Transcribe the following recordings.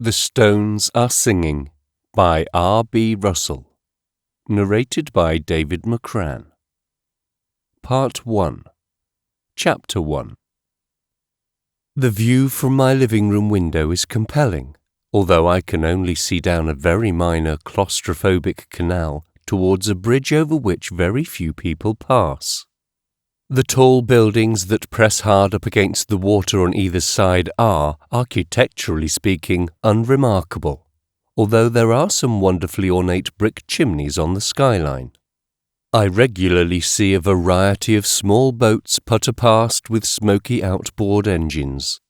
The Stones Are Singing by R.B. Russel. Narrated by David McCran. Part 1. Chapter 1. The view from my living room window is compelling, although I can only see down a very minor claustrophobic canal towards a bridge over which very few people pass. The tall buildings that press hard up against the water on either side are, architecturally speaking, unremarkable, although there are some wonderfully ornate brick chimneys on the skyline. I regularly see a variety of small boats putter past with smoky outboard engines.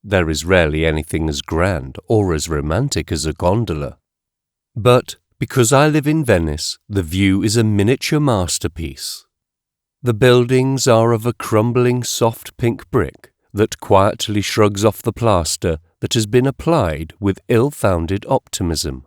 There is rarely anything as grand or as romantic as a gondola. But, because I live in Venice, the view is a miniature masterpiece. The buildings are of a crumbling soft pink brick that quietly shrugs off the plaster that has been applied with ill-founded optimism.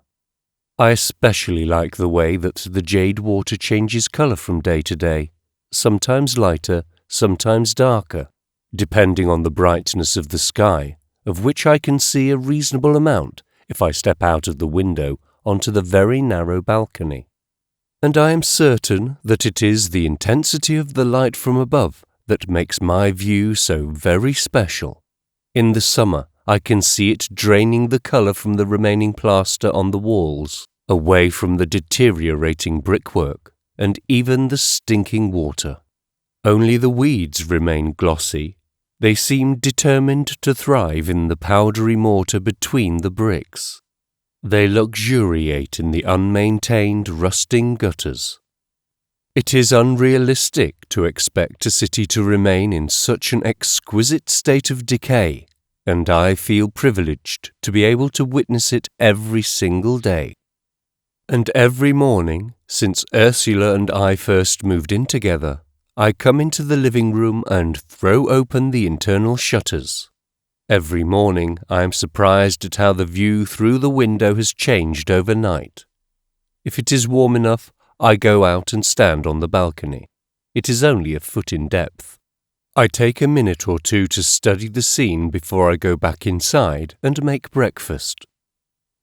I especially like the way that the jade water changes colour from day to day, sometimes lighter, sometimes darker, depending on the brightness of the sky, of which I can see a reasonable amount if I step out of the window onto the very narrow balcony. And I am certain that it is the intensity of the light from above that makes my view so very special. In the summer, I can see it draining the colour from the remaining plaster on the walls, away from the deteriorating brickwork, and even the stinking water. Only the weeds remain glossy. They seem determined to thrive in the powdery mortar between the bricks. They luxuriate in the unmaintained, rusting gutters. It is unrealistic to expect a city to remain in such an exquisite state of decay, and I feel privileged to be able to witness it every single day. And every morning, since Ursula and I first moved in together, I come into the living room and throw open the internal shutters. Every morning I am surprised at how the view through the window has changed overnight. If it is warm enough, I go out and stand on the balcony. It is only a foot in depth. I take a minute or two to study the scene before I go back inside and make breakfast.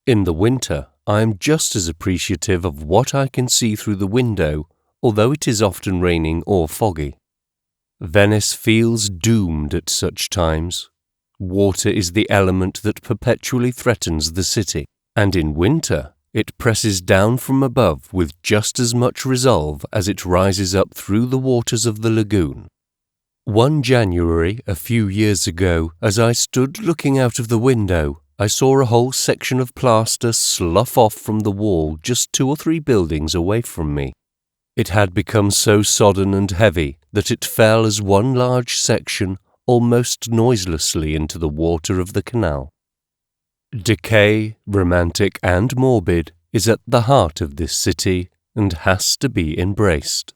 In the winter, I am just as appreciative of what I can see through the window, although it is often raining or foggy. Venice feels doomed at such times. Water is the element that perpetually threatens the city, and in winter it presses down from above with just as much resolve as it rises up through the waters of the lagoon. One January, a few years ago, as I stood looking out of the window, I saw a whole section of plaster slough off from the wall just 2 or 3 buildings away from me. It had become so sodden and heavy that it fell as one large section almost noiselessly into the water of the canal. Decay, romantic and morbid, is at the heart of this city and has to be embraced.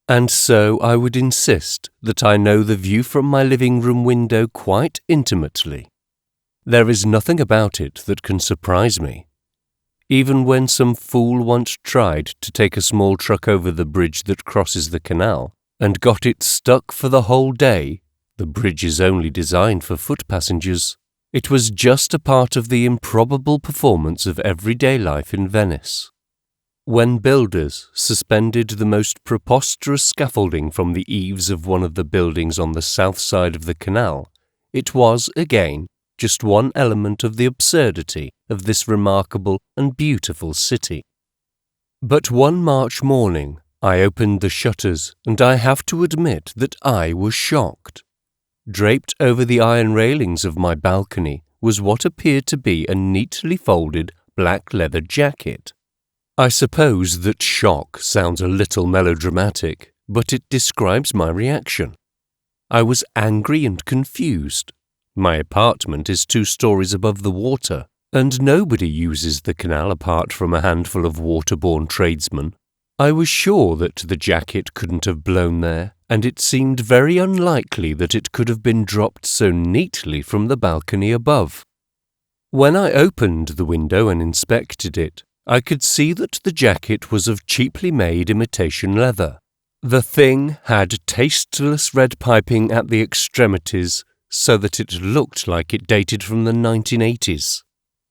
And so I would insist that I know the view from my living room window quite intimately. There is nothing about it that can surprise me. Even when some fool once tried to take a small truck over the bridge that crosses the canal and got it stuck for the whole day, the bridge is only designed for foot passengers. It was just a part of the improbable performance of everyday life in Venice. When builders suspended the most preposterous scaffolding from the eaves of one of the buildings on the south side of the canal, it was, again, just one element of the absurdity of this remarkable and beautiful city. But one March morning, I opened the shutters, and I have to admit that I was shocked. Draped over the iron railings of my balcony was what appeared to be a neatly folded black leather jacket. I suppose that shock sounds a little melodramatic, but it describes my reaction. I was angry and confused. My apartment is 2 stories above the water, and nobody uses the canal apart from a handful of waterborne tradesmen. I was sure that the jacket couldn't have blown there, and it seemed very unlikely that it could have been dropped so neatly from the balcony above. When I opened the window and inspected it, I could see that the jacket was of cheaply made imitation leather. The thing had tasteless red piping at the extremities, so that it looked like it dated from the 1980s.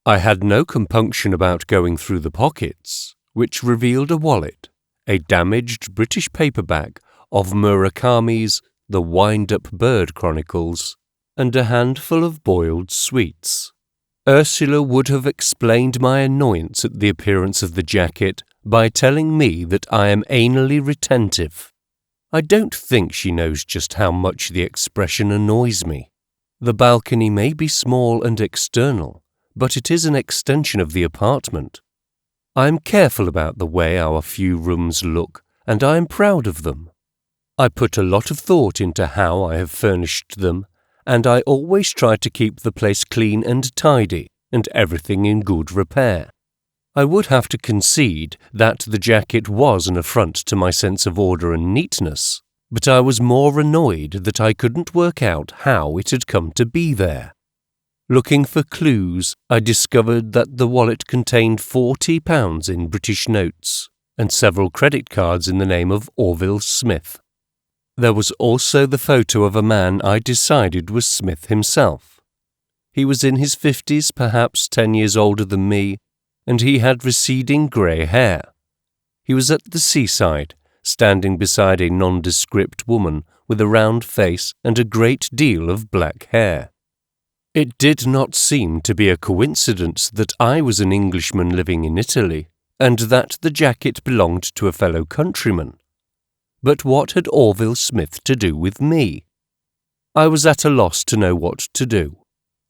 I had no compunction about going through the pockets, which revealed a wallet, a damaged British paperback of Murakami's The Wind-Up Bird Chronicles, and a handful of boiled sweets. Ursula would have explained my annoyance at the appearance of the jacket by telling me that I am anally retentive. I don't think she knows just how much the expression annoys me. The balcony may be small and external, but it is an extension of the apartment. I am careful about the way our few rooms look, and I am proud of them. I put a lot of thought into how I have furnished them, and I always try to keep the place clean and tidy, and everything in good repair. I would have to concede that the jacket was an affront to my sense of order and neatness, but I was more annoyed that I couldn't work out how it had come to be there. Looking for clues, I discovered that the wallet contained £40 in British notes and several credit cards in the name of Orville Smith. There was also the photo of a man I decided was Smith himself. He was in his 50s, perhaps 10 years older than me, and he had receding grey hair. He was at the seaside, standing beside a nondescript woman with a round face and a great deal of black hair. It did not seem to be a coincidence that I was an Englishman living in Italy, and that the jacket belonged to a fellow countryman. But what had Orville Smith to do with me? I was at a loss to know what to do.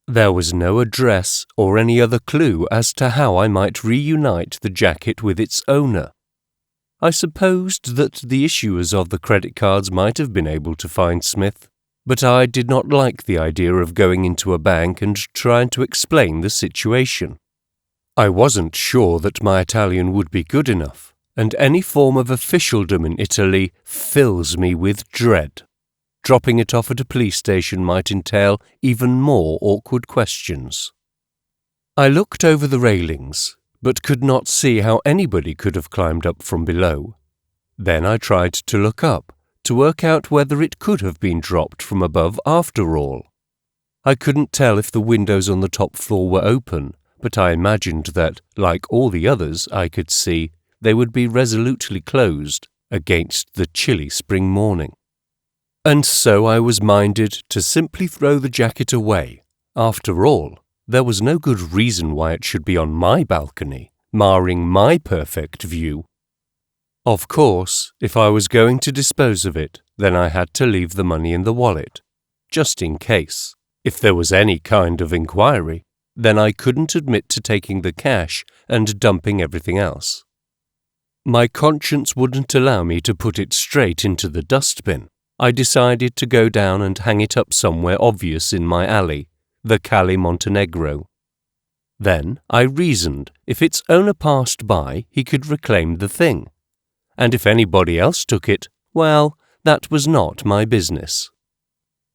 There was no address or any other clue as to how I might reunite the jacket with its owner. I supposed that the issuers of the credit cards might have been able to find Smith, but I did not like the idea of going into a bank and trying to explain the situation. I wasn't sure that my Italian would be good enough, and any form of officialdom in Italy fills me with dread. Dropping it off at a police station might entail even more awkward questions. I looked over the railings, but could not see how anybody could have climbed up from below. Then I tried to look up, to work out whether it could have been dropped from above after all. I couldn't tell if the windows on the top floor were open, but I imagined that, like all the others I could see, they would be resolutely closed against the chilly spring morning. And so I was minded to simply throw the jacket away. After all, there was no good reason why it should be on my balcony, marring my perfect view. Of course, if I was going to dispose of it, then I had to leave the money in the wallet, just in case. If there was any kind of inquiry, then I couldn't admit to taking the cash and dumping everything else. My conscience wouldn't allow me to put it straight into the dustbin. I decided to go down and hang it up somewhere obvious in my alley, the Calle Montenegro. Then I reasoned if its owner passed by, he could reclaim the thing. And if anybody else took it, well, that was not my business.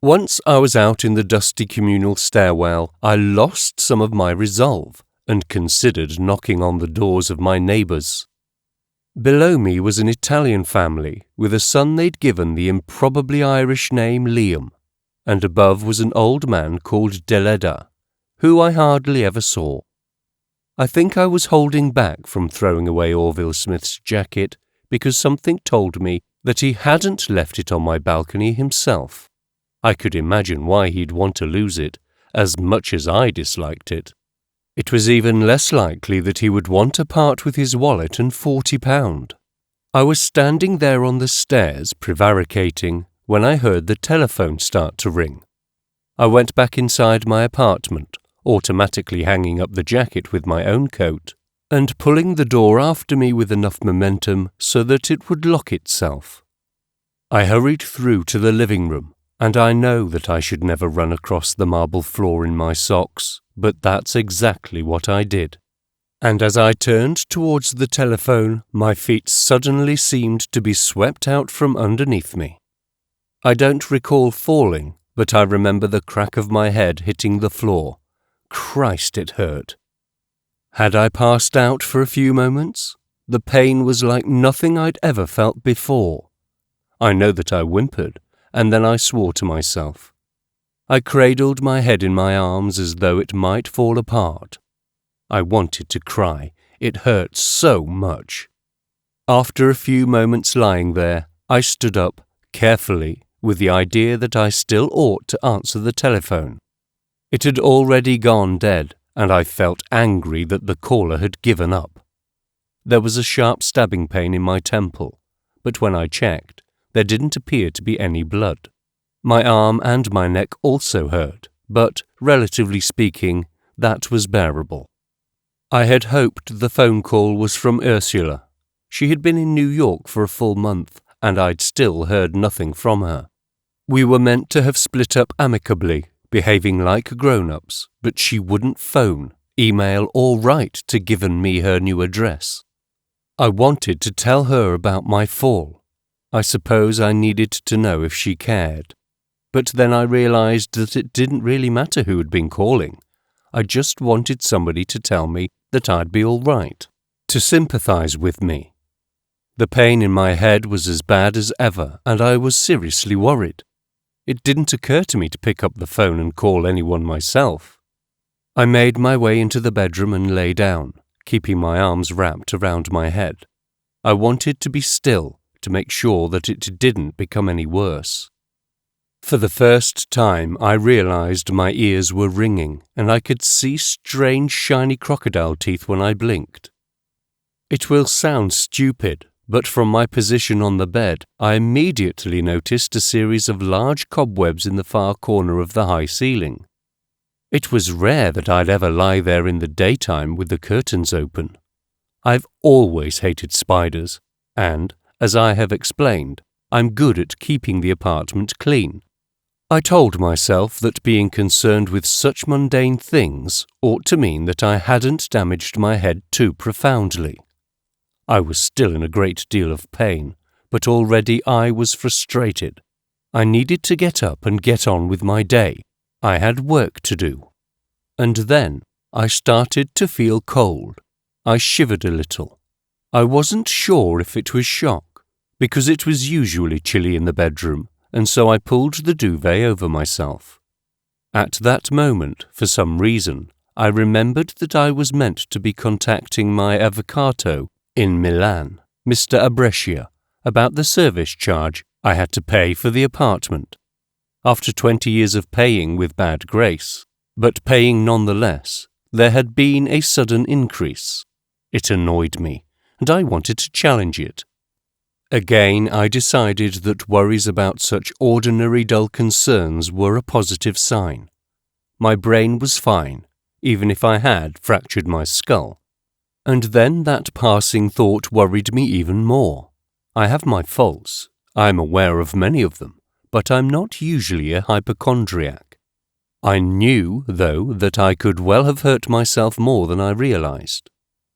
Once I was out in the dusty communal stairwell, I lost some of my resolve and considered knocking on the doors of my neighbours. Below me was an Italian family with a son they'd given the improbably Irish name Liam, and above was an old man called Deleda, who I hardly ever saw. I think I was holding back from throwing away Orville Smith's jacket because something told me that he hadn't left it on my balcony himself. I could imagine why he'd want to lose it, as much as I disliked it. It was even less likely that he would want to part with his wallet and £40. I was standing there on the stairs prevaricating when I heard the telephone start to ring. I went back inside my apartment, automatically hanging up the jacket with my own coat, and pulling the door after me with enough momentum so that it would lock itself. I hurried through to the living room, and I know that I should never run across the marble floor in my socks, but that's exactly what I did. And as I turned towards the telephone, my feet suddenly seemed to be swept out from underneath me. I don't recall falling, but I remember the crack of my head hitting the floor. Christ, it hurt. Had I passed out for a few moments? The pain was like nothing I'd ever felt before. I know that I whimpered, and then I swore to myself. I cradled my head in my arms as though it might fall apart. I wanted to cry. It hurt so much. After a few moments lying there, I stood up, carefully, with the idea that I still ought to answer the telephone. It had already gone dead, and I felt angry that the caller had given up. There was a sharp stabbing pain in my temple, but when I checked, there didn't appear to be any blood. My arm and my neck also hurt, but, relatively speaking, that was bearable. I had hoped the phone call was from Ursula. She had been in New York for a full month, and I'd still heard nothing from her. We were meant to have split up amicably, behaving like grown-ups, but she wouldn't phone, email, or write to give me her new address. I wanted to tell her about my fall. I suppose I needed to know if she cared. But then I realized that it didn't really matter who had been calling. I just wanted somebody to tell me that I'd be all right, to sympathize with me. The pain in my head was as bad as ever, and I was seriously worried. It didn't occur to me to pick up the phone and call anyone myself. I made my way into the bedroom and lay down, keeping my arms wrapped around my head. I wanted to be still, to make sure that it didn't become any worse. For the first time, I realized my ears were ringing, and I could see strange shiny crocodile teeth when I blinked. It will sound stupid, but from my position on the bed, I immediately noticed a series of large cobwebs in the far corner of the high ceiling. It was rare that I'd ever lie there in the daytime with the curtains open. I've always hated spiders, and, as I have explained, I'm good at keeping the apartment clean. I told myself that being concerned with such mundane things ought to mean that I hadn't damaged my head too profoundly. I was still in a great deal of pain, but already I was frustrated. I needed to get up and get on with my day. I had work to do. And then I started to feel cold. I shivered a little. I wasn't sure if it was shock, because it was usually chilly in the bedroom, and so I pulled the duvet over myself. At that moment, for some reason, I remembered that I was meant to be contacting my avvocato in Milan, Mr. Abrescia, about the service charge I had to pay for the apartment. After 20 years of paying with bad grace, but paying nonetheless, there had been a sudden increase. It annoyed me, and I wanted to challenge it. Again, I decided that worries about such ordinary dull concerns were a positive sign. My brain was fine, even if I had fractured my skull. And then that passing thought worried me even more. I have my faults. I am aware of many of them, but I'm not usually a hypochondriac. I knew, though, that I could well have hurt myself more than I realized.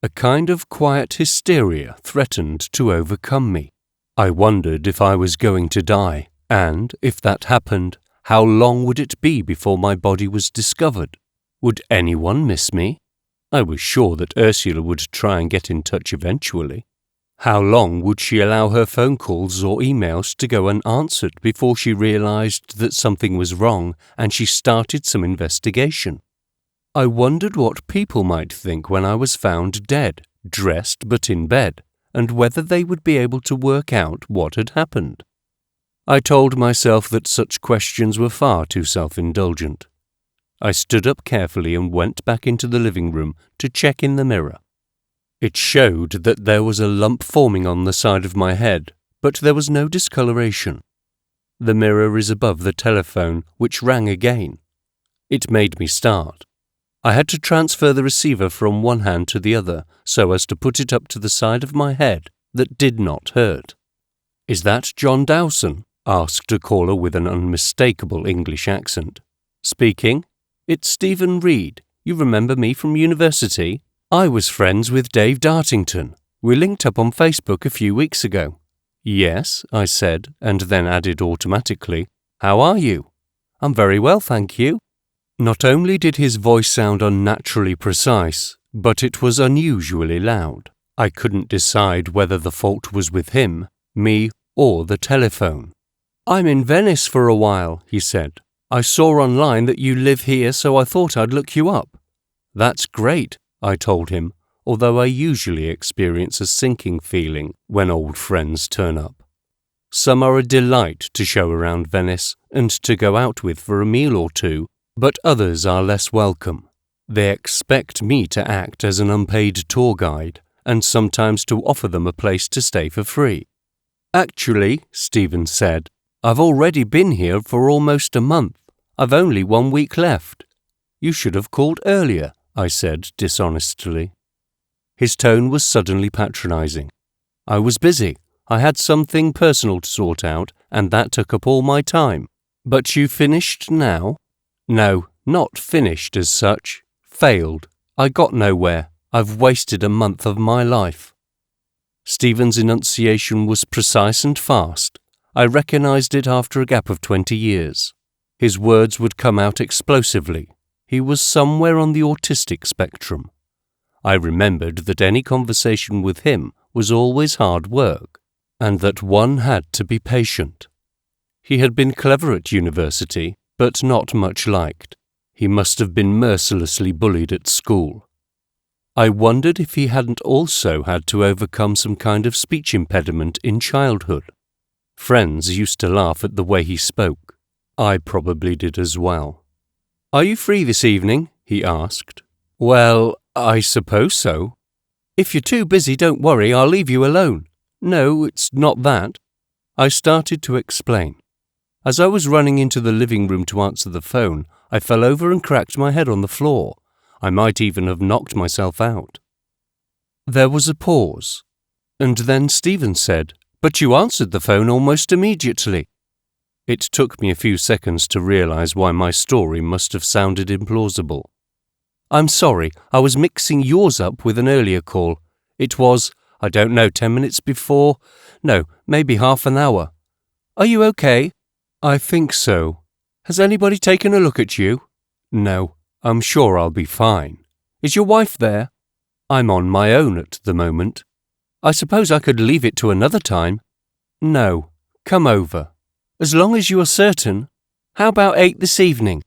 A kind of quiet hysteria threatened to overcome me. I wondered if I was going to die, and, if that happened, how long would it be before my body was discovered? Would anyone miss me? I was sure that Ursula would try and get in touch eventually. How long would she allow her phone calls or emails to go unanswered before she realized that something was wrong and she started some investigation? I wondered what people might think when I was found dead, dressed but in bed, and whether they would be able to work out what had happened. I told myself that such questions were far too self-indulgent. I stood up carefully and went back into the living room to check in the mirror. It showed that there was a lump forming on the side of my head, but there was no discoloration. The mirror is above the telephone, which rang again. It made me start. I had to transfer the receiver from one hand to the other so as to put it up to the side of my head that did not hurt. "Is that John Dowson?" asked a caller with an unmistakable English accent. "Speaking. It's Stephen Reed. You remember me from university? I was friends with Dave Dartington. We linked up on Facebook a few weeks ago." "Yes," I said, and then added automatically, "How are you?" "I'm very well, thank you." Not only did his voice sound unnaturally precise, but it was unusually loud. I couldn't decide whether the fault was with him, me, or the telephone. "I'm in Venice for a while," he said. "I saw online that you live here, so I thought I'd look you up." "That's great. I told him, although I usually experience a sinking feeling when old friends turn up. Some are a delight to show around Venice and to go out with for a meal or two, but others are less welcome. They expect me to act as an unpaid tour guide and sometimes to offer them a place to stay for free. Actually, Stephen said, I've already been here for almost a month. I've only 1 week left. You should have called earlier, I said dishonestly. His tone was suddenly patronizing. I was busy. I had something personal to sort out, and that took up all my time. But you finished now? No, not finished as such. Failed. I got nowhere. I've wasted a month of my life. Stephen's enunciation was precise and fast. I recognized it after a gap of 20 years. His words would come out explosively. He was somewhere on the autistic spectrum. I remembered that any conversation with him was always hard work, and that one had to be patient. He had been clever at university, but not much liked. He must have been mercilessly bullied at school. I wondered if he hadn't also had to overcome some kind of speech impediment in childhood. Friends used to laugh at the way he spoke. I probably did as well. Are you free this evening? He asked. Well, I suppose so. If you're too busy, don't worry, I'll leave you alone. No, it's not that. I started to explain. As I was running into the living room to answer the phone, I fell over and cracked my head on the floor. I might even have knocked myself out. There was a pause, and then Stephen said, But you answered the phone almost immediately. It took me a few seconds to realize why my story must have sounded implausible. I'm sorry, I was mixing yours up with an earlier call. It was, 10 minutes before? No, maybe half an hour. Are you okay? I think so. Has anybody taken a look at you? No, I'm sure I'll be fine. Is your wife there? I'm on my own at the moment. I suppose I could leave it to another time. No, come over. As long as you are certain. How about 8 this evening?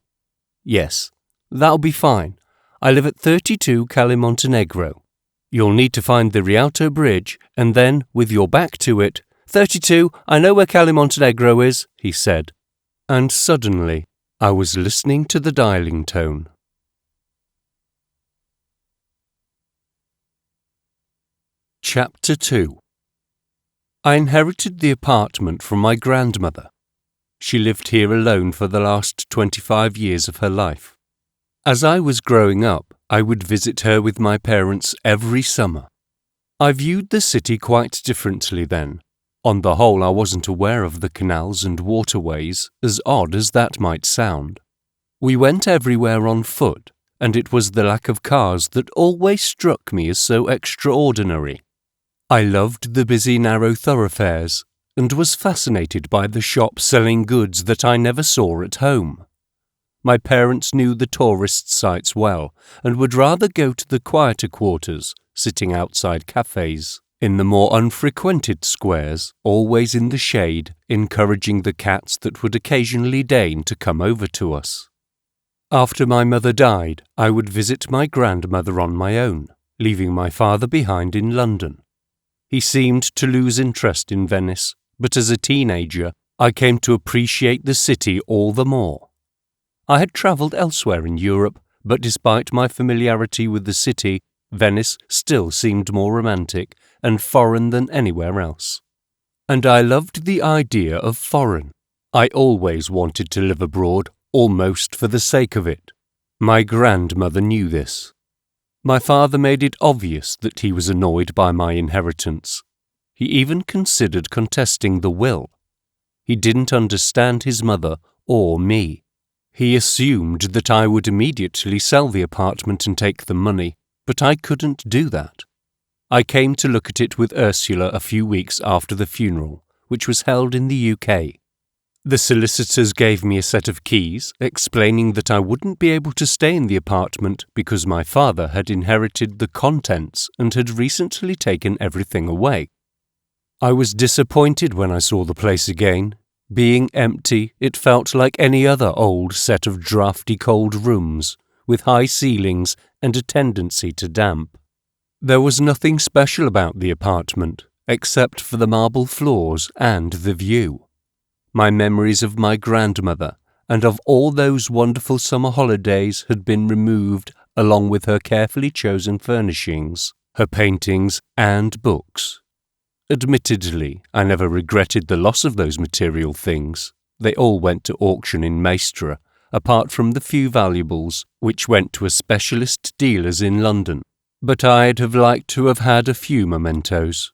Yes, that'll be fine. I live at 32 Calle Montenegro. You'll need to find the Rialto Bridge, and then, with your back to it, 32, I know where Calle Montenegro is, he said. And suddenly, I was listening to the dialing tone. Chapter 2. I inherited the apartment from my grandmother. She lived here alone for the last 25 years of her life. As I was growing up, I would visit her with my parents every summer. I viewed the city quite differently then. On the whole, I wasn't aware of the canals and waterways, as odd as that might sound. We went everywhere on foot, and it was the lack of cars that always struck me as so extraordinary. I loved the busy narrow thoroughfares, and was fascinated by the shops selling goods that I never saw at home. My parents knew the tourist sites well, and would rather go to the quieter quarters, sitting outside cafes, in the more unfrequented squares, always in the shade, encouraging the cats that would occasionally deign to come over to us. After my mother died, I would visit my grandmother on my own, leaving my father behind in London. He seemed to lose interest in Venice, but as a teenager, I came to appreciate the city all the more. I had travelled elsewhere in Europe, but despite my familiarity with the city, Venice still seemed more romantic and foreign than anywhere else. And I loved the idea of foreign. I always wanted to live abroad, almost for the sake of it. My grandmother knew this. My father made it obvious that he was annoyed by my inheritance. He even considered contesting the will. He didn't understand his mother or me. He assumed that I would immediately sell the apartment and take the money, but I couldn't do that. I came to look at it with Ursula a few weeks after the funeral, which was held in the UK. The solicitors gave me a set of keys, explaining that I wouldn't be able to stay in the apartment because my father had inherited the contents and had recently taken everything away. I was disappointed when I saw the place again. Being empty, it felt like any other old set of drafty cold rooms, with high ceilings and a tendency to damp. There was nothing special about the apartment, except for the marble floors and the view. My memories of my grandmother and of all those wonderful summer holidays had been removed along with her carefully chosen furnishings, her paintings and books. Admittedly, I never regretted the loss of those material things. They all went to auction in Maestra, apart from the few valuables which went to a specialist dealer's in London. But I'd have liked to have had a few mementos.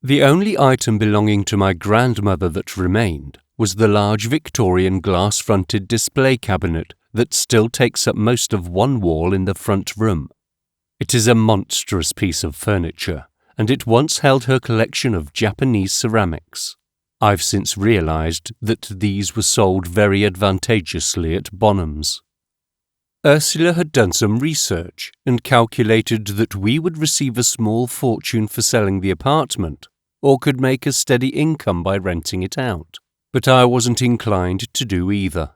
The only item belonging to my grandmother that remained was the large Victorian glass-fronted display cabinet that still takes up most of one wall in the front room. It is a monstrous piece of furniture, and it once held her collection of Japanese ceramics. I've since realized that these were sold very advantageously at Bonham's. Ursula had done some research and calculated that we would receive a small fortune for selling the apartment, or could make a steady income by renting it out. But I wasn't inclined to do either.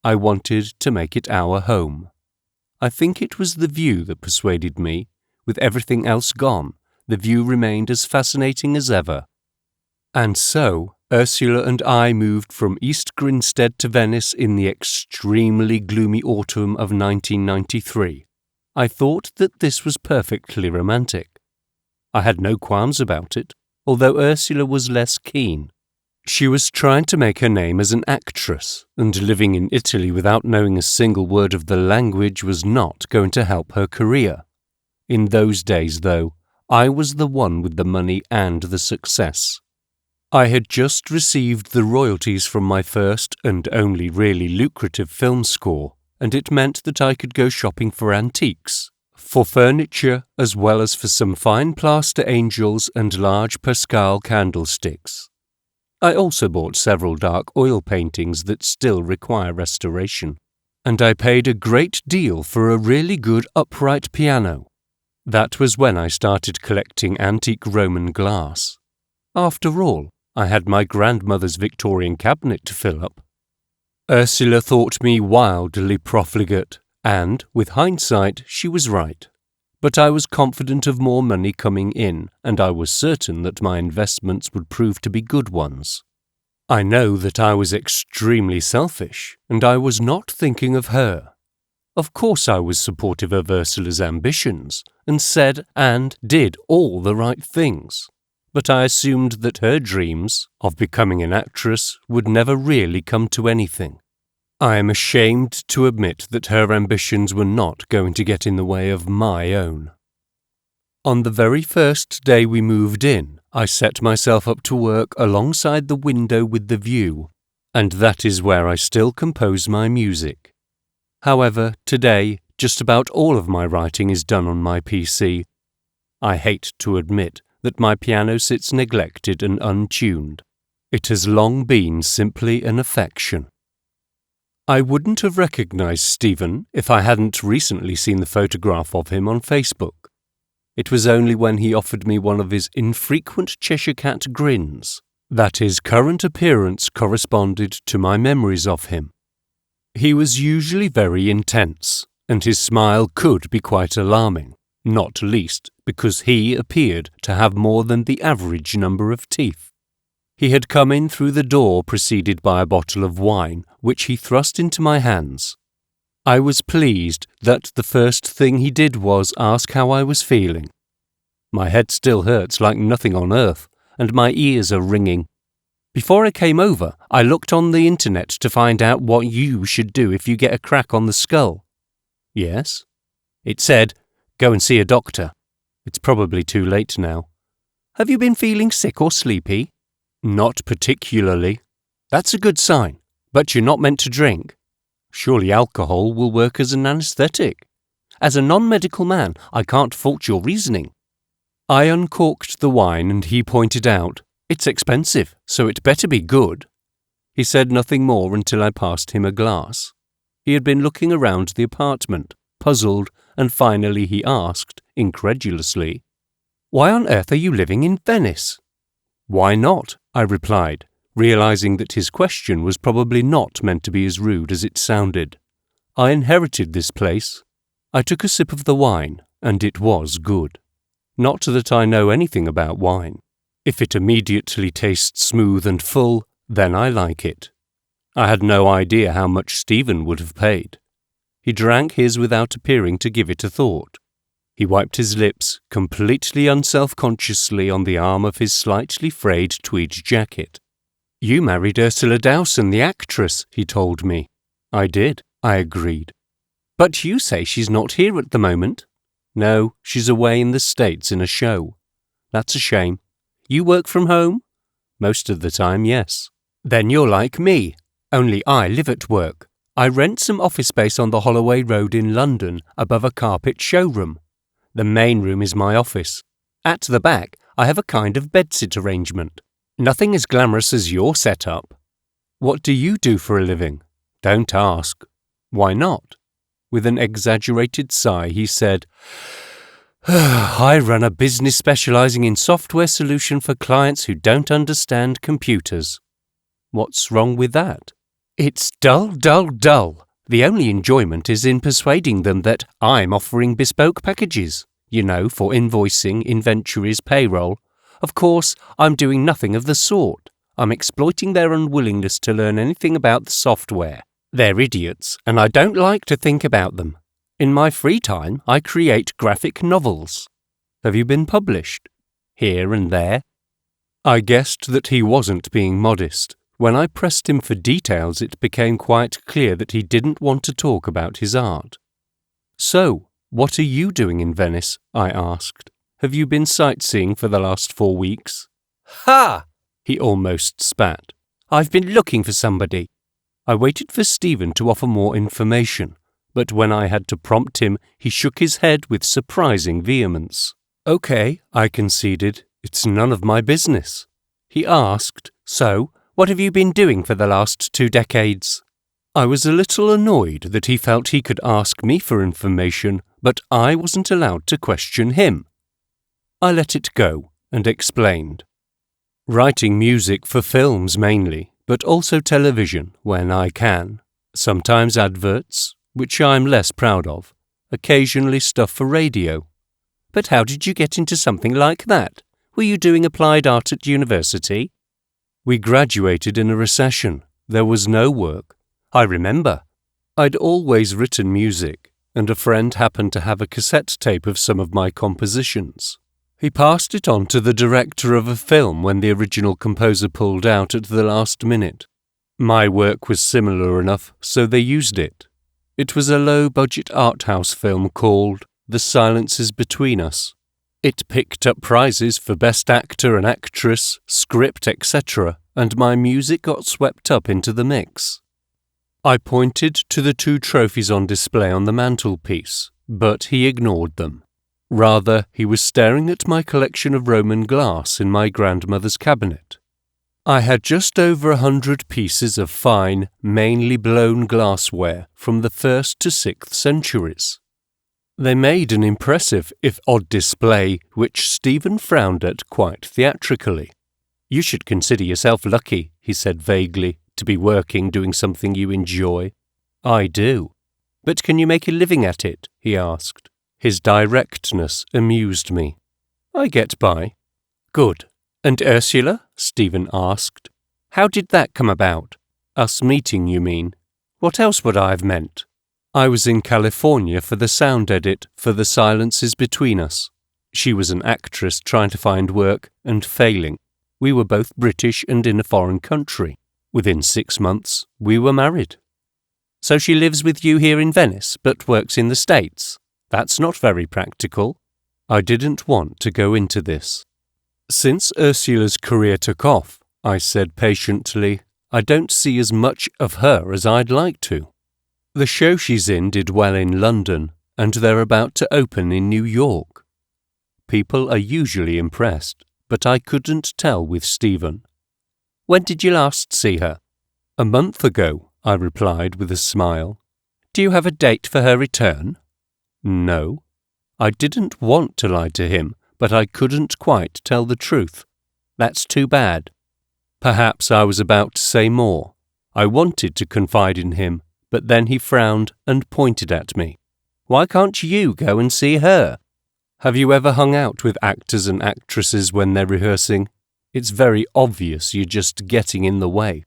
I wanted to make it our home. I think it was the view that persuaded me. With everything else gone, the view remained as fascinating as ever. And so, Ursula and I moved from East Grinstead to Venice in the extremely gloomy autumn of 1993. I thought that this was perfectly romantic. I had no qualms about it, although Ursula was less keen. She was trying to make her name as an actress, and living in Italy without knowing a single word of the language was not going to help her career. In those days, though, I was the one with the money and the success. I had just received the royalties from my first and only really lucrative film score, and it meant that I could go shopping for antiques, for furniture as well as for some fine plaster angels and large Pascal candlesticks. I also bought several dark oil paintings that still require restoration, and I paid a great deal for a really good upright piano. That was when I started collecting antique Roman glass. After all, I had my grandmother's Victorian cabinet to fill up. Ursula thought me wildly profligate, and, with hindsight, she was right. But I was confident of more money coming in, and I was certain that my investments would prove to be good ones. I know that I was extremely selfish, and I was not thinking of her. Of course I was supportive of Ursula's ambitions, and said and did all the right things. But I assumed that her dreams of becoming an actress would never really come to anything. I am ashamed to admit that her ambitions were not going to get in the way of my own. On the very first day we moved in, I set myself up to work alongside the window with the view, and that is where I still compose my music. However, today, just about all of my writing is done on my PC. I hate to admit that my piano sits neglected and untuned. It has long been simply an affection. I wouldn't have recognized Stephen if I hadn't recently seen the photograph of him on Facebook. It was only when he offered me one of his infrequent Cheshire Cat grins that his current appearance corresponded to my memories of him. He was usually very intense, and his smile could be quite alarming, not least because he appeared to have more than the average number of teeth. He had come in through the door preceded by a bottle of wine, which he thrust into my hands. I was pleased that the first thing he did was ask how I was feeling. My head still hurts like nothing on earth, and my ears are ringing. Before I came over, I looked on the internet to find out what you should do if you get a crack on the skull. Yes? It said, go and see a doctor. It's probably too late now. Have you been feeling sick or sleepy? Not particularly. That's a good sign, but you're not meant to drink. Surely alcohol will work as an anaesthetic. As a non-medical man, I can't fault your reasoning. I uncorked the wine and he pointed out, it's expensive, so it better be good. He said nothing more until I passed him a glass. He had been looking around the apartment, puzzled, and finally he asked, incredulously, why on earth are you living in Venice? Why not? I replied, realizing that his question was probably not meant to be as rude as it sounded. I inherited this place. I took a sip of the wine, and it was good. Not that I know anything about wine. If it immediately tastes smooth and full, then I like it. I had no idea how much Stephen would have paid. He drank his without appearing to give it a thought. He wiped his lips, completely unself-consciously, on the arm of his slightly frayed tweed jacket. "You married Ursula Dowson, the actress," he told me. "I did," I agreed. "But you say she's not here at the moment." "No, she's away in the States in a show." "That's a shame. You work from home?" "Most of the time, yes." "Then you're like me, only I live at work. I rent some office space on the Holloway Road in London above a carpet showroom. The main room is my office. At the back, I have a kind of bedsit arrangement. Nothing as glamorous as your setup." "What do you do for a living?" "Don't ask." "Why not?" With an exaggerated sigh, he said, "I run a business specializing in software solution for clients who don't understand computers." "What's wrong with that?" "It's dull, dull, dull. The only enjoyment is in persuading them that I'm offering bespoke packages, for invoicing, inventories, payroll. Of course, I'm doing nothing of the sort. I'm exploiting their unwillingness to learn anything about the software. They're idiots, and I don't like to think about them. In my free time, I create graphic novels." "Have you been published?" "Here and there." I guessed that he wasn't being modest. When I pressed him for details, it became quite clear that he didn't want to talk about his art. "So, what are you doing in Venice?" I asked. "Have you been sightseeing for the last 4 weeks?" "Ha!" he almost spat. "I've been looking for somebody." I waited for Stephen to offer more information, but when I had to prompt him, he shook his head with surprising vehemence. "Okay," I conceded. "It's none of my business." He asked, "So, what have you been doing for the last 2 decades?" I was a little annoyed that he felt he could ask me for information, but I wasn't allowed to question him. I let it go and explained. "Writing music for films mainly, but also television when I can. Sometimes adverts, which I'm less proud of. Occasionally stuff for radio." "But how did you get into something like that? Were you doing applied art at university?" "We graduated in a recession. There was no work. I remember. I'd always written music, and a friend happened to have a cassette tape of some of my compositions. He passed it on to the director of a film when the original composer pulled out at the last minute. My work was similar enough, so they used it. It was a low-budget art house film called The Silence Is Between Us. It picked up prizes for Best Actor and Actress, script, etc., and my music got swept up into the mix." I pointed to the 2 trophies on display on the mantelpiece, but he ignored them. Rather, he was staring at my collection of Roman glass in my grandmother's cabinet. I had just over 100 pieces of fine, mainly blown glassware from the 1st to 6th centuries. They made an impressive, if odd, display, which Stephen frowned at quite theatrically. "You should consider yourself lucky," he said vaguely, "to be working doing something you enjoy." "I do." "But can you make a living at it?" he asked. His directness amused me. "I get by." "Good. And Ursula?" Stephen asked. "How did that come about?" "Us meeting, you mean?" "What else would I have meant?" "I was in California for the sound edit for The Silence Is Between Us. She was an actress trying to find work and failing. We were both British and in a foreign country. Within 6 months, we were married." "So she lives with you here in Venice, but works in the States? That's not very practical." I didn't want to go into this. "Since Ursula's career took off," I said patiently, "I don't see as much of her as I'd like to. The show she's in did well in London, and they're about to open in New York. People are usually impressed, but I couldn't tell with Stephen." "When did you last see her?" "A month ago," I replied with a smile. "Do you have a date for her return?" "No." I didn't want to lie to him, but I couldn't quite tell the truth. "That's too bad." Perhaps I was about to say more. I wanted to confide in him, but then he frowned and pointed at me. "Why can't you go and see her?" Have you ever hung out with actors and actresses when they're rehearsing? It's very obvious you're just getting in the way.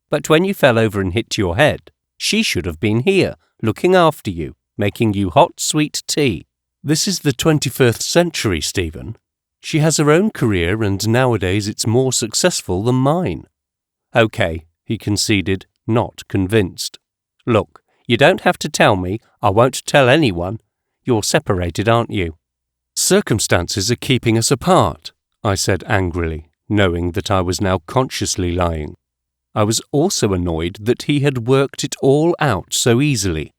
But when you fell over and hit your head, she should have been here, looking after you, making you hot, sweet tea. This is the 21st century, Stephen. She has her own career, and nowadays it's more successful than mine. Okay, he conceded, not convinced. Look, you don't have to tell me. I won't tell anyone. You're separated, aren't you? Circumstances are keeping us apart, I said angrily, knowing that I was now consciously lying. I was also annoyed that he had worked it all out so easily.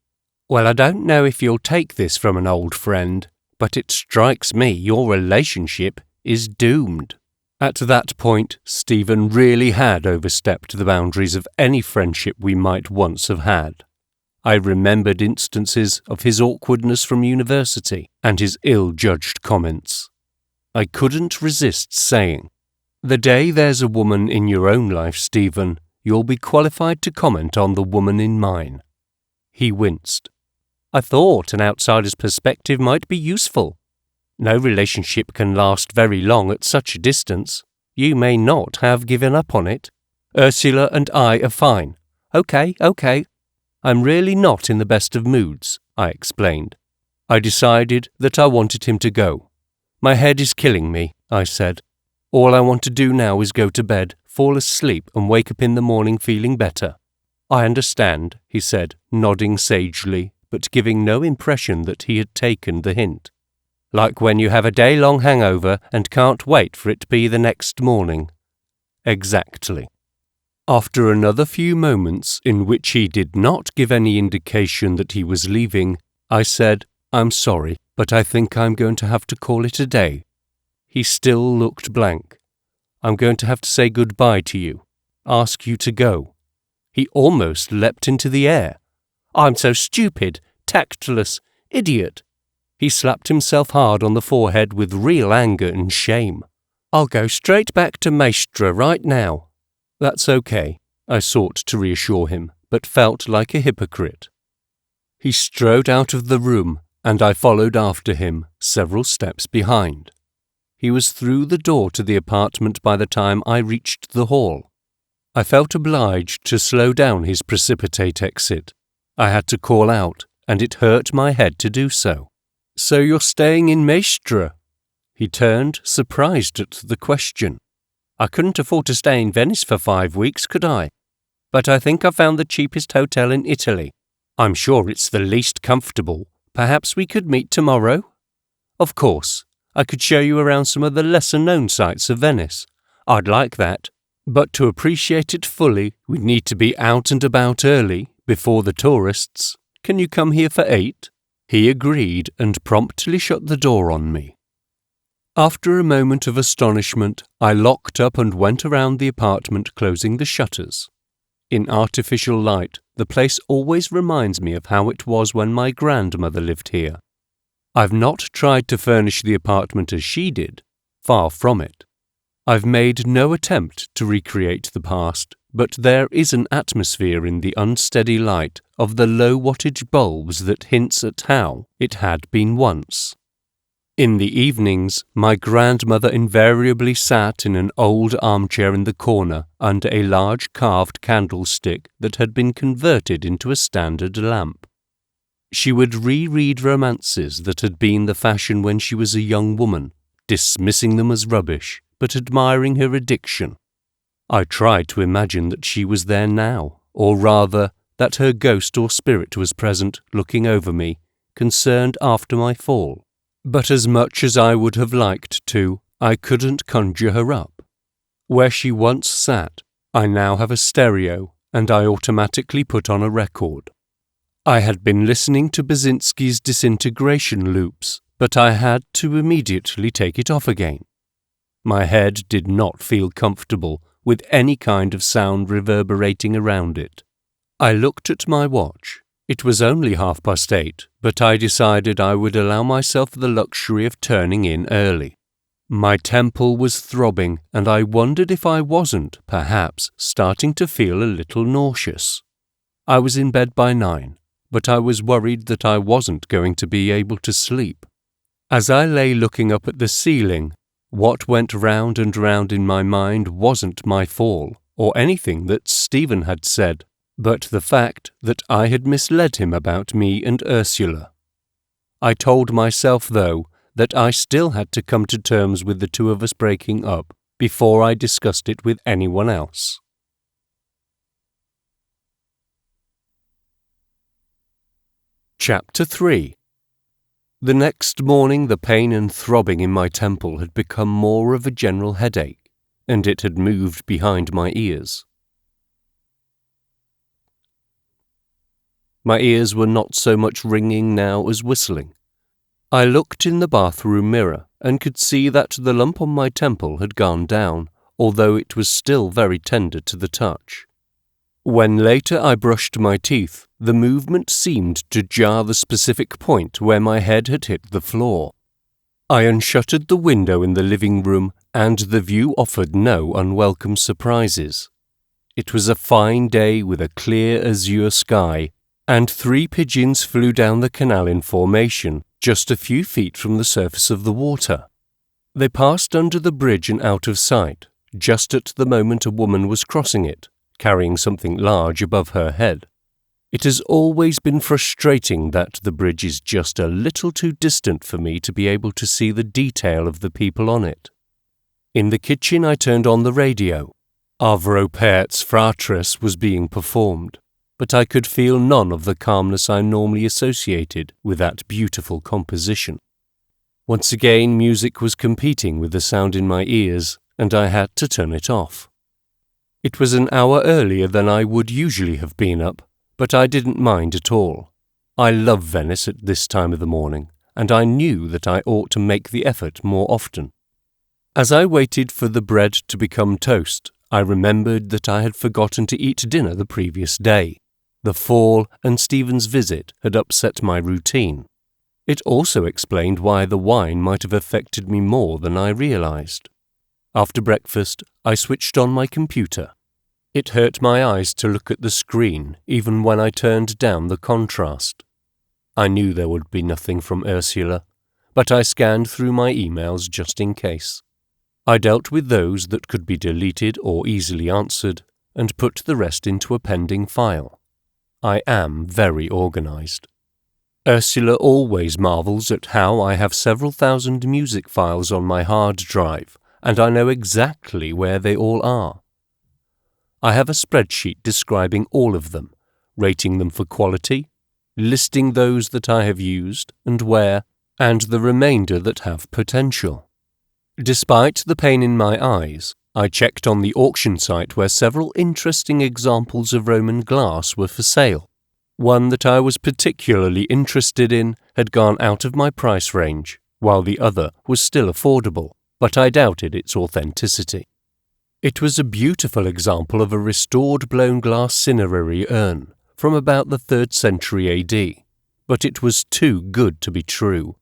Well, I don't know if you'll take this from an old friend, but it strikes me your relationship is doomed. At that point, Stephen really had overstepped the boundaries of any friendship we might once have had. I remembered instances of his awkwardness from university and his ill-judged comments. I couldn't resist saying, "The day there's a woman in your own life, Stephen, you'll be qualified to comment on the woman in mine." He winced. I thought an outsider's perspective might be useful. No relationship can last very long at such a distance. You may not have given up on it. Ursula and I are fine. Okay. I'm really not in the best of moods, I explained. I decided that I wanted him to go. My head is killing me, I said. All I want to do now is go to bed, fall asleep, and wake up in the morning feeling better. I understand, he said, nodding sagely, but giving no impression that he had taken the hint. Like when you have a day-long hangover and can't wait for it to be the next morning. Exactly. After another few moments in which he did not give any indication that he was leaving, I said, "I'm sorry, but I think I'm going to have to call it a day." He still looked blank. "I'm going to have to say goodbye to you, ask you to go." He almost leapt into the air. "I'm so stupid, tactless, idiot." He slapped himself hard on the forehead with real anger and shame. "I'll go straight back to Maestra right now." "That's okay," I sought to reassure him, but felt like a hypocrite. He strode out of the room, and I followed after him, several steps behind. He was through the door to the apartment by the time I reached the hall. I felt obliged to slow down his precipitate exit. I had to call out, and it hurt my head to do so. "So you're staying in Maestra?" He turned, surprised at the question. "I couldn't afford to stay in Venice for 5 weeks, could I? But I think I found the cheapest hotel in Italy. I'm sure it's the least comfortable. Perhaps we could meet tomorrow?" "Of course. I could show you around some of the lesser-known sights of Venice. I'd like that. But to appreciate it fully, we'd need to be out and about early, before the tourists. Can you come here for 8? He agreed and promptly shut the door on me. After a moment of astonishment, I locked up and went around the apartment closing the shutters. In artificial light, the place always reminds me of how it was when my grandmother lived here. I've not tried to furnish the apartment as she did, far from it. I've made no attempt to recreate the past, but there is an atmosphere in the unsteady light of the low-wattage bulbs that hints at how it had been once. In the evenings, my grandmother invariably sat in an old armchair in the corner under a large carved candlestick that had been converted into a standard lamp. She would reread romances that had been the fashion when she was a young woman, dismissing them as rubbish, but admiring her addiction. I tried to imagine that she was there now, or rather, that her ghost or spirit was present, looking over me, concerned after my fall. But as much as I would have liked to, I couldn't conjure her up. Where she once sat, I now have a stereo, and I automatically put on a record. I had been listening to Basinski's disintegration loops, but I had to immediately take it off again. My head did not feel comfortable with any kind of sound reverberating around it. I looked at my watch. It was only 8:30, but I decided I would allow myself the luxury of turning in early. My temple was throbbing, and I wondered if I wasn't, perhaps, starting to feel a little nauseous. I was in bed by 9, but I was worried that I wasn't going to be able to sleep. As I lay looking up at the ceiling, what went round and round in my mind wasn't my fall or anything that Stephen had said, but the fact that I had misled him about me and Ursula. I told myself, though, that I still had to come to terms with the two of us breaking up before I discussed it with anyone else. Chapter 3. The next morning the pain and throbbing in my temple had become more of a general headache, and it had moved behind my ears. My ears were not so much ringing now as whistling. I looked in the bathroom mirror and could see that the lump on my temple had gone down, although it was still very tender to the touch. When later I brushed my teeth, the movement seemed to jar the specific point where my head had hit the floor. I unshuttered the window in the living room, and the view offered no unwelcome surprises. It was a fine day with a clear azure sky, and 3 pigeons flew down the canal in formation, just a few feet from the surface of the water. They passed under the bridge and out of sight, just at the moment a woman was crossing it, carrying something large above her head. It has always been frustrating that the bridge is just a little too distant for me to be able to see the detail of the people on it. In the kitchen I turned on the radio. Arvro Pert's Fratres was being performed, but I could feel none of the calmness I normally associated with that beautiful composition. Once again music was competing with the sound in my ears, and I had to turn it off. It was an hour earlier than I would usually have been up, but I didn't mind at all. I love Venice at this time of the morning, and I knew that I ought to make the effort more often. As I waited for the bread to become toast, I remembered that I had forgotten to eat dinner the previous day. The fall and Stephen's visit had upset my routine. It also explained why the wine might have affected me more than I realized. After breakfast, I switched on my computer. It hurt my eyes to look at the screen, even when I turned down the contrast. I knew there would be nothing from Ursula, but I scanned through my emails just in case. I dealt with those that could be deleted or easily answered, and put the rest into a pending file. I am very organized. Ursula always marvels at how I have several thousand music files on my hard drive, and I know exactly where they all are. I have a spreadsheet describing all of them, rating them for quality, listing those that I have used and where, and the remainder that have potential. Despite the pain in my eyes, I checked on the auction site where several interesting examples of Roman glass were for sale. One that I was particularly interested in had gone out of my price range, while the other was still affordable, but I doubted its authenticity. It was a beautiful example of a restored blown glass cinerary urn from about the 3rd century AD, but it was too good to be true.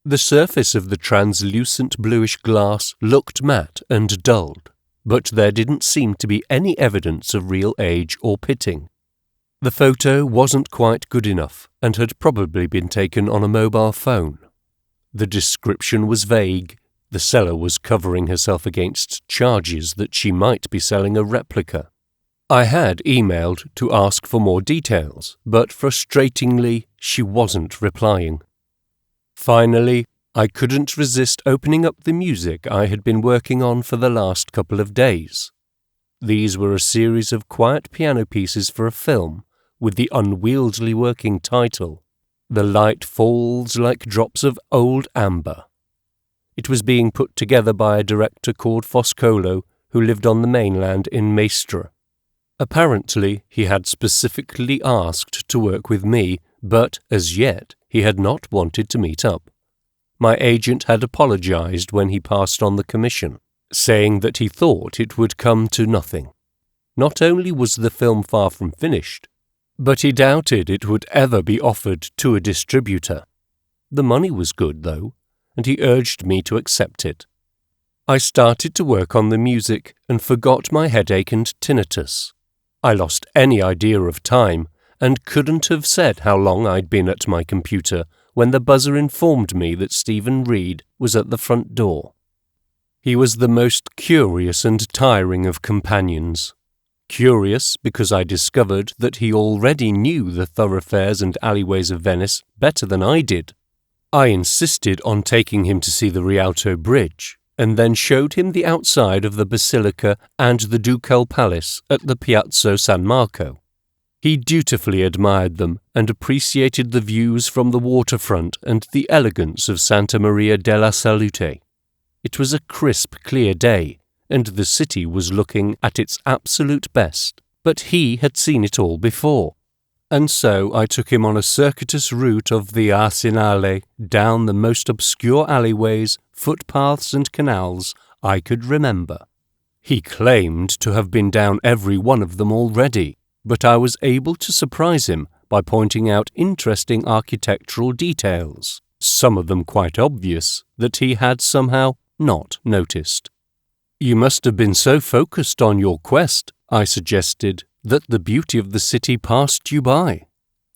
The surface of the translucent bluish glass looked matte and dulled, but there didn't seem to be any evidence of real age or pitting. The photo wasn't quite good enough and had probably been taken on a mobile phone. The description was vague. The seller was covering herself against charges that she might be selling a replica. I had emailed to ask for more details, but frustratingly, she wasn't replying. Finally, I couldn't resist opening up the music I had been working on for the last couple of days. These were a series of quiet piano pieces for a film, with the unwieldy working title, "The Light Falls Like Drops of Old Amber." It was being put together by a director called Foscolo, who lived on the mainland in Mestre. Apparently, he had specifically asked to work with me, but as yet he had not wanted to meet up. My agent had apologized when he passed on the commission, saying that he thought it would come to nothing. Not only was the film far from finished, but he doubted it would ever be offered to a distributor. The money was good, though, and he urged me to accept it. I started to work on the music and forgot my headache and tinnitus. I lost any idea of time and couldn't have said how long I'd been at my computer when the buzzer informed me that Stephen Reed was at the front door. He was the most curious and tiring of companions. Curious because I discovered that he already knew the thoroughfares and alleyways of Venice better than I did. I insisted on taking him to see the Rialto Bridge, and then showed him the outside of the Basilica and the Ducal Palace at the Piazza San Marco. He dutifully admired them and appreciated the views from the waterfront and the elegance of Santa Maria della Salute. It was a crisp, clear day, and the city was looking at its absolute best, but he had seen it all before. And so I took him on a circuitous route of the Arsenale down the most obscure alleyways, footpaths and canals I could remember. He claimed to have been down every one of them already, but I was able to surprise him by pointing out interesting architectural details, some of them quite obvious, that he had somehow not noticed. "You must have been so focused on your quest," I suggested, "that the beauty of the city passed you by."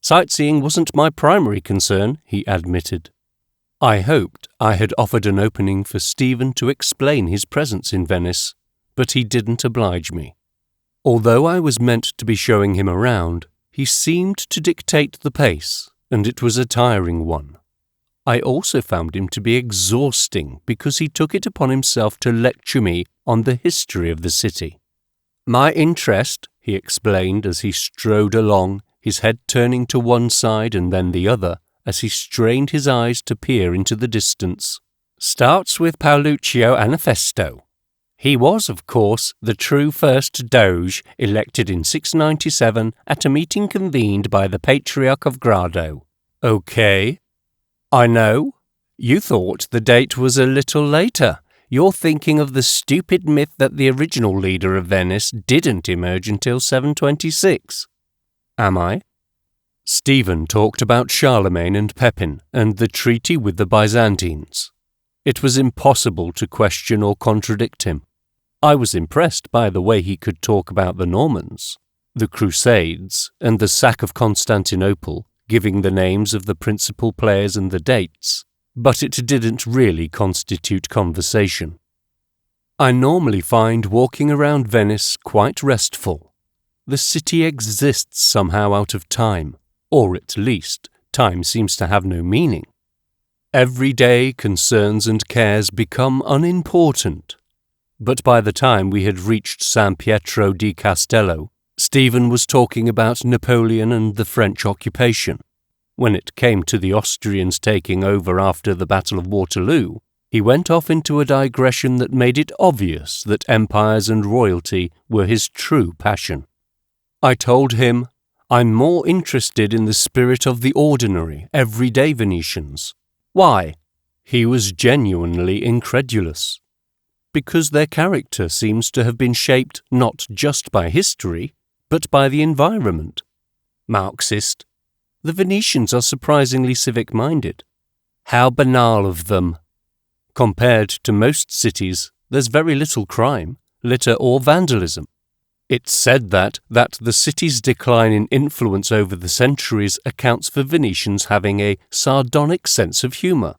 "Sightseeing wasn't my primary concern," he admitted. I hoped I had offered an opening for Stephen to explain his presence in Venice, but he didn't oblige me. Although I was meant to be showing him around, he seemed to dictate the pace, and it was a tiring one. I also found him to be exhausting because he took it upon himself to lecture me on the history of the city. "My interest," he explained as he strode along, his head turning to one side and then the other, as he strained his eyes to peer into the distance, "starts with Paoluccio Anafesto. He was, of course, the true first Doge, elected in 697 at a meeting convened by the Patriarch of Grado." "Okay. I know. You thought the date was a little later. You're thinking of the stupid myth that the original leader of Venice didn't emerge until 726. Am I?" Stephen talked about Charlemagne and Pepin and the treaty with the Byzantines. It was impossible to question or contradict him. I was impressed by the way he could talk about the Normans, the Crusades, and the sack of Constantinople, giving the names of the principal players and the dates, but it didn't really constitute conversation. I normally find walking around Venice quite restful. The city exists somehow out of time, or at least time seems to have no meaning. Everyday concerns and cares become unimportant. But by the time we had reached San Pietro di Castello, Stephen was talking about Napoleon and the French occupation. When it came to the Austrians taking over after the Battle of Waterloo, he went off into a digression that made it obvious that empires and royalty were his true passion. I told him, "I'm more interested in the spirit of the ordinary, everyday Venetians." "Why?" He was genuinely incredulous. "Because their character seems to have been shaped not just by history, but by the environment." "Marxist." "The Venetians are surprisingly civic-minded." "How banal of them. Compared to most cities, there's very little crime, litter or vandalism." It's said that the city's decline in influence over the centuries accounts for Venetians having a sardonic sense of humour.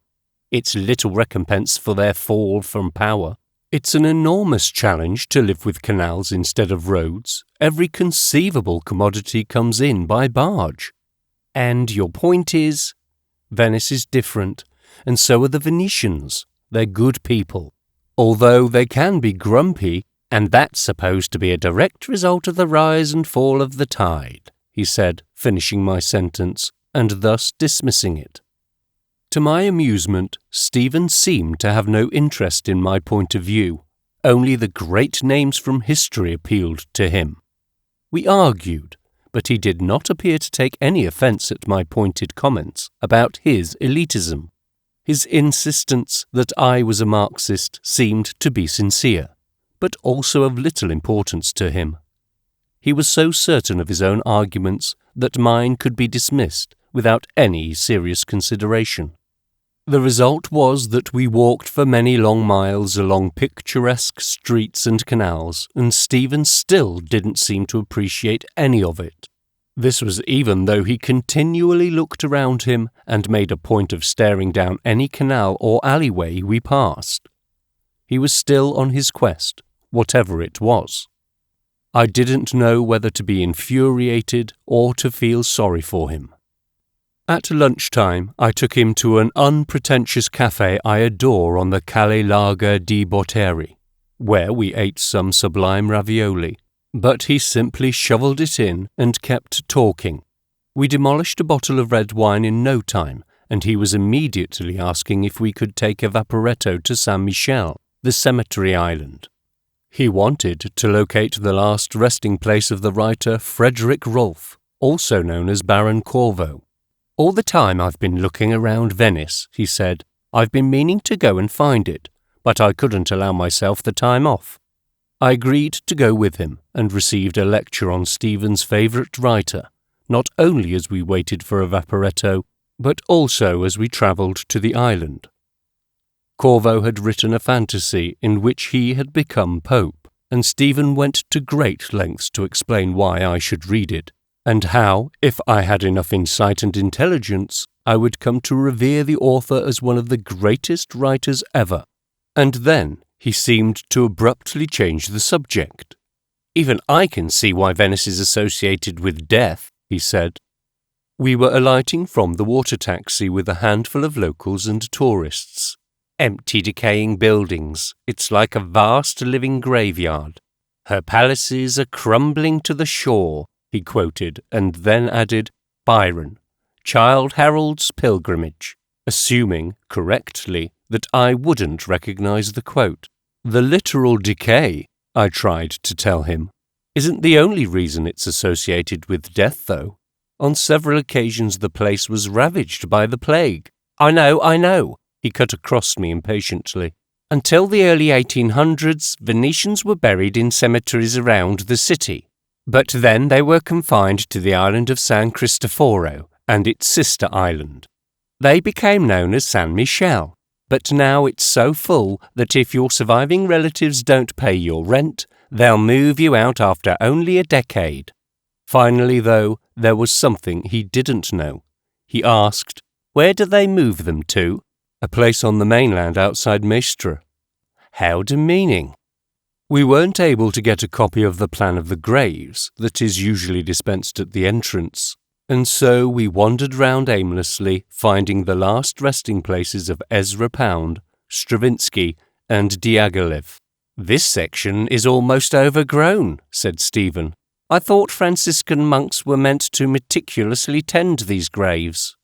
It's little recompense for their fall from power. It's an enormous challenge to live with canals instead of roads. Every conceivable commodity comes in by barge. And your point is, Venice is different, and so are the Venetians. They're good people. Although they can be grumpy, and that's supposed to be a direct result of the rise and fall of the tide, he said, finishing my sentence, and thus dismissing it. To my amusement, Stephen seemed to have no interest in my point of view. Only the great names from history appealed to him. We argued, but he did not appear to take any offence at my pointed comments about his elitism. His insistence that I was a Marxist seemed to be sincere, but also of little importance to him. He was so certain of his own arguments that mine could be dismissed without any serious consideration. The result was that we walked for many long miles along picturesque streets and canals, and Stephen still didn't seem to appreciate any of it. This was even though he continually looked around him and made a point of staring down any canal or alleyway we passed. He was still on his quest, whatever it was. I didn't know whether to be infuriated or to feel sorry for him. At lunchtime, I took him to an unpretentious cafe I adore on the Calle Larga di Borteri, where we ate some sublime ravioli, but he simply shoveled it in and kept talking. We demolished a bottle of red wine in no time, and he was immediately asking if we could take a vaporetto to San Michele, the cemetery island. He wanted to locate the last resting place of the writer Frederick Rolfe, also known as Baron Corvo. "All the time I've been looking around Venice," he said, "I've been meaning to go and find it, but I couldn't allow myself the time off." I agreed to go with him and received a lecture on Stephen's favourite writer, not only as we waited for a vaporetto, but also as we travelled to the island. Corvo had written a fantasy in which he had become Pope, and Stephen went to great lengths to explain why I should read it, and how, if I had enough insight and intelligence, I would come to revere the author as one of the greatest writers ever. And then he seemed to abruptly change the subject. "Even I can see why Venice is associated with death," he said. We were alighting from the water taxi with a handful of locals and tourists. "Empty, decaying buildings. It's like a vast living graveyard. Her palaces are crumbling to the shore," he quoted, and then added, "Byron, Childe Harold's Pilgrimage," assuming, correctly, that I wouldn't recognize the quote. "The literal decay," I tried to tell him, "isn't the only reason it's associated with death, though. On several occasions the place was ravaged by the plague." I know, he cut across me impatiently. "Until the early 1800s, Venetians were buried in cemeteries around the city. But then they were confined to the island of San Cristoforo and its sister island. They became known as San Michele, but now it's so full that if your surviving relatives don't pay your rent, they'll move you out after only a decade." Finally, though, there was something he didn't know. He asked, "Where do they move them to?" "A place on the mainland outside Mestre." "How demeaning." We weren't able to get a copy of the plan of the graves that is usually dispensed at the entrance, and so we wandered round aimlessly, finding the last resting places of Ezra Pound, Stravinsky, and Diaghilev. "This section is almost overgrown," said Stephen. "I thought Franciscan monks were meant to meticulously tend these graves."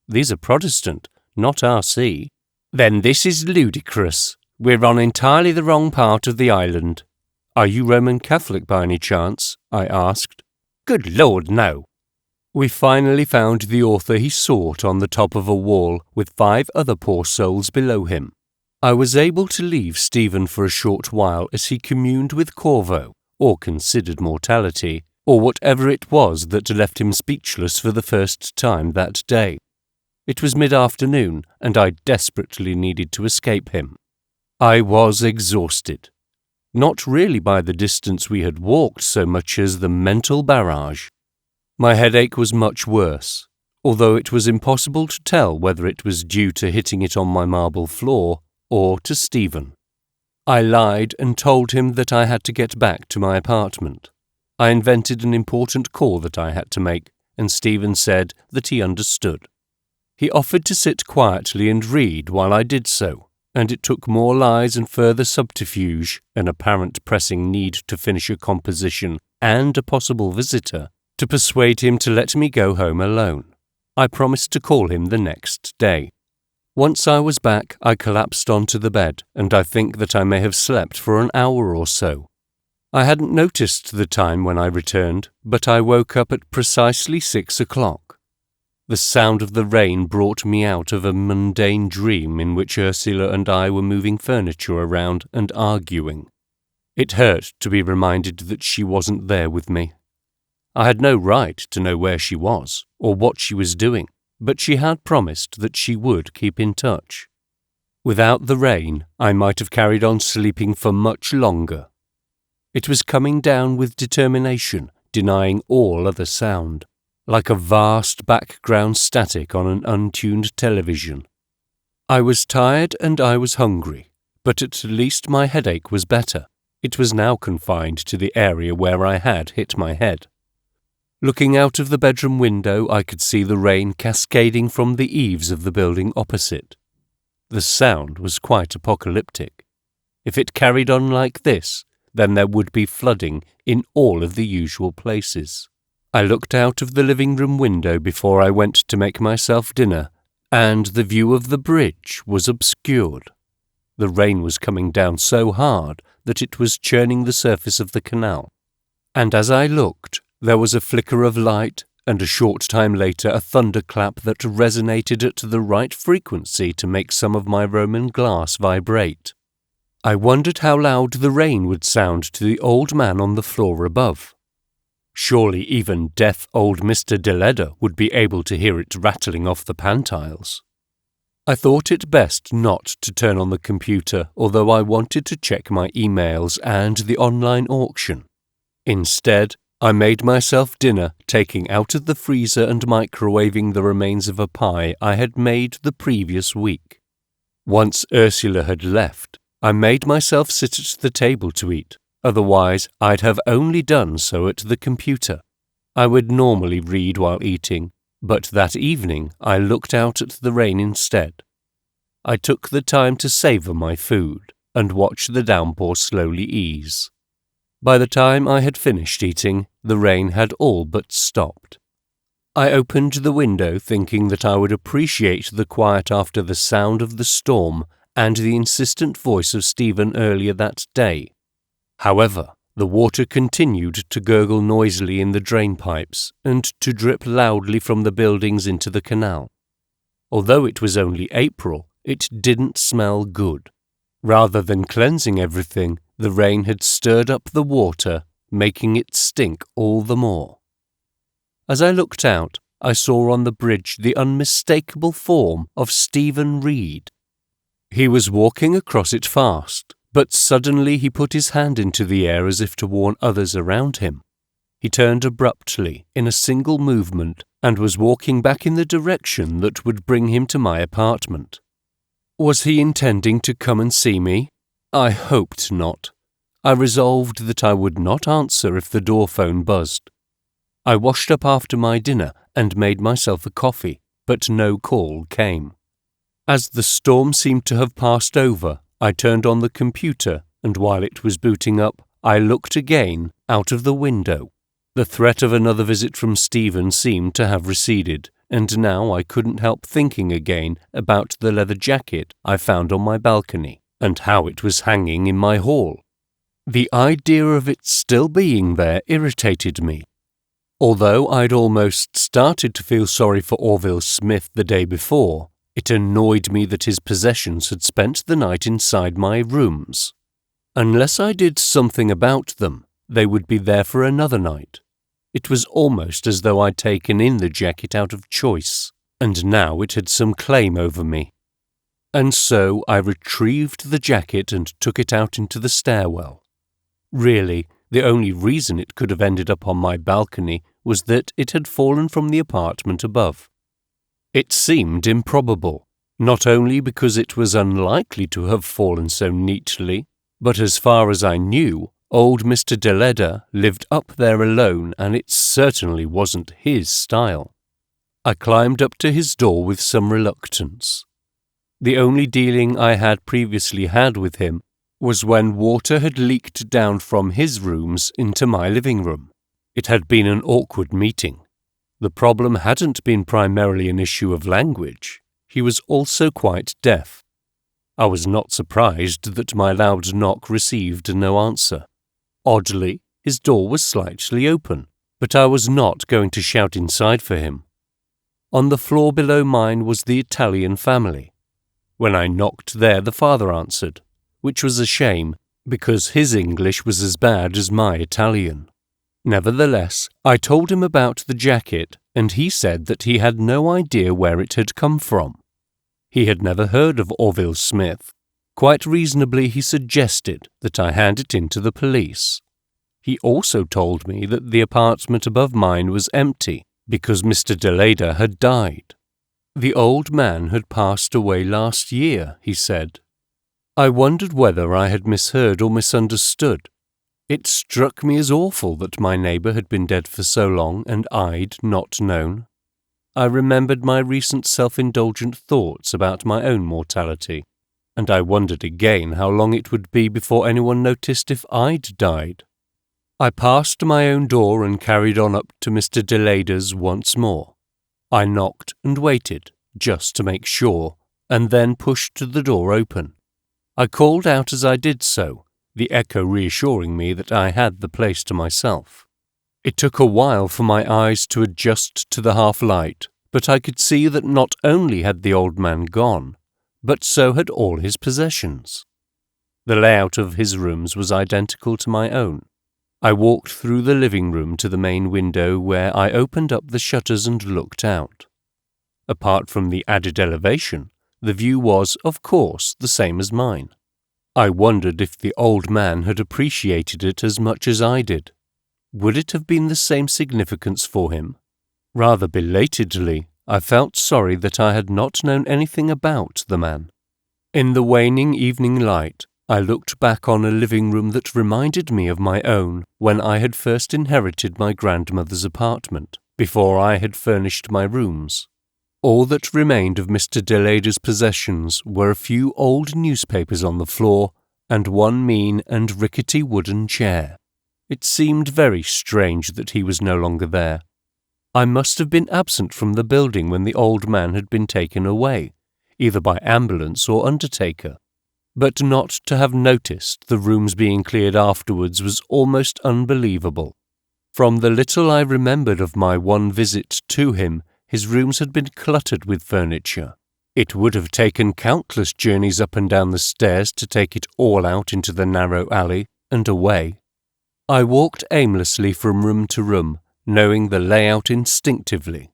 "These are Protestant, not R.C." "Then this is ludicrous. We're on entirely the wrong part of the island." "Are you Roman Catholic by any chance?" I asked. "Good Lord, no." We finally found the author he sought on the top of a wall with 5 other poor souls below him. I was able to leave Stephen for a short while as he communed with Corvo, or considered mortality, or whatever it was that left him speechless for the first time that day. It was mid-afternoon, and I desperately needed to escape him. I was exhausted. Not really by the distance we had walked so much as the mental barrage. My headache was much worse, although it was impossible to tell whether it was due to hitting it on my marble floor or to Stephen. I lied and told him that I had to get back to my apartment. I invented an important call that I had to make, and Stephen said that he understood. He offered to sit quietly and read while I did so, and it took more lies and further subterfuge, an apparent pressing need to finish a composition, and a possible visitor, to persuade him to let me go home alone. I promised to call him the next day. Once I was back, I collapsed onto the bed, and I think that I may have slept for an hour or so. I hadn't noticed the time when I returned, but I woke up at precisely 6 o'clock. The sound of the rain brought me out of a mundane dream in which Ursula and I were moving furniture around and arguing. It hurt to be reminded that she wasn't there with me. I had no right to know where she was, or what she was doing, but she had promised that she would keep in touch. Without the rain, I might have carried on sleeping for much longer. It was coming down with determination, denying all other sound, like a vast background static on an untuned television. I was tired and I was hungry, but at least my headache was better. It was now confined to the area where I had hit my head. Looking out of the bedroom window, I could see the rain cascading from the eaves of the building opposite. The sound was quite apocalyptic. If it carried on like this, then there would be flooding in all of the usual places. I looked out of the living room window before I went to make myself dinner, and the view of the bridge was obscured. The rain was coming down so hard that it was churning the surface of the canal. And as I looked, there was a flicker of light, and a short time later a thunderclap that resonated at the right frequency to make some of my Roman glass vibrate. I wondered how loud the rain would sound to the old man on the floor above. Surely even deaf old Mr. Deleda would be able to hear it rattling off the pantiles. I thought it best not to turn on the computer, although I wanted to check my emails and the online auction. Instead, I made myself dinner, taking out of the freezer and microwaving the remains of a pie I had made the previous week. Once Ursula had left, I made myself sit at the table to eat, otherwise I'd have only done so at the computer. I would normally read while eating, but that evening I looked out at the rain instead. I took the time to savour my food and watch the downpour slowly ease. By the time I had finished eating, the rain had all but stopped. I opened the window thinking that I would appreciate the quiet after the sound of the storm and the insistent voice of Stephen earlier that day. However, the water continued to gurgle noisily in the drain pipes and to drip loudly from the buildings into the canal. Although it was only April, it didn't smell good. Rather than cleansing everything, the rain had stirred up the water, making it stink all the more. As I looked out, I saw on the bridge the unmistakable form of Stephen Reed. He was walking across it fast, but suddenly he put his hand into the air as if to warn others around him. He turned abruptly, in a single movement, and was walking back in the direction that would bring him to my apartment. Was he intending to come and see me? I hoped not. I resolved that I would not answer if the door phone buzzed. I washed up after my dinner and made myself a coffee, but no call came. As the storm seemed to have passed over, I turned on the computer, and while it was booting up, I looked again out of the window. The threat of another visit from Stephen seemed to have receded, and now I couldn't help thinking again about the leather jacket I found on my balcony, and how it was hanging in my hall. The idea of it still being there irritated me. Although I'd almost started to feel sorry for Orville Smith the day before, it annoyed me that his possessions had spent the night inside my rooms. Unless I did something about them, they would be there for another night. It was almost as though I'd taken in the jacket out of choice, and now it had some claim over me. And so I retrieved the jacket and took it out into the stairwell. Really, the only reason it could have ended up on my balcony was that it had fallen from the apartment above. It seemed improbable, not only because it was unlikely to have fallen so neatly, but as far as I knew, old Mr. Deleda lived up there alone, and it certainly wasn't his style. I climbed up to his door with some reluctance. The only dealing I had previously had with him was when water had leaked down from his rooms into my living room. It had been an awkward meeting. The problem hadn't been primarily an issue of language. He was also quite deaf. I was not surprised that my loud knock received no answer. Oddly, his door was slightly open, but I was not going to shout inside for him. On the floor below mine was the Italian family. When I knocked there, the father answered, which was a shame, because his English was as bad as my Italian. Nevertheless, I told him about the jacket and he said that he had no idea where it had come from. He had never heard of Orville Smith. Quite reasonably, he suggested that I hand it in to the police. He also told me that the apartment above mine was empty because Mr. Deleda had died. The old man had passed away last year, he said. I wondered whether I had misheard or misunderstood. It struck me as awful that my neighbour had been dead for so long and I'd not known. I remembered my recent self-indulgent thoughts about my own mortality, and I wondered again how long it would be before anyone noticed if I'd died. I passed my own door and carried on up to Mr. Delader's once more. I knocked and waited, just to make sure, and then pushed the door open. I called out as I did so, the echo reassuring me that I had the place to myself. It took a while for my eyes to adjust to the half-light, but I could see that not only had the old man gone, but so had all his possessions. The layout of his rooms was identical to my own. I walked through the living room to the main window where I opened up the shutters and looked out. Apart from the added elevation, the view was, of course, the same as mine. I wondered if the old man had appreciated it as much as I did. Would it have been the same significance for him? Rather belatedly, I felt sorry that I had not known anything about the man. In the waning evening light, I looked back on a living room that reminded me of my own when I had first inherited my grandmother's apartment, before I had furnished my rooms. All that remained of Mr. Delada's possessions were a few old newspapers on the floor and one mean and rickety wooden chair. It seemed very strange that he was no longer there. I must have been absent from the building when the old man had been taken away, either by ambulance or undertaker. But not to have noticed the rooms being cleared afterwards was almost unbelievable. From the little I remembered of my one visit to him, his rooms had been cluttered with furniture. It would have taken countless journeys up and down the stairs to take it all out into the narrow alley and away. I walked aimlessly from room to room, knowing the layout instinctively.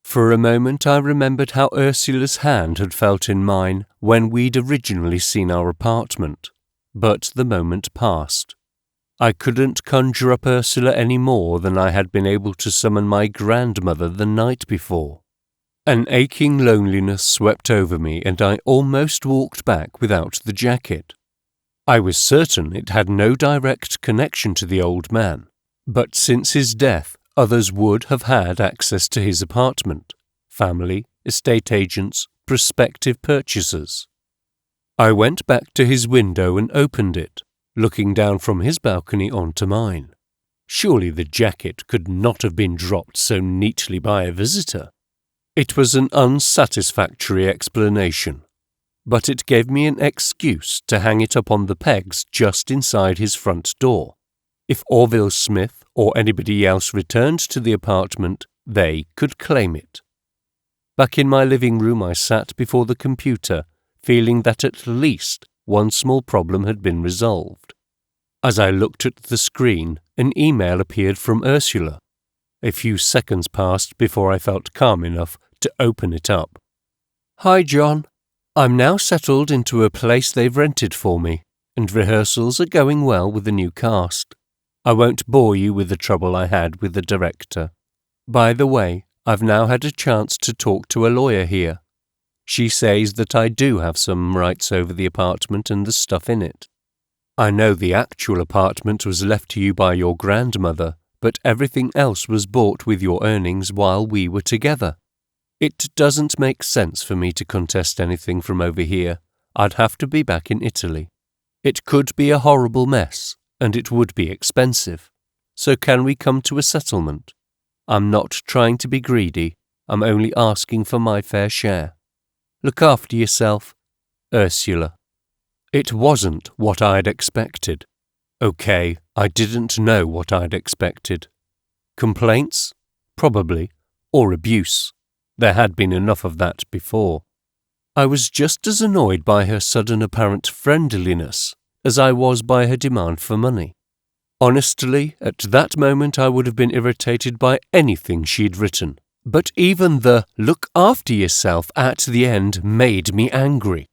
For a moment I remembered how Ursula's hand had felt in mine when we'd originally seen our apartment, but the moment passed. I couldn't conjure up Ursula any more than I had been able to summon my grandmother the night before. An aching loneliness swept over me and I almost walked back without the jacket. I was certain it had no direct connection to the old man, but since his death others would have had access to his apartment: family, estate agents, prospective purchasers. I went back to his window and opened it, looking down from his balcony onto mine. Surely the jacket could not have been dropped so neatly by a visitor. It was an unsatisfactory explanation, but it gave me an excuse to hang it up on the pegs just inside his front door. If Orville Smith or anybody else returned to the apartment, they could claim it. Back in my living room I sat before the computer, feeling that at least one small problem had been resolved. As I looked at the screen, an email appeared from Ursula. A few seconds passed before I felt calm enough to open it up. Hi, John. I'm now settled into a place they've rented for me, and rehearsals are going well with the new cast. I won't bore you with the trouble I had with the director. By the way, I've now had a chance to talk to a lawyer here. She says that I do have some rights over the apartment and the stuff in it. I know the actual apartment was left to you by your grandmother, but everything else was bought with your earnings while we were together. It doesn't make sense for me to contest anything from over here. I'd have to be back in Italy. It could be a horrible mess, and it would be expensive. So can we come to a settlement? I'm not trying to be greedy. I'm only asking for my fair share. Look after yourself, Ursula. It wasn't what I'd expected. Okay, I didn't know what I'd expected. Complaints? Probably. Or abuse. There had been enough of that before. I was just as annoyed by her sudden apparent friendliness as I was by her demand for money. Honestly, at that moment I would have been irritated by anything she'd written, But even the "look after yourself" at the end made me angry.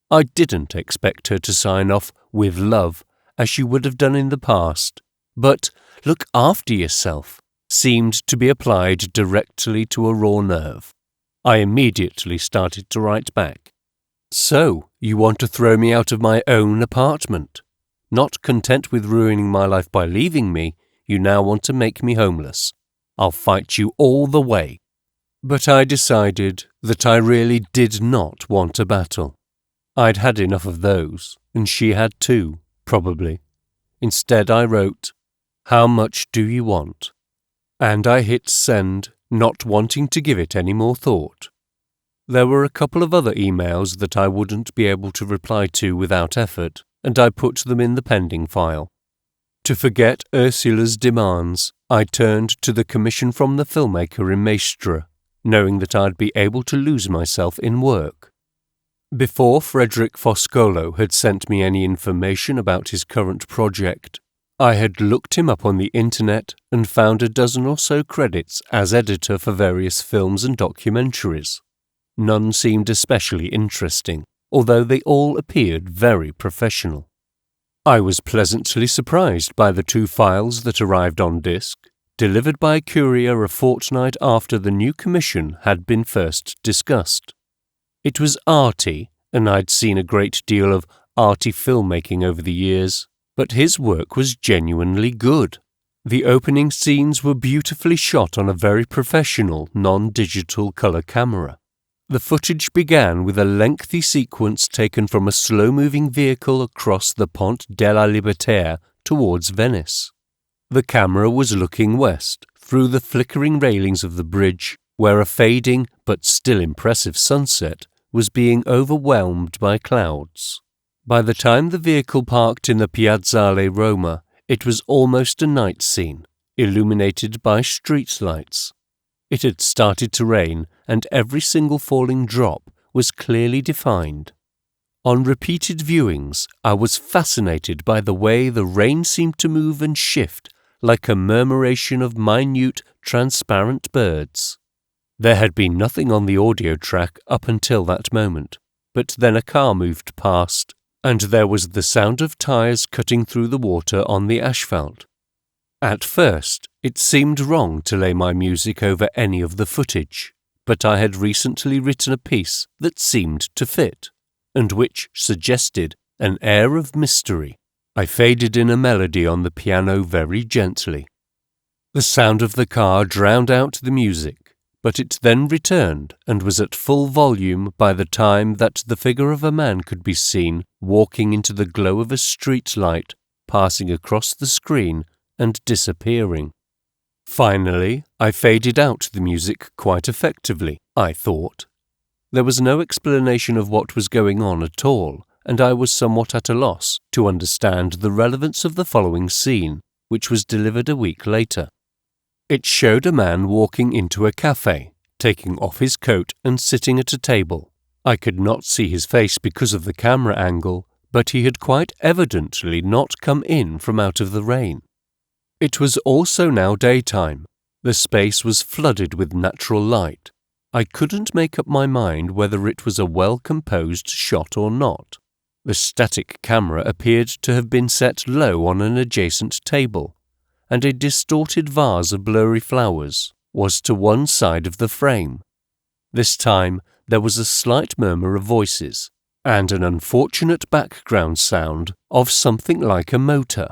I didn't expect her to sign off "with love" as she would have done in the past, but "look after yourself" seemed to be applied directly to a raw nerve. I immediately started to write back. "So, you want to throw me out of my own apartment? Not content with ruining my life by leaving me, you now want to make me homeless. I'll fight you all the way." But I decided that I really did not want a battle. I'd had enough of those, and she had too, probably. Instead I wrote, "How much do you want?" And I hit send, not wanting to give it any more thought. There were a couple of other emails that I wouldn't be able to reply to without effort, and I put them in the pending file. To forget Ursula's demands, I turned to the commission from the filmmaker in Maestra, knowing that I'd be able to lose myself in work. Before Frederick Foscolo had sent me any information about his current project, I had looked him up on the internet and found a dozen or so credits as editor for various films and documentaries. None seemed especially interesting, although they all appeared very professional. I was pleasantly surprised by the 2 files that arrived on disc, delivered by courier a fortnight after the new commission had been first discussed. It was arty, and I'd seen a great deal of arty filmmaking over the years, but his work was genuinely good. The opening scenes were beautifully shot on a very professional, non-digital color camera. The footage began with a lengthy sequence taken from a slow-moving vehicle across the Pont della Libertà towards Venice. The camera was looking west, through the flickering railings of the bridge, where a fading but still impressive sunset was being overwhelmed by clouds. By the time the vehicle parked in the Piazzale Roma, it was almost a night scene, illuminated by street lights. It had started to rain, and every single falling drop was clearly defined. On repeated viewings, I was fascinated by the way the rain seemed to move and shift like a murmuration of minute, transparent birds. There had been nothing on the audio track up until that moment, but then a car moved past, and there was the sound of tires cutting through the water on the asphalt. At first, it seemed wrong to lay my music over any of the footage, but I had recently written a piece that seemed to fit, and which suggested an air of mystery. I faded in a melody on the piano very gently. The sound of the car drowned out the music, but it then returned and was at full volume by the time that the figure of a man could be seen walking into the glow of a street light, passing across the screen and disappearing. Finally, I faded out the music quite effectively, I thought. There was no explanation of what was going on at all, and I was somewhat at a loss to understand the relevance of the following scene, which was delivered a week later. It showed a man walking into a cafe, taking off his coat and sitting at a table. I could not see his face because of the camera angle, but he had quite evidently not come in from out of the rain. It was also now daytime. The space was flooded with natural light. I couldn't make up my mind whether it was a well-composed shot or not. The static camera appeared to have been set low on an adjacent table, and a distorted vase of blurry flowers was to one side of the frame. This time there was a slight murmur of voices, and an unfortunate background sound of something like a motor.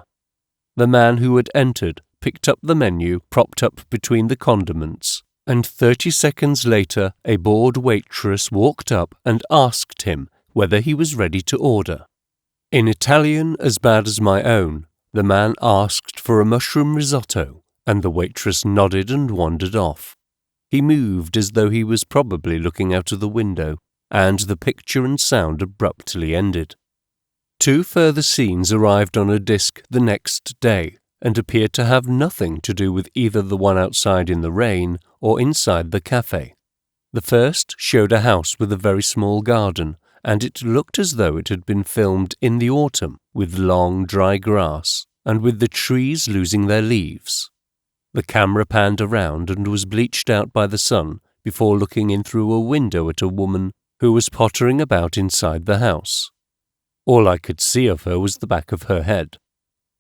The man who had entered picked up the menu propped up between the condiments, and 30 seconds later a bored waitress walked up and asked him whether he was ready to order. In Italian as bad as my own, the man asked for a mushroom risotto, and the waitress nodded and wandered off. He moved as though he was probably looking out of the window, and the picture and sound abruptly ended. 2 further scenes arrived on a disc the next day, and appeared to have nothing to do with either the one outside in the rain or inside the cafe. The first showed a house with a very small garden, and it looked as though it had been filmed in the autumn, with long, dry grass, and with the trees losing their leaves. The camera panned around and was bleached out by the sun before looking in through a window at a woman who was pottering about inside the house. All I could see of her was the back of her head.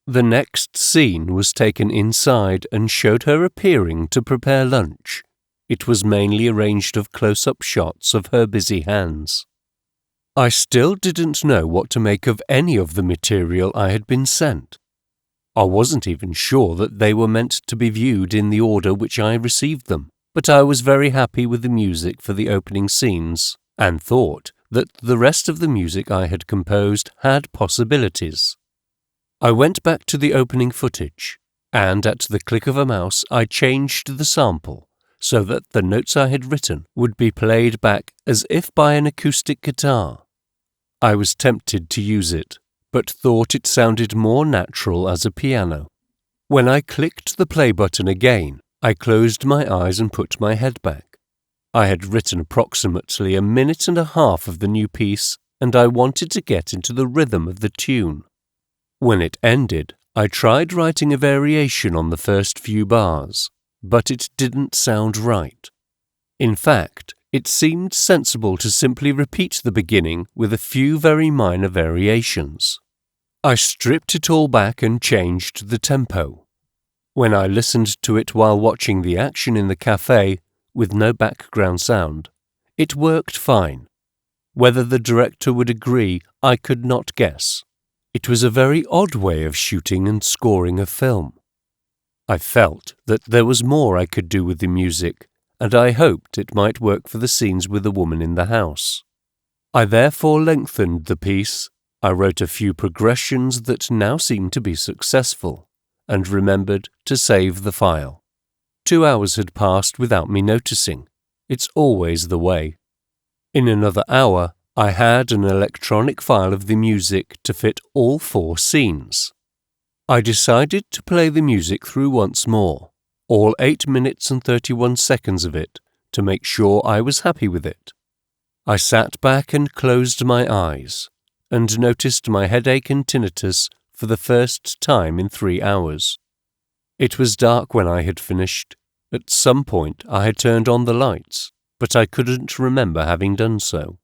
The next scene was taken inside and showed her appearing to prepare lunch. It was mainly arranged of close-up shots of her busy hands. I still didn't know what to make of any of the material I had been sent. I wasn't even sure that they were meant to be viewed in the order which I received them, but I was very happy with the music for the opening scenes and thought that the rest of the music I had composed had possibilities. I went back to the opening footage, and at the click of a mouse I changed the sample so that the notes I had written would be played back as if by an acoustic guitar. I was tempted to use it, but thought it sounded more natural as a piano. When I clicked the play button again, I closed my eyes and put my head back. I had written approximately a minute and a half of the new piece, and I wanted to get into the rhythm of the tune. When it ended, I tried writing a variation on the first few bars, but it didn't sound right. In fact, it seemed sensible to simply repeat the beginning with a few very minor variations. I stripped it all back and changed the tempo. When I listened to it while watching the action in the cafe, with no background sound, it worked fine. Whether the director would agree, I could not guess. It was a very odd way of shooting and scoring a film. I felt that there was more I could do with the music, and I hoped it might work for the scenes with the woman in the house. I therefore lengthened the piece. I wrote a few progressions that now seemed to be successful, and remembered to save the file. 2 hours had passed without me noticing. It's always the way. In another hour, I had an electronic file of the music to fit all 4 scenes. I decided to play the music through once more, all 8 minutes and 31 seconds of it, to make sure I was happy with it. I sat back and closed my eyes, and noticed my headache and tinnitus for the first time in 3 hours. It was dark when I had finished. At some point I had turned on the lights, but I couldn't remember having done so.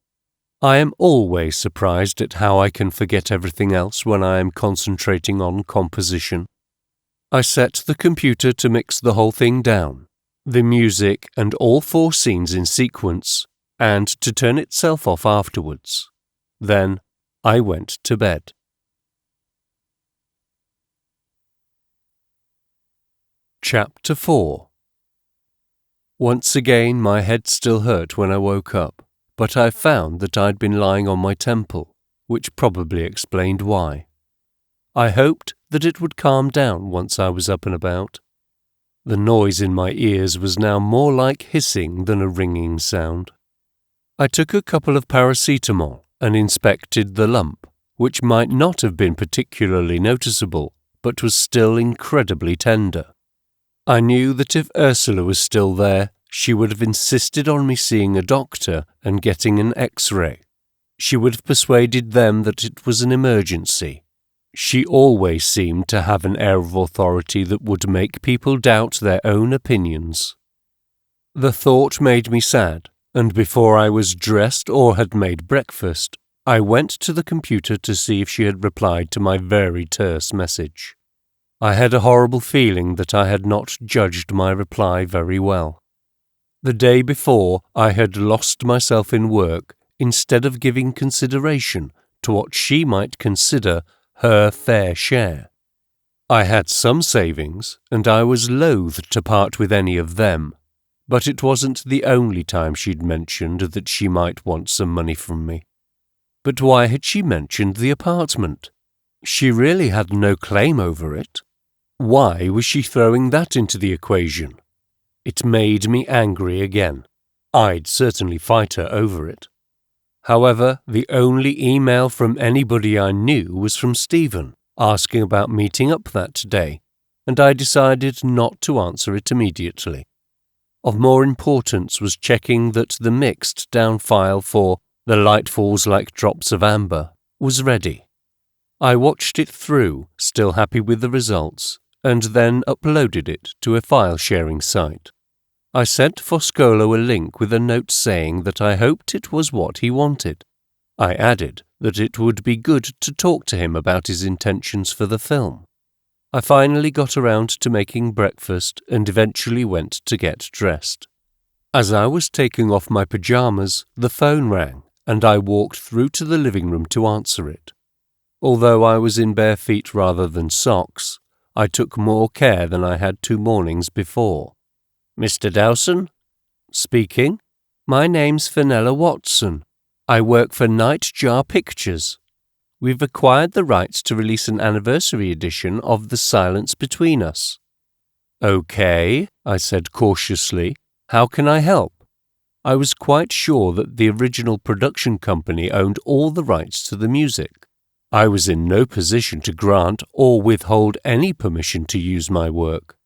I am always surprised at how I can forget everything else when I am concentrating on composition. I set the computer to mix the whole thing down, the music and all 4 scenes in sequence, and to turn itself off afterwards. Then I went to bed. Chapter 4. Once again my head still hurt when I woke up, but I found that I'd been lying on my temple, which probably explained why. I hoped that it would calm down once I was up and about. The noise in my ears was now more like hissing than a ringing sound. I took a couple of paracetamol and inspected the lump, which might not have been particularly noticeable, but was still incredibly tender. I knew that if Ursula was still there, she would have insisted on me seeing a doctor and getting an X-ray. She would have persuaded them that it was an emergency. She always seemed to have an air of authority that would make people doubt their own opinions. The thought made me sad, and before I was dressed or had made breakfast, I went to the computer to see if she had replied to my very terse message. I had a horrible feeling that I had not judged my reply very well. The day before, I had lost myself in work instead of giving consideration to what she might consider her fair share. I had some savings, and I was loath to part with any of them, but it wasn't the only time she'd mentioned that she might want some money from me. But why had she mentioned the apartment? She really had no claim over it. Why was she throwing that into the equation? It made me angry again. I'd certainly fight her over it. However, the only email from anybody I knew was from Stephen, asking about meeting up that day, and I decided not to answer it immediately. Of more importance was checking that the mixed down file for The Light Falls Like Drops of Amber was ready. I watched it through, still happy with the results, and then uploaded it to a file-sharing site. I sent Foscolo a link with a note saying that I hoped it was what he wanted. I added that it would be good to talk to him about his intentions for the film. I finally got around to making breakfast and eventually went to get dressed. As I was taking off my pajamas, the phone rang, and I walked through to the living room to answer it. Although I was in bare feet rather than socks, I took more care than I had 2 mornings before. "Mr. Dowson?" "Speaking." "My name's Fenella Watson. I work for Nightjar Pictures. We've acquired the rights to release an anniversary edition of The Silence Between Us." "Okay," I said cautiously. "How can I help?" I was quite sure that the original production company owned all the rights to the music. I was in no position to grant or withhold any permission to use my work.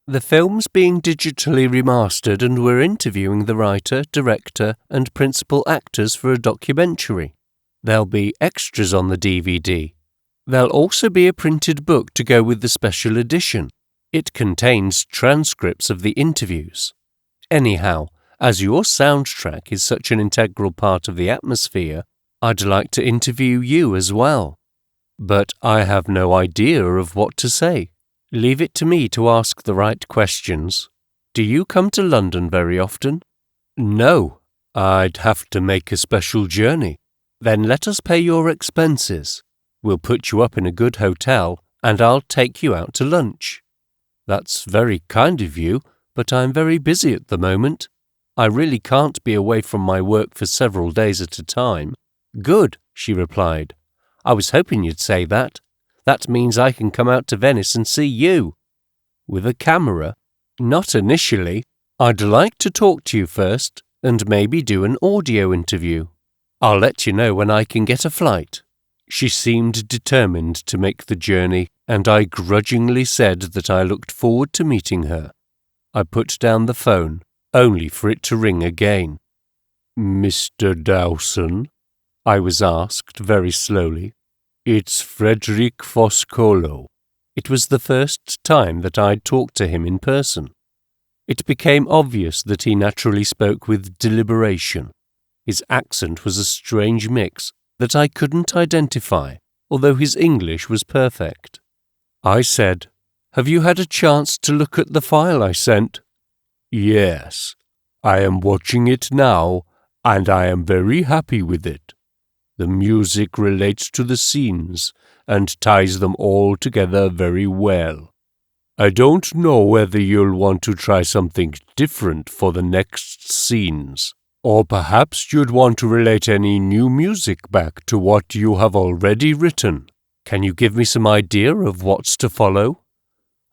"The film's being digitally remastered and we're interviewing the writer, director and principal actors for a documentary. There'll be extras on the DVD. There'll also be a printed book to go with the special edition. It contains transcripts of the interviews. Anyhow, as your soundtrack is such an integral part of the atmosphere, I'd like to interview you as well. But I have no idea of what to say. Leave it to me to ask the right questions. Do you come to London very often?" "No, I'd have to make a special journey." "Then let us pay your expenses. We'll put you up in a good hotel and I'll take you out to lunch." "That's very kind of you, but I'm very busy at the moment. I really can't be away from my work for several days at a time." "Good," she replied. "I was hoping you'd say that. That means I can come out to Venice and see you." "With a camera?" "Not initially. I'd like to talk to you first and maybe do an audio interview. I'll let you know when I can get a flight." She seemed determined to make the journey, and I grudgingly said that I looked forward to meeting her. I put down the phone, only for it to ring again. "Mr. Dowson?" I was asked very slowly. "It's Frederick Foscolo." It was the first time that I'd talked to him in person. It became obvious that he naturally spoke with deliberation. His accent was a strange mix that I couldn't identify, although his English was perfect. I said, "Have you had a chance to look at the file I sent?" "Yes, I am watching it now, and I am very happy with it. The music relates to the scenes and ties them all together very well. I don't know whether you'll want to try something different for the next scenes, or perhaps you'd want to relate any new music back to what you have already written. Can you give me some idea of what's to follow?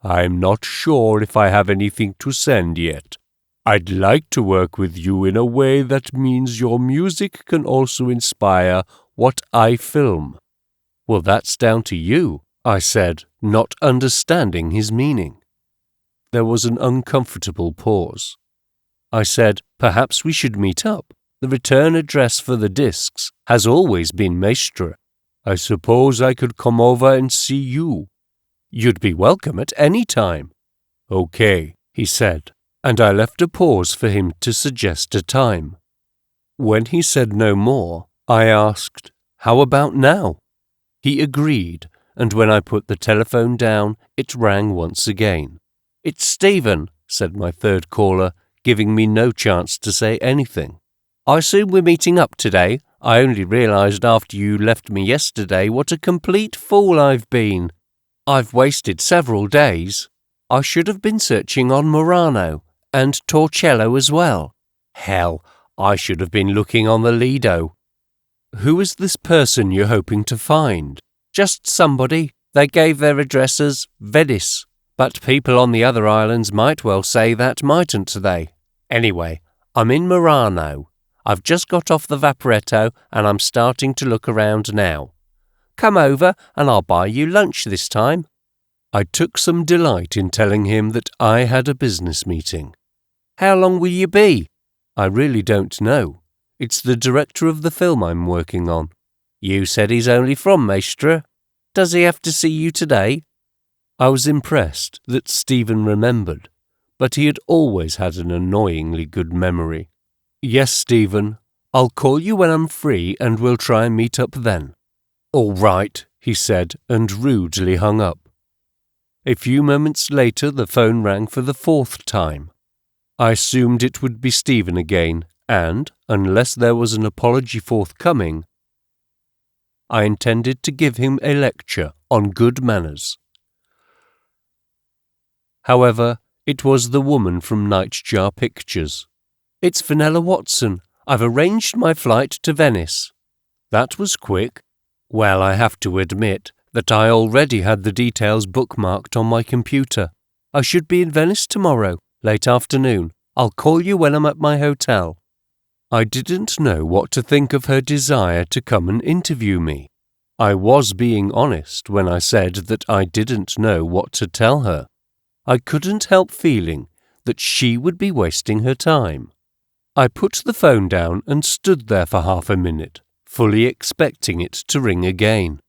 I'm not sure if I have anything to send yet. I'd like to work with you in a way that means your music can also inspire what I film." "Well, that's down to you," I said, not understanding his meaning. There was an uncomfortable pause. I said, "Perhaps we should meet up. The return address for the discs has always been Maestra. I suppose I could come over and see you." "You'd be welcome at any time." "Okay," he said, and I left a pause for him to suggest a time. When he said no more, I asked, "How about now?" He agreed, and when I put the telephone down, it rang once again. "It's Stephen," said my third caller, giving me no chance to say anything. "I assume we're meeting up today. I only realized after you left me yesterday what a complete fool I've been. I've wasted several days. I should have been searching on Murano and Torcello as well. Hell, I should have been looking on the Lido." "Who is this person you're hoping to find?" "Just somebody. They gave their address as Venice, but people on the other islands might well say that, mightn't they? Anyway, I'm in Murano. I've just got off the Vaporetto and I'm starting to look around now. Come over and I'll buy you lunch this time." I took some delight in telling him that I had a business meeting. "How long will you be?" "I really don't know. It's the director of the film I'm working on." "You said he's only from Maestra. Does he have to see you today?" I was impressed that Stephen remembered, but he had always had an annoyingly good memory. "Yes, Stephen, I'll call you when I'm free and we'll try and meet up then." "All right," he said, and rudely hung up. A few moments later the phone rang for the fourth time. I assumed it would be Stephen again, and, unless there was an apology forthcoming, I intended to give him a lecture on good manners. However, it was the woman from Nightjar Pictures. "It's Fenella Watson. I've arranged my flight to Venice." That was quick. Well, I have to admit that I already had the details bookmarked on my computer. "I should be in Venice tomorrow, late afternoon. I'll call you when I'm at my hotel." I didn't know what to think of her desire to come and interview me. I was being honest when I said that I didn't know what to tell her. I couldn't help feeling that she would be wasting her time. I put the phone down and stood there for half a minute, fully expecting it to ring again.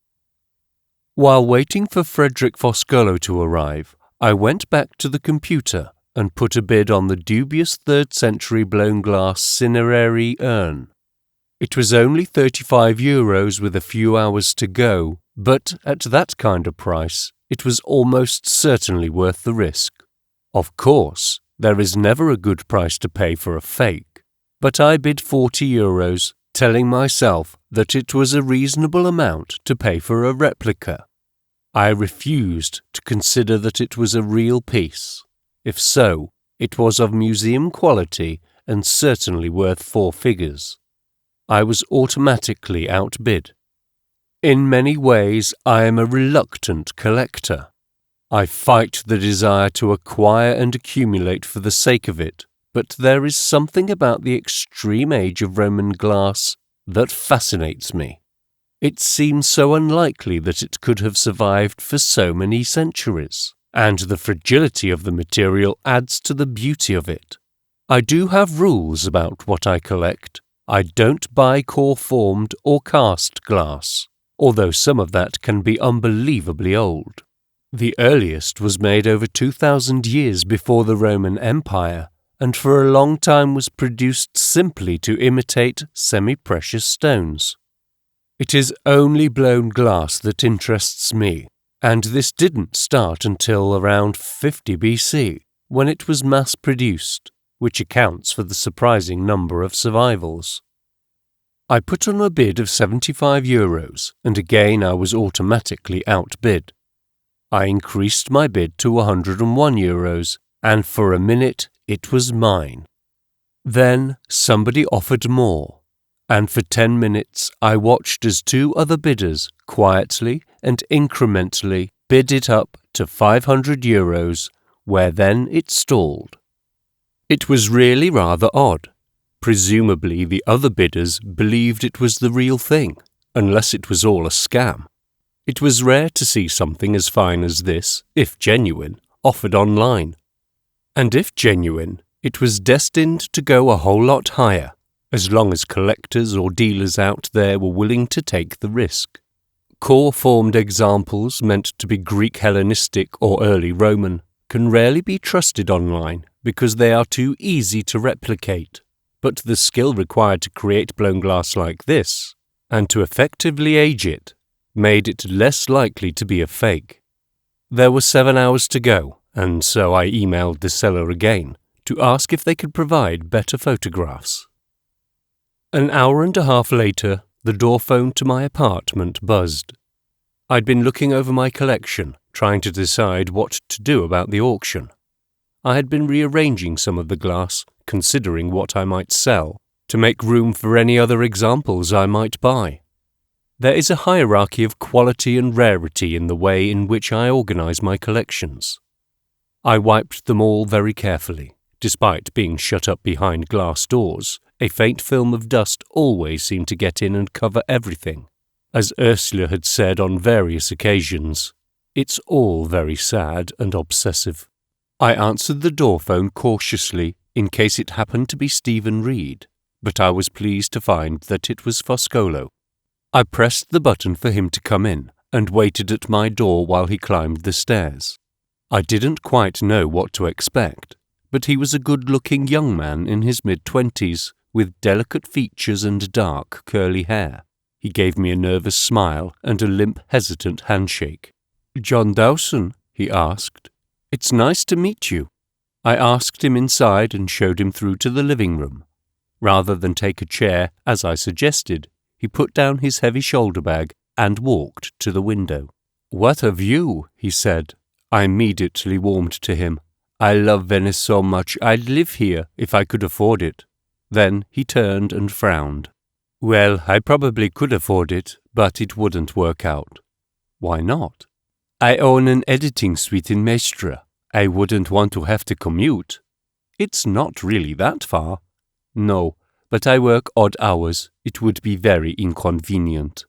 While waiting for Frederick Foscolo to arrive, I went back to the computer and put a bid on the dubious 3rd century blown glass cinerary urn. It was only €35 with a few hours to go, but at that kind of price, it was almost certainly worth the risk. Of course, there is never a good price to pay for a fake, but I bid €40, telling myself that it was a reasonable amount to pay for a replica. I refused to consider that it was a real piece. If so, it was of museum quality and certainly worth 4 figures. I was automatically outbid. In many ways, I am a reluctant collector. I fight the desire to acquire and accumulate for the sake of it, but there is something about the extreme age of Roman glass that fascinates me. It seems so unlikely that it could have survived for so many centuries, and the fragility of the material adds to the beauty of it. I do have rules about what I collect. I don't buy core-formed or cast glass, although some of that can be unbelievably old. The earliest was made over 2,000 years before the Roman Empire, and for a long time was produced simply to imitate semi-precious stones. It is only blown glass that interests me, and this didn't start until around 50 BC, when it was mass-produced, which accounts for the surprising number of survivals. I put on a bid of €75, and again I was automatically outbid. I increased my bid to €101, and for a minute it was mine. Then somebody offered more, and for 10 minutes I watched as 2 other bidders quietly and incrementally bid it up to €500, where then it stalled. It was really rather odd. Presumably the other bidders believed it was the real thing, unless it was all a scam. It was rare to see something as fine as this, if genuine, offered online. And if genuine, it was destined to go a whole lot higher, as long as collectors or dealers out there were willing to take the risk. Core-formed examples meant to be Greek Hellenistic or early Roman can rarely be trusted online because they are too easy to replicate. But the skill required to create blown glass like this, and to effectively age it, made it less likely to be a fake. There were 7 hours to go, and so I emailed the seller again to ask if they could provide better photographs. An hour and a half later, the door phone to my apartment buzzed. I'd been looking over my collection, trying to decide what to do about the auction. I had been rearranging some of the glass, considering what I might sell, to make room for any other examples I might buy. There is a hierarchy of quality and rarity in the way in which I organize my collections. I wiped them all very carefully. Despite being shut up behind glass doors, a faint film of dust always seemed to get in and cover everything. As Ursula had said on various occasions, it's all very sad and obsessive. I answered the door phone cautiously in case it happened to be Stephen Reed, but I was pleased to find that it was Foscolo. I pressed the button for him to come in and waited at my door while he climbed the stairs. I didn't quite know what to expect, but he was a good-looking young man in his mid-20s, with delicate features and dark, curly hair. He gave me a nervous smile and a limp, hesitant handshake. "John Dawson?" he asked. "It's nice to meet you." I asked him inside and showed him through to the living room. Rather than take a chair, as I suggested, he put down his heavy shoulder bag and walked to the window. "What a view," he said. I immediately warmed to him. "I love Venice so much, I'd live here if I could afford it." Then he turned and frowned. "Well, I probably could afford it, but it wouldn't work out." "Why not?" "I own an editing suite in Mestre. I wouldn't want to have to commute." "It's not really that far." "No, but I work odd hours. It would be very inconvenient."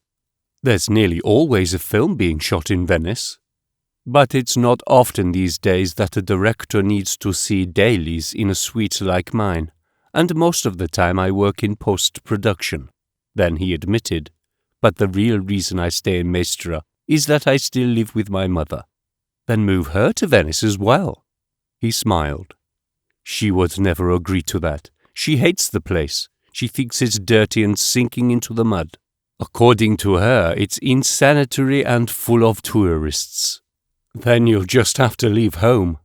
"There's nearly always a film being shot in Venice." "But it's not often these days that a director needs to see dailies in a suite like mine, and most of the time I work in post-production." Then he admitted, "But the real reason I stay in Mestre is that I still live with my mother." "Then move her to Venice as well." He smiled. "She would never agree to that. She hates the place. She thinks it's dirty and sinking into the mud. According to her, it's insanitary and full of tourists." "Then you'll just have to leave home."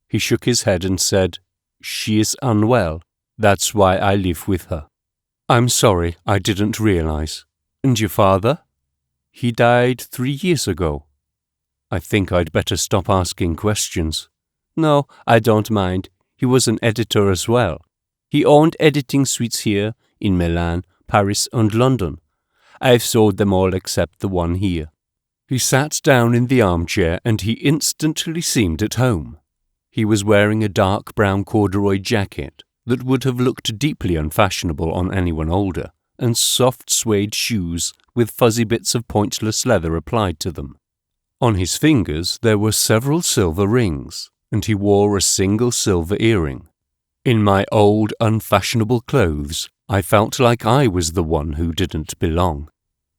He shook his head and said, "She is unwell. That's why I live with her." "I'm sorry, I didn't realize. And your father?" "He died 3 years ago." I think I'd better stop asking questions. "No, I don't mind. He was an editor as well. He owned editing suites here, in Milan, Paris, and London. I've sold them all except the one here." He sat down in the armchair and he instantly seemed at home. He was wearing a dark brown corduroy jacket that would have looked deeply unfashionable on anyone older, and soft suede shoes with fuzzy bits of pointless leather applied to them. On his fingers there were several silver rings, and he wore a single silver earring. In my old, unfashionable clothes, I felt like I was the one who didn't belong.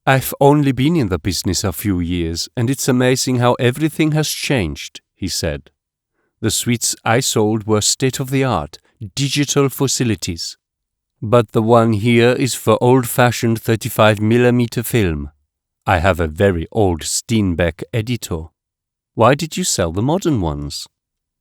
"I've only been in the business a few years, and it's amazing how everything has changed," he said. "The suites I sold were state-of-the-art, digital facilities. But the one here is for old-fashioned 35mm film. I have a very old Steenbeck editor." "Why did you sell the modern ones?"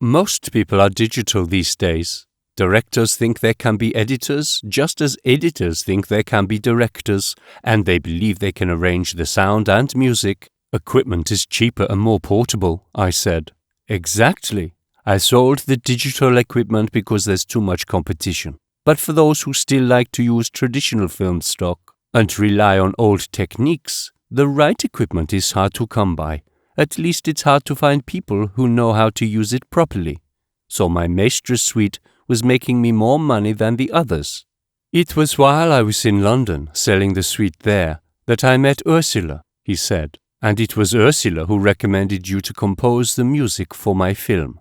"Most people are digital these days. Directors think they can be editors, just as editors think they can be directors, and they believe they can arrange the sound and music. Equipment is cheaper and more portable," I said. "Exactly. I sold the digital equipment because there's too much competition. But for those who still like to use traditional film stock and rely on old techniques, the right equipment is hard to come by. At least it's hard to find people who know how to use it properly. So my Mestre suite was making me more money than the others. It was while I was in London, selling the suite there, that I met Ursula," he said, "and it was Ursula who recommended you to compose the music for my film."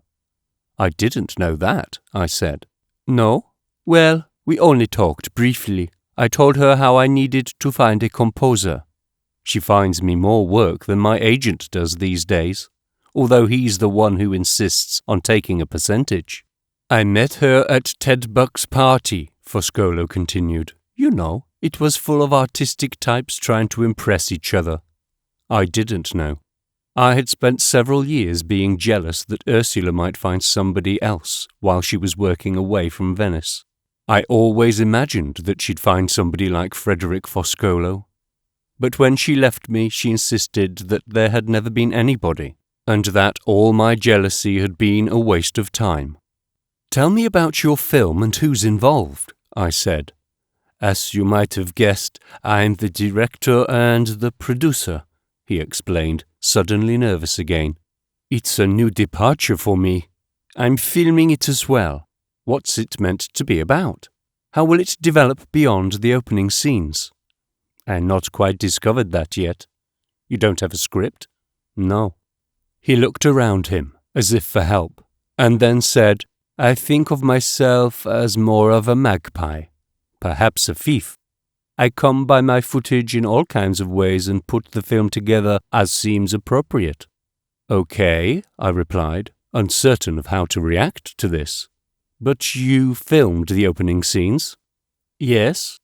"I didn't know that," I said. "No? Well, we only talked briefly. I told her how I needed to find a composer. She finds me more work than my agent does these days, although he's the one who insists on taking a percentage." "I met her at Ted Buck's party," Foscolo continued. "You know, it was full of artistic types trying to impress each other." I didn't know. I had spent several years being jealous that Ursula might find somebody else while she was working away from Venice. I always imagined that she'd find somebody like Frederick Foscolo. But when she left me, she insisted that there had never been anybody, and that all my jealousy had been a waste of time. "Tell me about your film and who's involved," I said. "As you might have guessed, I'm the director and the producer," he explained, suddenly nervous again. "It's a new departure for me. I'm filming it as well. What's it meant to be about? How will it develop beyond the opening scenes?" "I've not quite discovered that yet." "You don't have a script?" "No." He looked around him, as if for help, and then said, "I think of myself as more of a magpie, perhaps a thief. I come by my footage in all kinds of ways and put the film together as seems appropriate." "Okay," I replied. uncertain of how to react to this. But you filmed the opening scenes? Yes.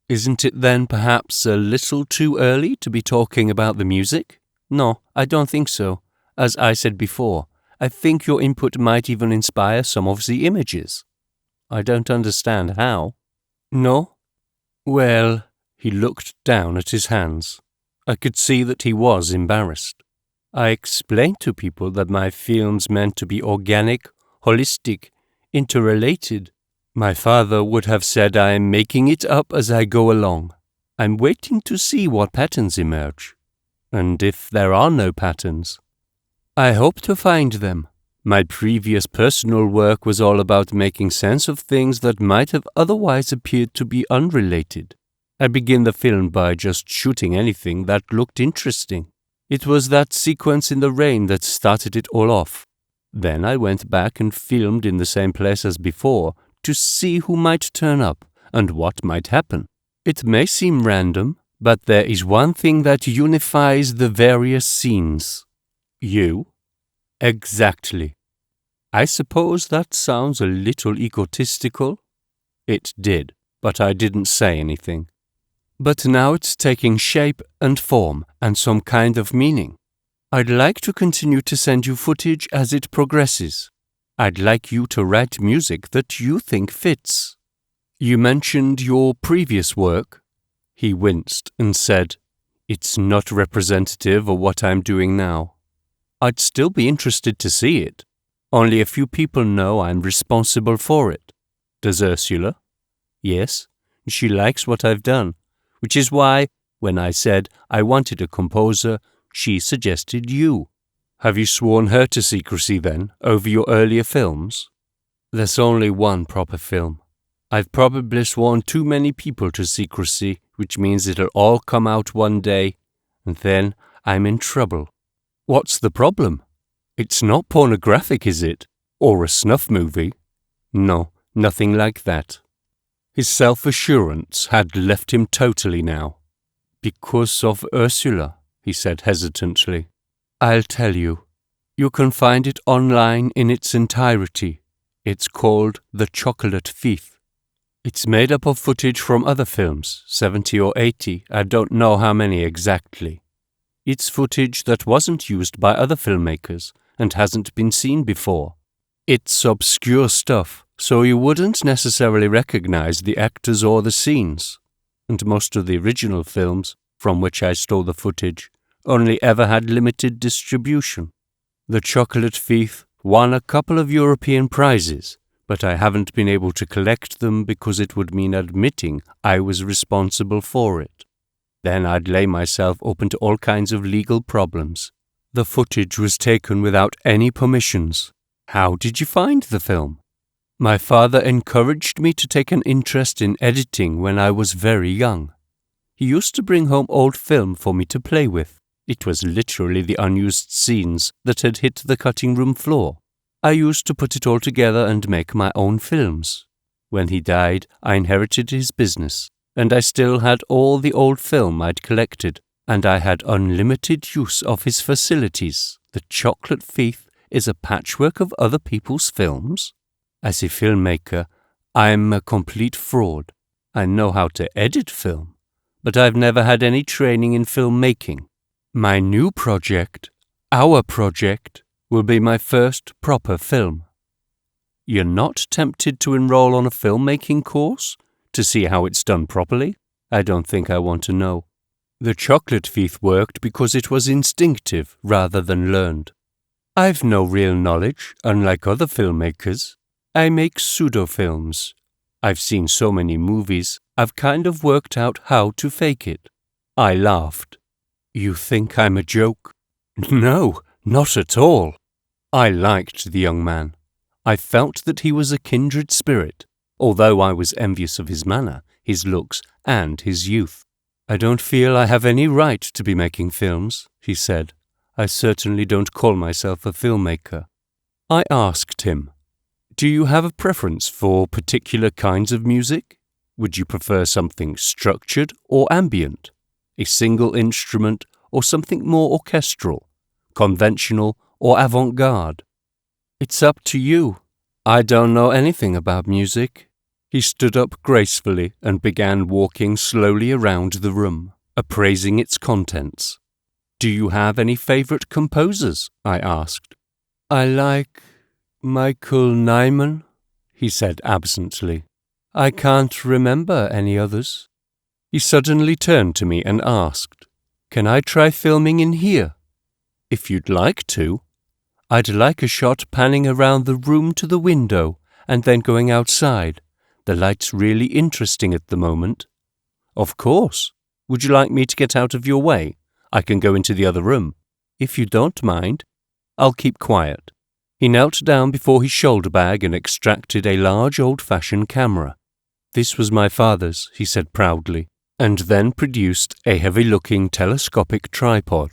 Isn't it then perhaps a little too early to be talking about the music? No, I don't think so. As I said before, I think your input might even inspire some of the images. I don't understand how. No? Well, he looked down at his hands. I could see that he was embarrassed. I explained to people that my films meant to be organic, holistic, interrelated. My father would have said I am making it up as I go along. I'm waiting to see what patterns emerge. And if there are no patterns, I hope to find them. My previous personal work was all about making sense of things that might have otherwise appeared to be unrelated. I began the film by just shooting anything that looked interesting. It was that sequence in the rain that started it all off. Then I went back and filmed in the same place as before to see who might turn up and what might happen. It may seem random, but there is one thing that unifies the various scenes. You? Exactly. I suppose that sounds a little egotistical. It did, but I didn't say anything. But now it's taking shape and form and some kind of meaning. I'd like to continue to send you footage as it progresses. I'd like you to write music that you think fits. You mentioned your previous work. He winced and said, "It's not representative of what I'm doing now. I'd still be interested to see it. Only a few people know I'm responsible for it." Does Ursula? Yes, she likes what I've done, which is why, when I said I wanted a composer, she suggested you. Have you sworn her to secrecy then, over your earlier films? There's only one proper film. I've probably sworn too many people to secrecy, which means it'll all come out one day, and then I'm in trouble. What's the problem? It's not pornographic, is it? Or a snuff movie? No, nothing like that. His self-assurance had left him totally now. Because of Ursula, he said hesitantly. I'll tell you. You can find it online in its entirety. It's called The Chocolate Thief. It's made up of footage from other films, 70 or 80, I don't know how many exactly. It's footage that wasn't used by other filmmakers and hasn't been seen before. It's obscure stuff, so you wouldn't necessarily recognize the actors or the scenes. And most of the original films, from which I stole the footage, only ever had limited distribution. The Chocolate Thief won a couple of European prizes, but I haven't been able to collect them because it would mean admitting I was responsible for it. Then I'd lay myself open to all kinds of legal problems. The footage was taken without any permissions. How did you find the film? My father encouraged me to take an interest in editing when I was very young. He used to bring home old film for me to play with. It was literally the unused scenes that had hit the cutting room floor. I used to put it all together and make my own films. When he died, I inherited his business, and I still had all the old film I'd collected, and I had unlimited use of his facilities. The Chocolate Thief is a patchwork of other people's films. As a filmmaker, I'm a complete fraud. I know how to edit film, but I've never had any training in filmmaking. My new project, our project, will be my first proper film. You're not tempted to enroll on a filmmaking course to see how it's done properly? I don't think I want to know. The Chocolate Thief worked because it was instinctive rather than learned. I've no real knowledge, unlike other filmmakers. I make pseudo-films. I've seen so many movies, I've kind of worked out how to fake it. I laughed. You think I'm a joke? No, not at all. I liked the young man. I felt that he was a kindred spirit, although I was envious of his manner, his looks, and his youth. I don't feel I have any right to be making films, he said. I certainly don't call myself a filmmaker. I asked him, do you have a preference for particular kinds of music? Would you prefer something structured or ambient? A single instrument or something more orchestral, conventional or avant-garde? It's up to you. I don't know anything about music. He stood up gracefully and began walking slowly around the room, appraising its contents. Do you have any favorite composers? I asked. I like Michael Nyman, he said absently. I can't remember any others. He suddenly turned to me and asked, Can I try filming in here? If you'd like to. I'd like a shot panning around the room to the window and then going outside. The light's really interesting at the moment. Of course. Would you like me to get out of your way? I can go into the other room. If you don't mind. I'll keep quiet. He knelt down before his shoulder bag and extracted a large old-fashioned camera. This was my father's, he said proudly, and then produced a heavy-looking telescopic tripod.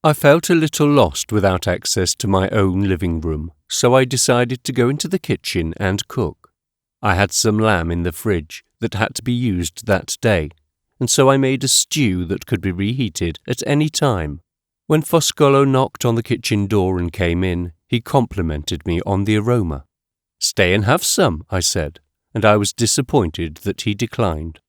I felt a little lost without access to my own living room, so I decided to go into the kitchen and cook. I had some lamb in the fridge that had to be used that day, and so I made a stew that could be reheated at any time. When Foscolo knocked on the kitchen door and came in, he complimented me on the aroma. Stay and have some, I said, and I was disappointed that he declined.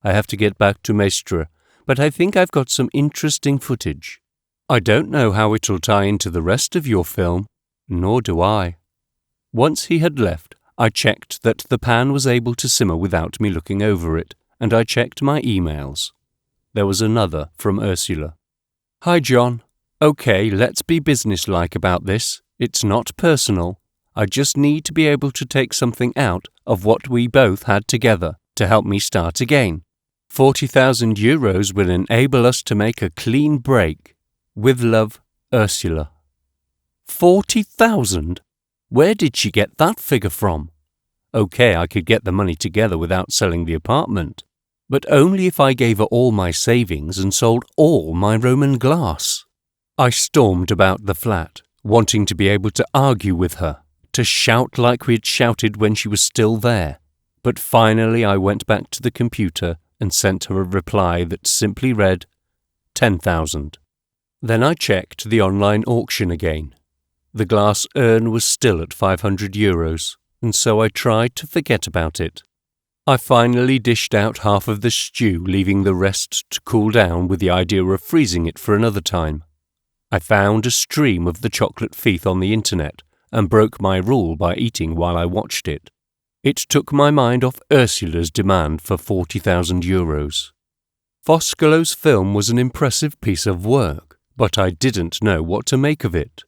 I have to get back to Mestre, but I think I've got some interesting footage. I don't know how it'll tie into the rest of your film, nor do I. Once he had left, I checked that the pan was able to simmer without me looking over it, and I checked my emails. There was another from Ursula. Hi, John. Okay, let's be businesslike about this. It's not personal. I just need to be able to take something out of what we both had together to help me start again. 40,000 euros will enable us to make a clean break. With love, Ursula. 40,000? Where did she get that figure from? Okay, I could get the money together without selling the apartment, but only if I gave her all my savings and sold all my Roman glass. I stormed about the flat, wanting to be able to argue with her, to shout like we had shouted when she was still there. But finally I went back to the computer and sent her a reply that simply read, 10,000. Then I checked the online auction again. The glass urn was still at 500 euros, and so I tried to forget about it. I finally dished out half of the stew, leaving the rest to cool down with the idea of freezing it for another time. I found a stream of the chocolate feast on the internet and broke my rule by eating while I watched it. It took my mind off Ursula's demand for 40,000 euros. Foscolo's film was an impressive piece of work, but I didn't know what to make of it.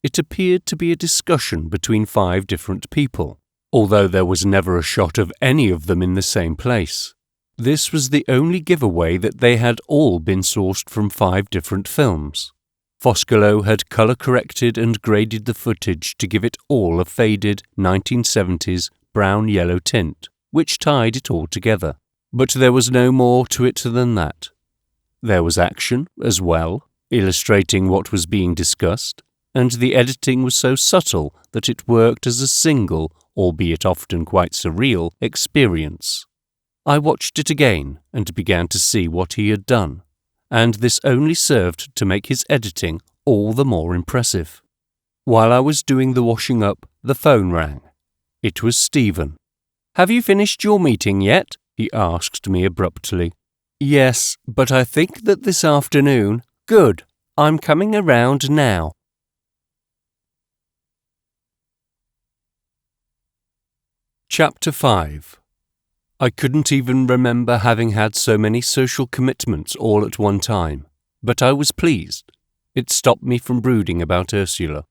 It appeared to be a discussion between 5 different people, although there was never a shot of any of them in the same place. This was the only giveaway that they had all been sourced from 5 different films. Foscolo had color-corrected and graded the footage to give it all a faded 1970s brown-yellow tint, which tied it all together. But there was no more to it than that. There was action as well, illustrating what was being discussed, and the editing was so subtle that it worked as a single, albeit often quite surreal, experience. I watched it again and began to see what he had done, and this only served to make his editing all the more impressive. While I was doing the washing up, the phone rang. It was Stephen. Have you finished your meeting yet? He asked me abruptly. Yes, but I think that this afternoon. Good. I'm coming around now. Chapter 5. I couldn't even remember having had so many social commitments all at one time, but I was pleased. It stopped me from brooding about Ursula.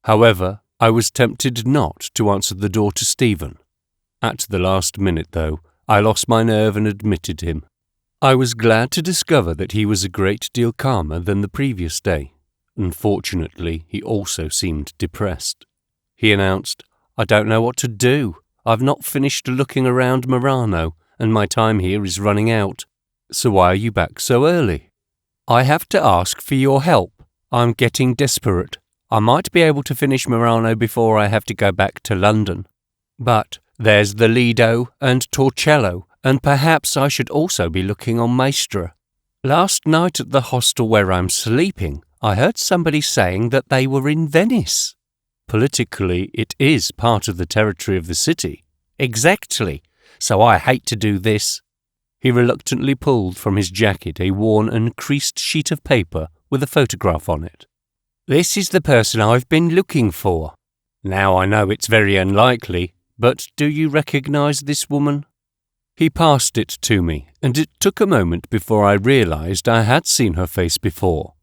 However, I was tempted not to answer the door to Stephen. At the last minute, though, I lost my nerve and admitted him. I was glad to discover that he was a great deal calmer than the previous day. Unfortunately, he also seemed depressed. He announced, I don't know what to do. I've not finished looking around Murano, and my time here is running out. So why are you back so early? I have to ask for your help. I'm getting desperate. I might be able to finish Murano before I have to go back to London. But there's the Lido and Torcello, and perhaps I should also be looking on Mestre. Last night at the hostel where I'm sleeping, I heard somebody saying that they were in Venice. Politically, it is part of the territory of the city. Exactly. So I hate to do this. He reluctantly pulled from his jacket a worn and creased sheet of paper with a photograph on it. This is the person I've been looking for. Now I know it's very unlikely, but do you recognize this woman? He passed it to me, and it took a moment before I realized I had seen her face before.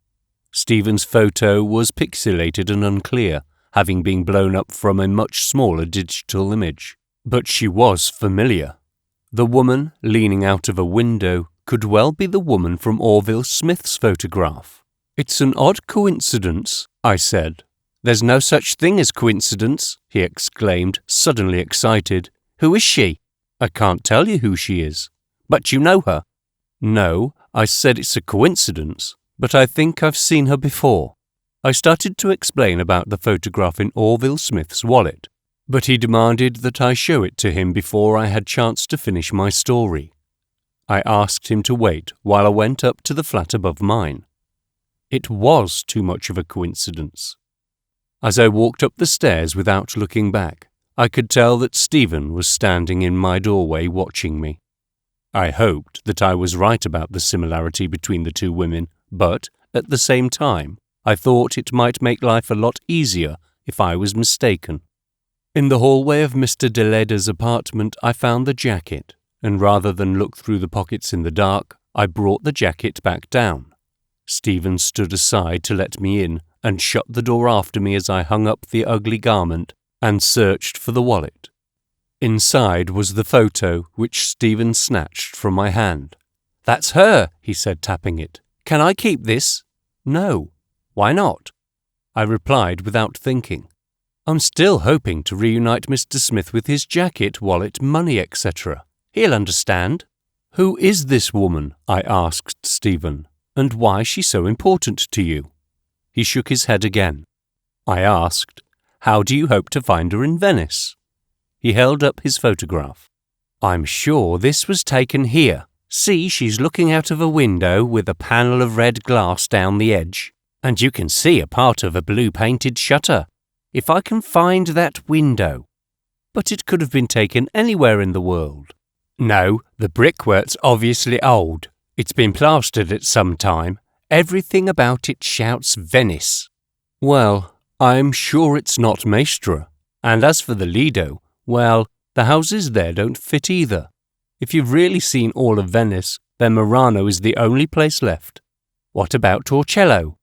Stephen's photo was pixelated and unclear, having been blown up from a much smaller digital image. But she was familiar. The woman leaning out of a window could well be the woman from Orville Smith's photograph. It's an odd coincidence, I said. There's no such thing as coincidence, he exclaimed, suddenly excited. Who is she? I can't tell you who she is. But you know her? No, I said it's a coincidence, but I think I've seen her before. I started to explain about the photograph in Orville Smith's wallet, but he demanded that I show it to him before I had chance to finish my story. I asked him to wait while I went up to the flat above mine. It was too much of a coincidence. As I walked up the stairs without looking back, I could tell that Stephen was standing in my doorway watching me. I hoped that I was right about the similarity between the two women, but, at the same time, I thought it might make life a lot easier if I was mistaken. In the hallway of Mr. de Leda's apartment I found the jacket, and rather than look through the pockets in the dark, I brought the jacket back down. Stephen stood aside to let me in and shut the door after me as I hung up the ugly garment and searched for the wallet. Inside was the photo which Stephen snatched from my hand. "That's her," he said, tapping it. "Can I keep this?" "No." "Why not?" I replied without thinking. "I'm still hoping to reunite Mr. Smith with his jacket, wallet, money, etc. He'll understand." "Who is this woman?" I asked Stephen, "and why is she so important to you?" He shook his head again. I asked, "How do you hope to find her in Venice?" He held up his photograph. "I'm sure this was taken here. See, she's looking out of a window with a panel of red glass down the edge, and you can see a part of a blue-painted shutter. If I can find that window. But it could have been taken anywhere in the world." "No, the brickwork's obviously old. It's been plastered at some time. Everything about it shouts Venice." "Well, I'm sure it's not Maestra. And as for the Lido, well, the houses there don't fit either. If you've really seen all of Venice, then Murano is the only place left." "What about Torcello?"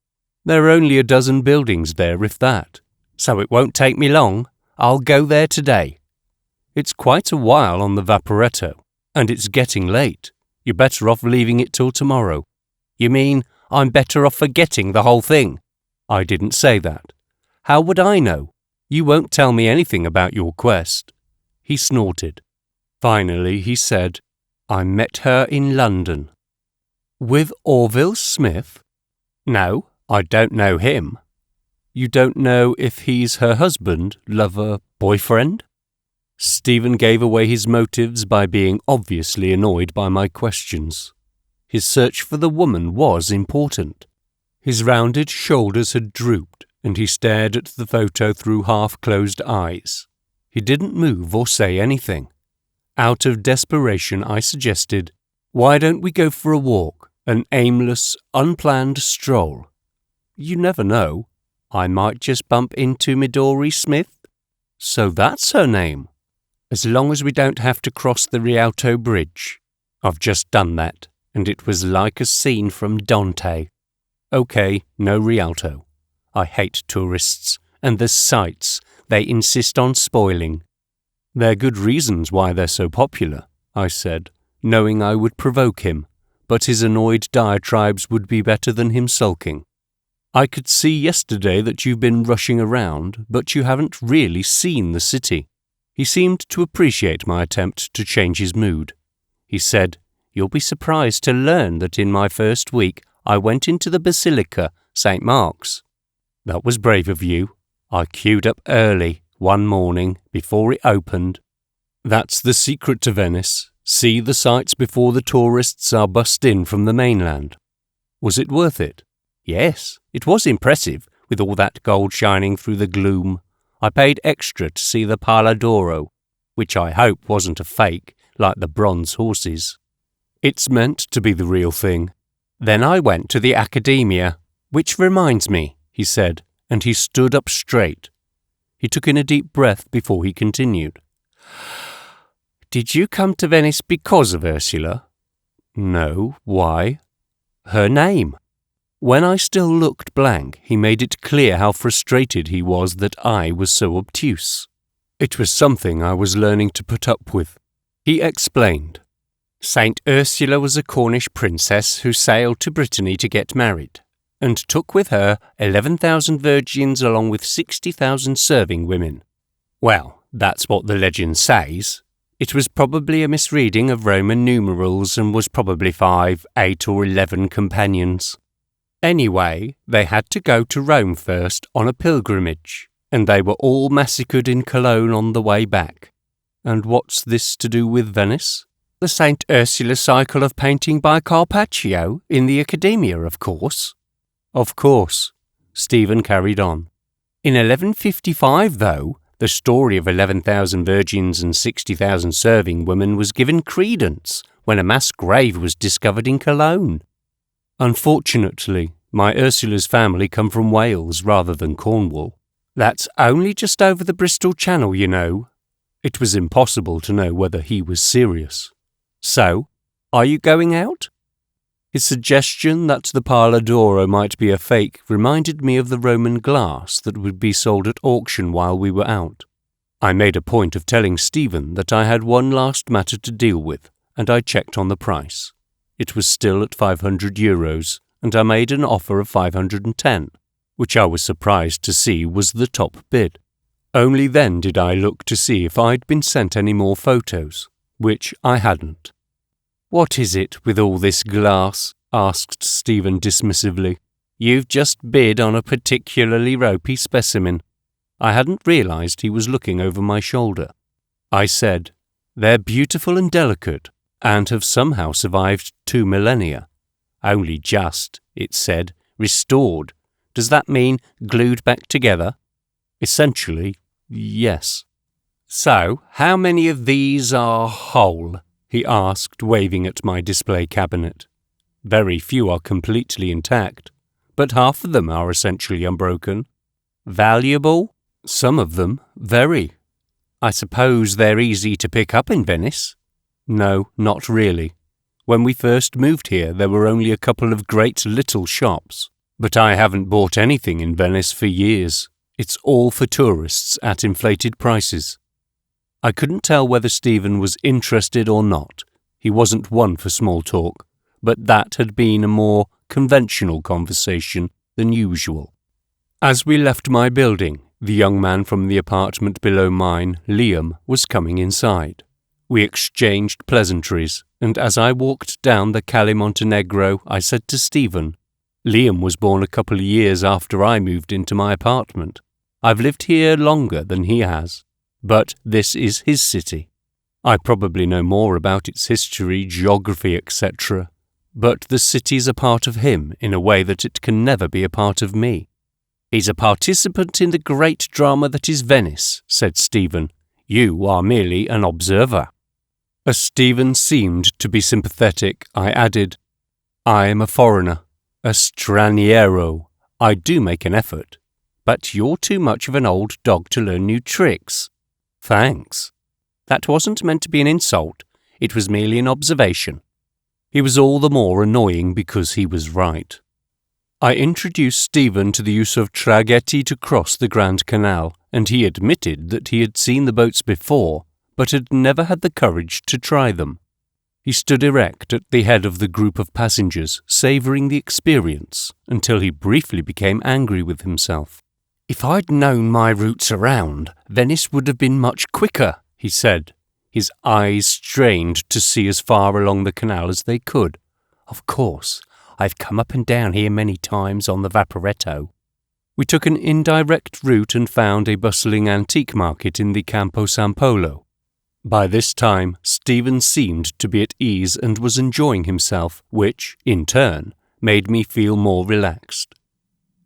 "There are only a dozen buildings there, if that. So it won't take me long. I'll go there today." "It's quite a while on the Vaporetto, and it's getting late. You're better off leaving it till tomorrow." "You mean I'm better off forgetting the whole thing?" "I didn't say that. How would I know? You won't tell me anything about your quest." He snorted. Finally he said, "I met her in London." "With Orville Smith?" "No, I don't know him." "You don't know if he's her husband, lover, boyfriend?" Stephen gave away his motives by being obviously annoyed by my questions. His search for the woman was important. His rounded shoulders had drooped, and he stared at the photo through half-closed eyes. He didn't move or say anything. Out of desperation, I suggested, "Why don't we go for a walk, an aimless, unplanned stroll? You never know. I might just bump into Midori Smith." "So that's her name?" "As long as we don't have to cross the Rialto Bridge. I've just done that, and it was like a scene from Dante." "Okay, no Rialto. I hate tourists, and the sights they insist on spoiling." "There are good reasons why they're so popular," I said, knowing I would provoke him, but his annoyed diatribes would be better than him sulking. "I could see yesterday that you've been rushing around, but you haven't really seen the city." He seemed to appreciate my attempt to change his mood. He said, "You'll be surprised to learn that in my first week I went into the Basilica, St. Mark's." "That was brave of you. I queued up early one morning before it opened." "That's the secret to Venice. See the sights before the tourists are bussed in from the mainland." "Was it worth it?" "Yes, it was impressive, with all that gold shining through the gloom. I paid extra to see the Pala d'Oro, which I hope wasn't a fake, like the bronze horses. It's meant to be the real thing. Then I went to the Accademia, which reminds me, he said, and he stood up straight. He took in a deep breath before he continued. Did you come to Venice because of Ursula? No, why? Her name. When I still looked blank, he made it clear how frustrated he was that I was so obtuse. It was something I was learning to put up with. He explained. Saint Ursula was a Cornish princess who sailed to Brittany to get married, and took with her 11,000 virgins along with 60,000 serving women. Well, that's what the legend says. It was probably a misreading of Roman numerals and was probably 5, 8 or 11 companions. Anyway, they had to go to Rome first on a pilgrimage, and they were all massacred in Cologne on the way back. And what's this to do with Venice? The St. Ursula cycle of painting by Carpaccio in the Accademia, of course. Of course, Stephen carried on. In 1155, though, the story of 11,000 virgins and 60,000 serving women was given credence when a mass grave was discovered in Cologne. Unfortunately, my Ursula's family come from Wales rather than Cornwall. That's only just over the Bristol Channel, you know. It was impossible to know whether he was serious. So, are you going out? His suggestion that the Pala d'Oro might be a fake reminded me of the Roman glass that would be sold at auction while we were out. I made a point of telling Stephen that I had one last matter to deal with, and I checked on the price. It was still at €500, and I made an offer of 510, which I was surprised to see was the top bid. Only then did I look to see if I'd been sent any more photos, which I hadn't. What is it with all this glass? Asked Stephen dismissively. You've just bid on a particularly ropey specimen. I hadn't realised he was looking over my shoulder. I said, They're beautiful and delicate, and have somehow survived 2 millennia. Only just, it said, restored. Does that mean glued back together? Essentially, yes. So, how many of these are whole? He asked, waving at my display cabinet. Very few are completely intact, but half of them are essentially unbroken. Valuable? Some of them, very. I suppose they're easy to pick up in Venice? No, not really. When we first moved here, there were only a couple of great little shops, but I haven't bought anything in Venice for years. It's all for tourists at inflated prices. I couldn't tell whether Stephen was interested or not. He wasn't one for small talk, but that had been a more conventional conversation than usual. As we left my building, the young man from the apartment below mine, Liam, was coming inside. We exchanged pleasantries, and as I walked down the Calle Montenegro, I said to Stephen, Liam was born a couple of years after I moved into my apartment. I've lived here longer than he has. But this is his city. I probably know more about its history, geography, etc., but the city's a part of him in a way that it can never be a part of me. He's a participant in the great drama that is Venice, said Stephen. You are merely an observer. As Stephen seemed to be sympathetic, I added, I am a foreigner, a straniero. I do make an effort, but you're too much of an old dog to learn new tricks. Thanks. That wasn't meant to be an insult. It was merely an observation. He was all the more annoying because he was right. I introduced Stephen to the use of traghetti to cross the Grand Canal, and he admitted that he had seen the boats before, but had never had the courage to try them. He stood erect at the head of the group of passengers, savouring the experience, until he briefly became angry with himself. If I'd known my routes around, Venice would have been much quicker, he said, his eyes strained to see as far along the canal as they could. Of course, I've come up and down here many times on the Vaporetto. We took an indirect route and found a bustling antique market in the Campo San Polo. By this time, Stephen seemed to be at ease and was enjoying himself, which, in turn, made me feel more relaxed.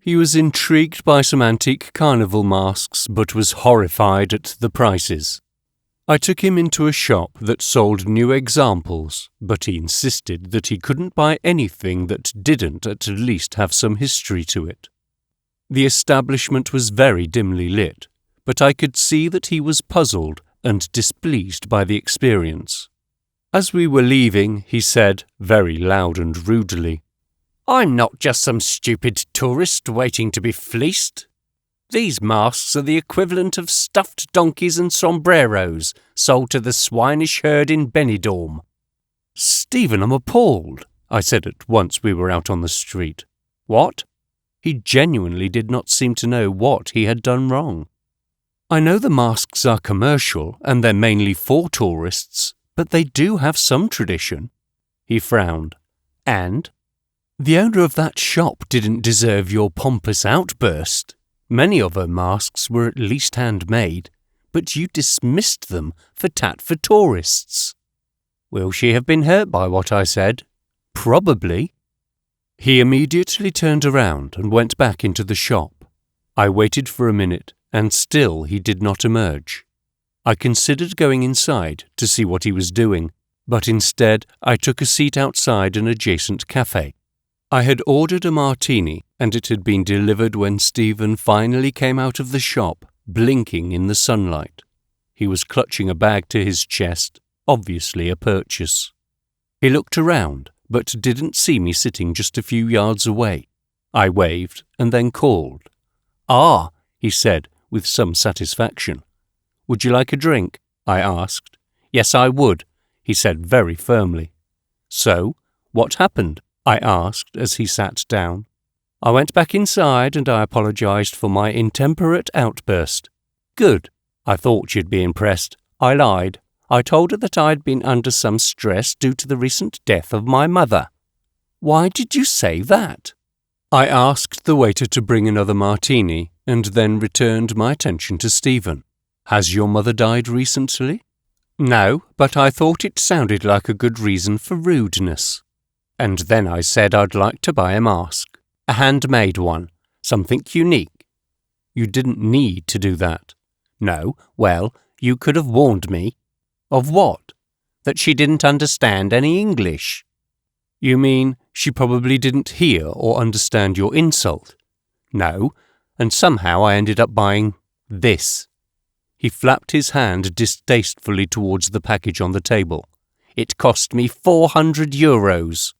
He was intrigued by some antique carnival masks, but was horrified at the prices. I took him into a shop that sold new examples, but he insisted that he couldn't buy anything that didn't at least have some history to it. The establishment was very dimly lit, but I could see that he was puzzled and displeased by the experience. As we were leaving, he said, very loud and rudely, "I'm not just some stupid tourist waiting to be fleeced. These masks are the equivalent of stuffed donkeys and sombreros sold to the swinish herd in Benidorm." "Stephen, I'm appalled," I said at once we were out on the street. "What?" He genuinely did not seem to know what he had done wrong. "I know the masks are commercial and they're mainly for tourists, but they do have some tradition." He frowned. "And?" "The owner of that shop didn't deserve your pompous outburst. Many of her masks were at least handmade, but you dismissed them for tat for tourists." "Will she have been hurt by what I said?" "Probably." He immediately turned around and went back into the shop. I waited for a minute, and still he did not emerge. I considered going inside to see what he was doing, but instead I took a seat outside an adjacent cafe. I had ordered a martini, and it had been delivered when Stephen finally came out of the shop, blinking in the sunlight. He was clutching a bag to his chest, obviously a purchase. He looked around, but didn't see me sitting just a few yards away. I waved and then called. "Ah," he said with some satisfaction. "Would you like a drink?" I asked. "Yes, I would," he said very firmly. "So, what happened?" I asked as he sat down. "I went back inside and I apologized for my intemperate outburst." "Good. I thought you'd be impressed. I lied. I told her that I'd been under some stress due to the recent death of my mother." "Why did you say that?" I asked the waiter to bring another martini and then returned my attention to Stephen. "Has your mother died recently?" "No, but I thought it sounded like a good reason for rudeness. And then I said I'd like to buy a mask, a handmade one, something unique." "You didn't need to do that." "No, well, you could have warned me." "Of what?" "That she didn't understand any English." "You mean she probably didn't hear or understand your insult?" "No, and somehow I ended up buying this." He flapped his hand distastefully towards the package on the table. "It cost me €400.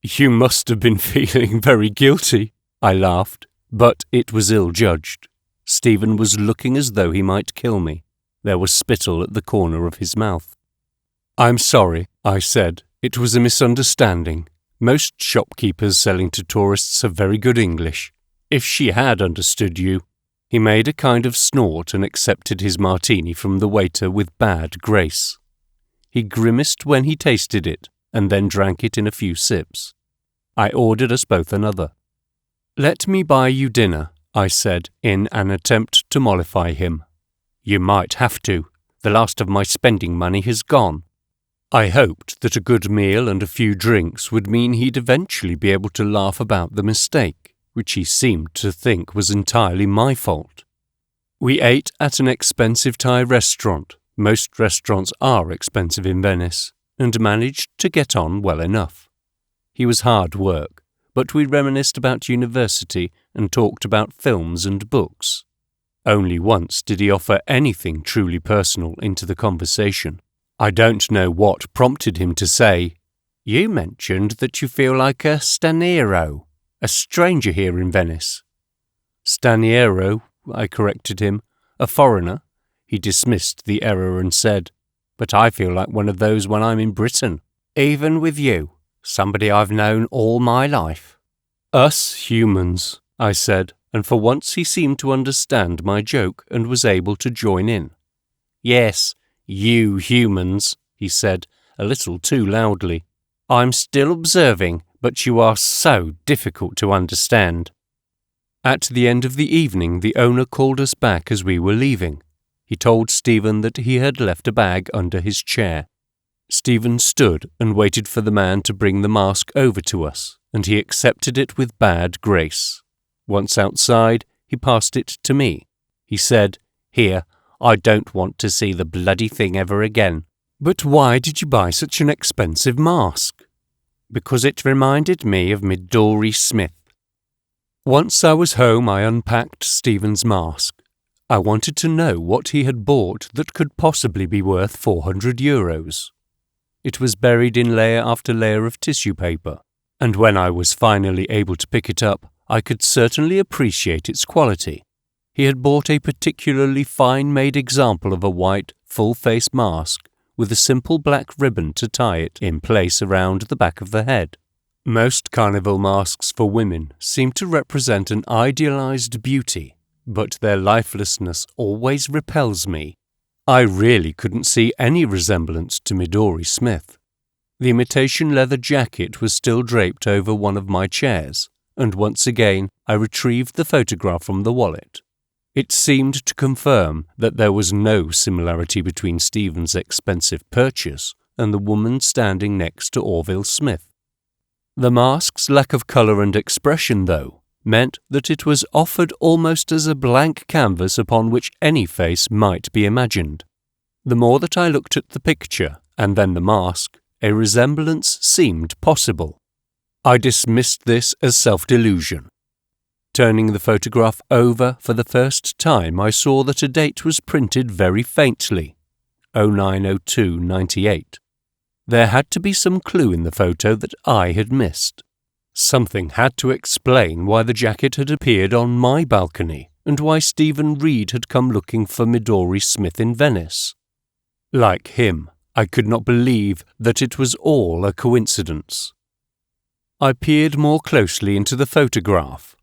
"You must have been feeling very guilty," I laughed, but it was ill-judged. Stephen was looking as though he might kill me. There was spittle at the corner of his mouth. "I'm sorry," I said. "It was a misunderstanding. Most shopkeepers selling to tourists have very good English. If she had understood you—" He made a kind of snort and accepted his martini from the waiter with bad grace. He grimaced when he tasted it, and then drank it in a few sips. I ordered us both another. "Let me buy you dinner," I said, in an attempt to mollify him. "You might have to. The last of my spending money has gone." I hoped that a good meal and a few drinks would mean he'd eventually be able to laugh about the mistake, which he seemed to think was entirely my fault. We ate at an expensive Thai restaurant. Most restaurants are expensive in Venice, and managed to get on well enough. He was hard work, but we reminisced about university and talked about films and books. Only once did he offer anything truly personal into the conversation. I don't know what prompted him to say, "You mentioned that you feel like a straniero, a stranger here in Venice." "Straniero," I corrected him, "a foreigner." He dismissed the error and said, "But I feel like one of those when I'm in Britain. Even with you, somebody I've known all my life." "Us humans," I said, and for once he seemed to understand my joke and was able to join in. "Yes, you humans," he said, a little too loudly. "I'm still observing, but you are so difficult to understand." At the end of the evening, the owner called us back as we were leaving. He told Stephen that he had left a bag under his chair. Stephen stood and waited for the man to bring the mask over to us, and he accepted it with bad grace. Once outside, he passed it to me. He said, "Here, I don't want to see the bloody thing ever again." "But why did you buy such an expensive mask?" "Because it reminded me of Midori Smith." Once I was home, I unpacked Stephen's mask. I wanted to know what he had bought that could possibly be worth €400. It was buried in layer after layer of tissue paper, and when I was finally able to pick it up, I could certainly appreciate its quality. He had bought a particularly fine-made example of a white, full-face mask with a simple black ribbon to tie it in place around the back of the head. Most carnival masks for women seem to represent an idealized beauty, but their lifelessness always repels me. I really couldn't see any resemblance to Midori Smith. The imitation leather jacket was still draped over one of my chairs, and once again I retrieved the photograph from the wallet. It seemed to confirm that there was no similarity between Stephen's expensive purchase and the woman standing next to Orville Smith. The mask's lack of colour and expression, though, meant that it was offered almost as a blank canvas upon which any face might be imagined. The more that I looked at the picture and then the mask, a resemblance seemed possible. I dismissed this as self-delusion. Turning the photograph over for the first time, I saw that a date was printed very faintly, 09/02/98. There had to be some clue in the photo that I had missed. Something had to explain why the jacket had appeared on my balcony and why Stephen Reed had come looking for Midori Smith in Venice. Like him, I could not believe that it was all a coincidence. I peered more closely into the photograph.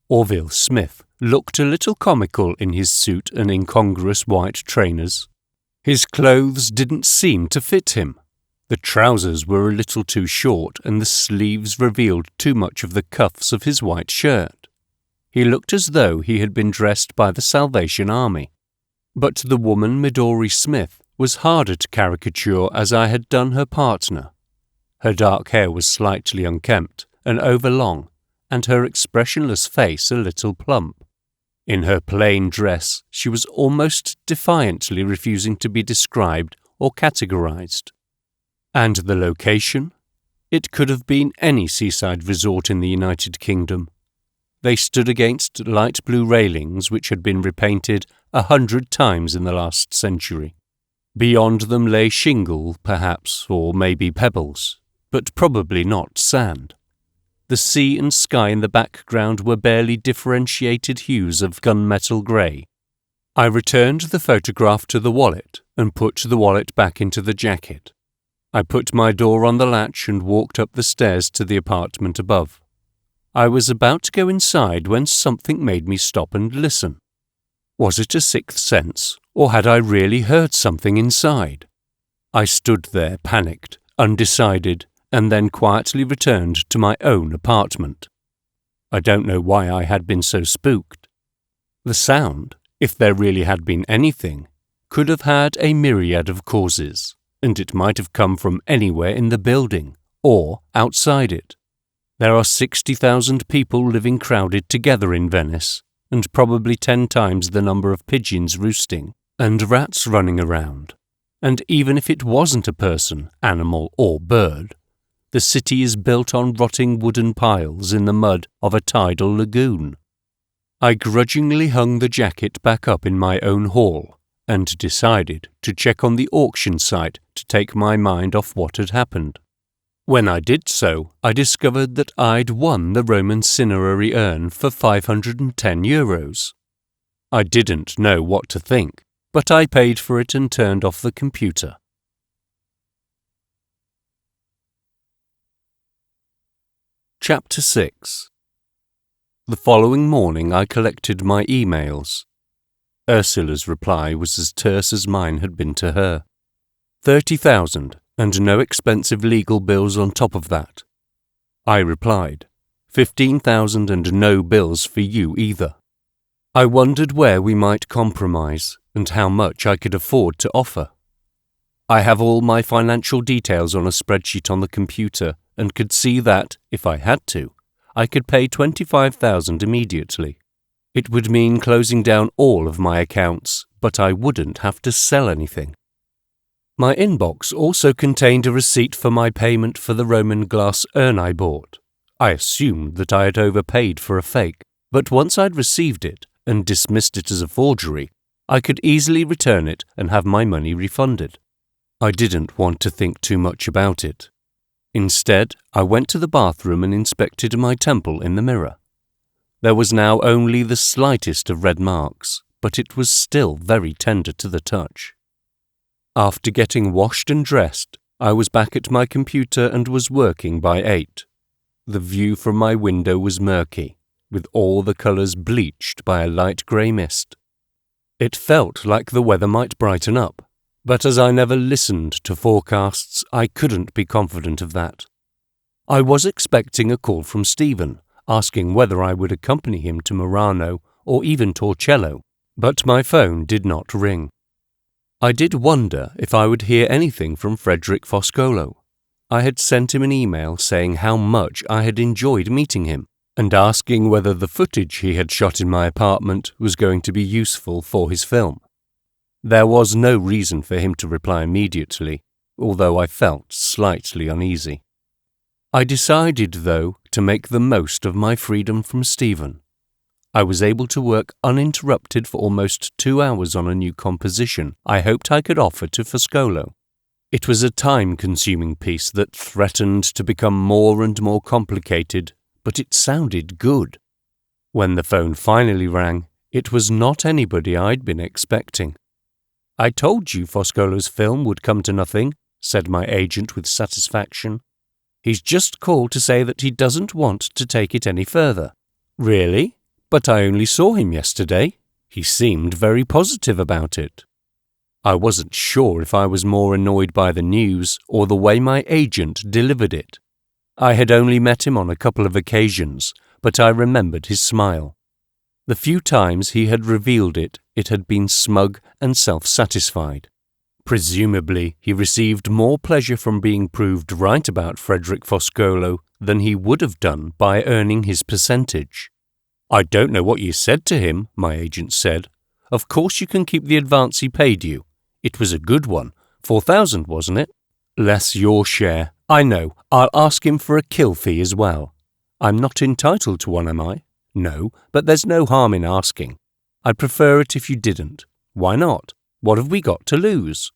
Orville Smith looked a little comical in his suit and incongruous white trainers. His clothes didn't seem to fit him. The trousers were a little too short and the sleeves revealed too much of the cuffs of his white shirt. He looked as though he had been dressed by the Salvation Army. But the woman Midori Smith was harder to caricature as I had done her partner. Her dark hair was slightly unkempt and overlong, and her expressionless face a little plump. In her plain dress, she was almost defiantly refusing to be described or categorized. And the location? It could have been any seaside resort in the United Kingdom. They stood against light blue railings which had been repainted 100 times in the last century. Beyond them lay shingle, perhaps, or maybe pebbles, but probably not sand. The sea and sky in the background were barely differentiated hues of gunmetal grey. I returned the photograph to the wallet and put the wallet back into the jacket. I put my door on the latch and walked up the stairs to the apartment above. I was about to go inside when something made me stop and listen. Was it a sixth sense, or had I really heard something inside? I stood there, panicked, undecided, and then quietly returned to my own apartment. I don't know why I had been so spooked. The sound, if there really had been anything, could have had a myriad of causes, and it might have come from anywhere in the building, or outside it. There are 60,000 people living crowded together in Venice, and probably 10 times the number of pigeons roosting, and rats running around. And even if it wasn't a person, animal, or bird, the city is built on rotting wooden piles in the mud of a tidal lagoon. I grudgingly hung the jacket back up in my own hall, and decided to check on the auction site to take my mind off what had happened. When I did so, I discovered that I'd won the Roman cinerary urn for €510. I didn't know what to think, but I paid for it and turned off the computer. Chapter 6. The following morning I collected my emails. Ursula's reply was as terse as mine had been to her. 30,000, and no expensive legal bills on top of that. I replied, 15,000 and no bills for you either. I wondered where we might compromise and how much I could afford to offer. I have all my financial details on a spreadsheet on the computer and could see that, if I had to, I could pay $25,000 immediately. It would mean closing down all of my accounts, but I wouldn't have to sell anything. My inbox also contained a receipt for my payment for the Roman glass urn I bought. I assumed that I had overpaid for a fake, but once I'd received it and dismissed it as a forgery, I could easily return it and have my money refunded. I didn't want to think too much about it. Instead, I went to the bathroom and inspected my temple in the mirror. There was now only the slightest of red marks, but it was still very tender to the touch. After getting washed and dressed, I was back at my computer and was working by 8. The view from my window was murky, with all the colours bleached by a light grey mist. It felt like the weather might brighten up, but as I never listened to forecasts, I couldn't be confident of that. I was expecting a call from Stephen, asking whether I would accompany him to Murano or even Torcello, but my phone did not ring. I did wonder if I would hear anything from Frederick Foscolo. I had sent him an email saying how much I had enjoyed meeting him, and asking whether the footage he had shot in my apartment was going to be useful for his film. There was no reason for him to reply immediately, although I felt slightly uneasy. I decided, though, to make the most of my freedom from Stephen. I was able to work uninterrupted for almost 2 hours on a new composition I hoped I could offer to Foscolo. It was a time-consuming piece that threatened to become more and more complicated, but it sounded good. When the phone finally rang, it was not anybody I'd been expecting. "I told you Foscolo's film would come to nothing," said my agent with satisfaction. "He's just called to say that he doesn't want to take it any further." "Really? But I only saw him yesterday. He seemed very positive about it." I wasn't sure if I was more annoyed by the news or the way my agent delivered it. I had only met him on a couple of occasions, but I remembered his smile. The few times he had revealed it, it had been smug and self-satisfied. Presumably, he received more pleasure from being proved right about Frederick Foscolo than he would have done by earning his percentage. "I don't know what you said to him," my agent said. "Of course you can keep the advance he paid you. It was a good one. 4,000, wasn't it?" "Less your share. I know. I'll ask him for a kill fee as well." "I'm not entitled to one, am I?" "No, but there's no harm in asking. I'd prefer it if you didn't." "Why not? What have we got to lose?"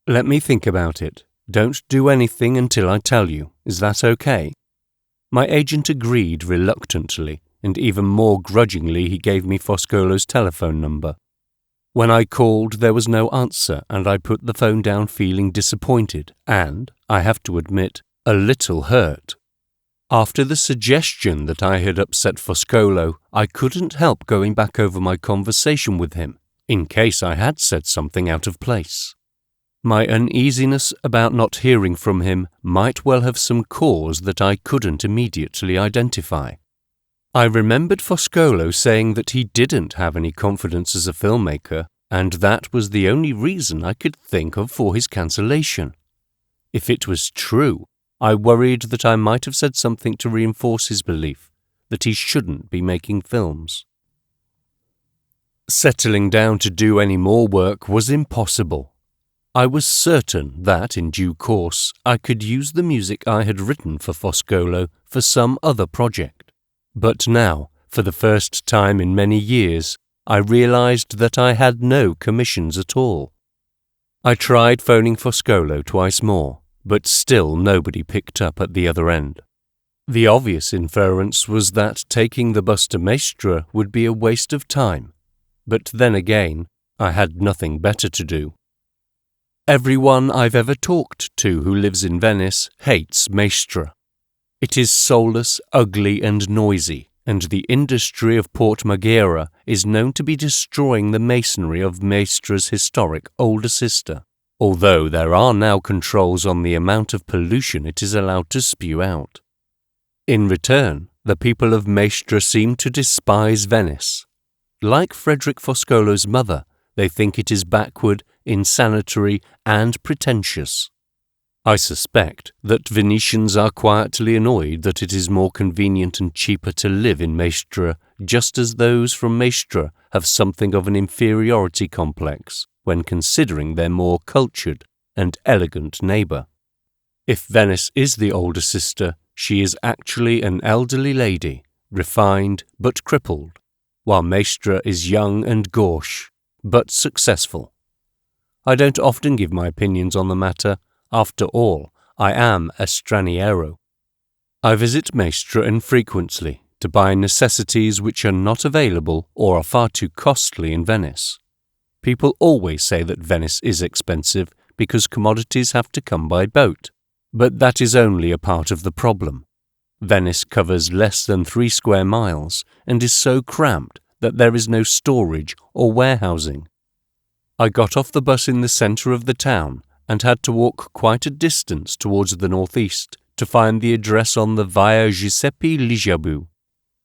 "Let me think about it. Don't do anything until I tell you. Is that okay?" My agent agreed reluctantly, and even more grudgingly he gave me Foscolo's telephone number. When I called, there was no answer, and I put the phone down feeling disappointed and, I have to admit, a little hurt. After the suggestion that I had upset Foscolo, I couldn't help going back over my conversation with him, in case I had said something out of place. My uneasiness about not hearing from him might well have some cause that I couldn't immediately identify. I remembered Foscolo saying that he didn't have any confidence as a filmmaker, and that was the only reason I could think of for his cancellation. If it was true, I worried that I might have said something to reinforce his belief that he shouldn't be making films. Settling down to do any more work was impossible. I was certain that, in due course, I could use the music I had written for Foscolo for some other project. But now, for the first time in many years, I realized that I had no commissions at all. I tried phoning Foscolo twice more, but still nobody picked up at the other end. The obvious inference was that taking the bus to Mestre would be a waste of time, but then again, I had nothing better to do. Everyone I've ever talked to who lives in Venice hates Mestre. It is soulless, ugly and noisy, and the industry of Port Marghera is known to be destroying the masonry of Mestre's historic older sister, although there are now controls on the amount of pollution it is allowed to spew out. In return, the people of Mestre seem to despise Venice. Like Frederick Foscolo's mother, they think it is backward, insanitary and pretentious. I suspect that Venetians are quietly annoyed that it is more convenient and cheaper to live in Mestre, just as those from Mestre have something of an inferiority complex when considering their more cultured and elegant neighbour. If Venice is the older sister, she is actually an elderly lady, refined but crippled, while Mestre is young and gauche, but successful. I don't often give my opinions on the matter. After all, I am a straniero. I visit Mestre infrequently to buy necessities which are not available or are far too costly in Venice. People always say that Venice is expensive because commodities have to come by boat, but that is only a part of the problem. Venice covers less than 3 square miles and is so cramped that there is no storage or warehousing. I got off the bus in the centre of the town and had to walk quite a distance towards the northeast to find the address on the Via Giuseppe Ligabue.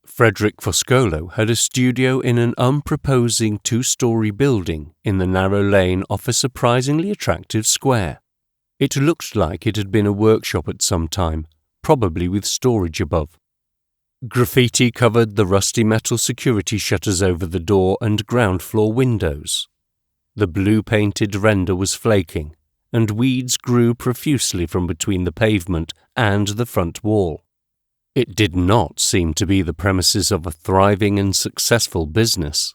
Frederick Foscolo had a studio in an unproposing 2-story building in the narrow lane off a surprisingly attractive square. It looked like it had been a workshop at some time, probably with storage above. Graffiti covered the rusty metal security shutters over the door and ground floor windows. The blue-painted render was flaking, and weeds grew profusely from between the pavement and the front wall. It did not seem to be the premises of a thriving and successful business.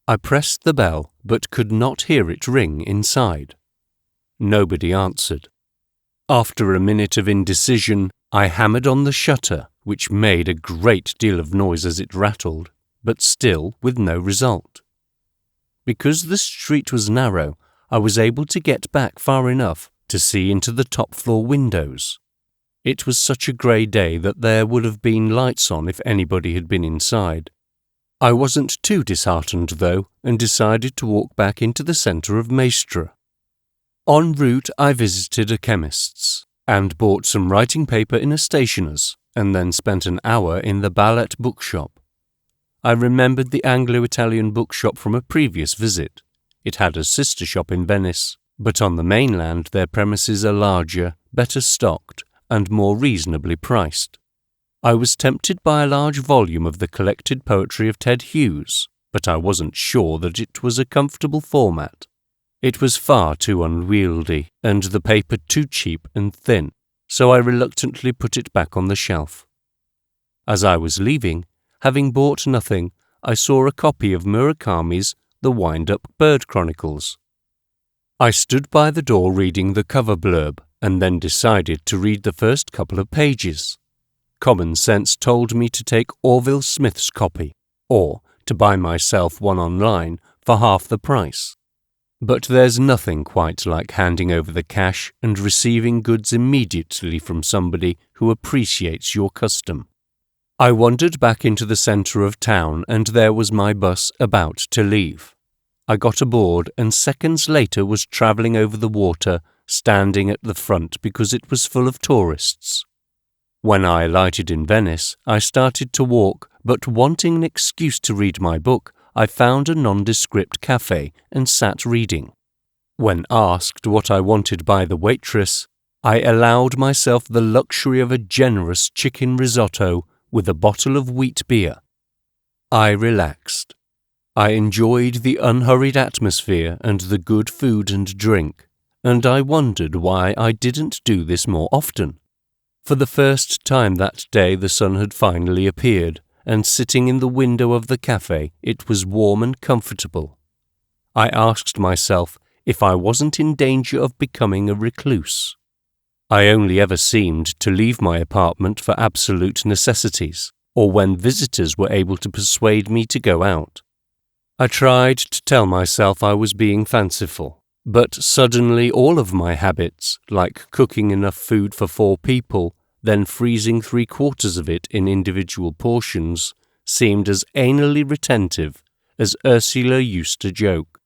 I pressed the bell but could not hear it ring inside. Nobody answered. After a minute of indecision, I hammered on the shutter, which made a great deal of noise as it rattled, but still with no result. Because the street was narrow, I was able to get back far enough to see into the top-floor windows. It was such a grey day that there would have been lights on if anybody had been inside. I wasn't too disheartened, though, and decided to walk back into the centre of Mestre. En route, I visited a chemist's and bought some writing paper in a stationer's, and then spent an hour in the Ballet bookshop. I remembered the Anglo-Italian bookshop from a previous visit. It had a sister shop in Venice, but on the mainland their premises are larger, better stocked, and more reasonably priced. I was tempted by a large volume of the collected poetry of Ted Hughes, but I wasn't sure that it was a comfortable format. It was far too unwieldy, and the paper too cheap and thin, so I reluctantly put it back on the shelf. As I was leaving, having bought nothing, I saw a copy of Murakami's The Wind-Up Bird Chronicles. I stood by the door reading the cover blurb, and then decided to read the first couple of pages. Common sense told me to take Orville Smith's copy, or to buy myself one online for half the price. But there's nothing quite like handing over the cash and receiving goods immediately from somebody who appreciates your custom. I wandered back into the centre of town, and there was my bus about to leave. I got aboard and seconds later was travelling over the water, standing at the front because it was full of tourists. When I alighted in Venice, I started to walk, but wanting an excuse to read my book, I found a nondescript cafe and sat reading. When asked what I wanted by the waitress, I allowed myself the luxury of a generous chicken risotto with a bottle of wheat beer. I relaxed. I enjoyed the unhurried atmosphere and the good food and drink, and I wondered why I didn't do this more often. For the first time that day the sun had finally appeared, and sitting in the window of the cafe it was warm and comfortable. I asked myself if I wasn't in danger of becoming a recluse. I only ever seemed to leave my apartment for absolute necessities, or when visitors were able to persuade me to go out. I tried to tell myself I was being fanciful, but suddenly all of my habits, like cooking enough food for 4 people, then freezing 3/4 of it in individual portions, seemed as anally retentive as Ursula used to joke.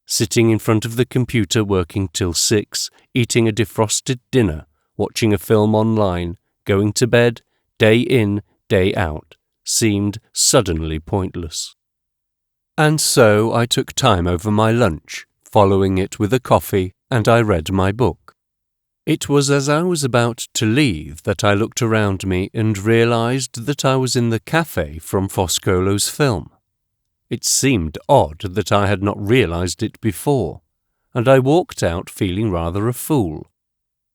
Sitting in front of the computer working till 6, eating a defrosted dinner, watching a film online, going to bed, day in, day out, seemed suddenly pointless. And so I took time over my lunch, following it with a coffee, and I read my book. It was as I was about to leave that I looked around me and realized that I was in the cafe from Foscolo's film. It seemed odd that I had not realized it before, and I walked out feeling rather a fool.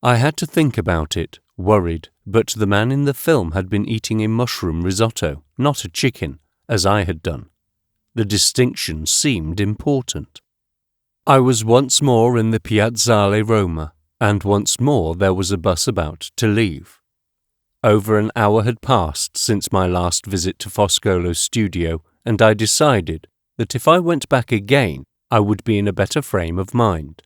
I had to think about it, worried, but the man in the film had been eating a mushroom risotto, not a chicken, as I had done. The distinction seemed important. I was once more in the Piazzale Roma, and once more there was a bus about to leave. Over an hour had passed since my last visit to Foscolo's studio, and I decided that if I went back again, I would be in a better frame of mind.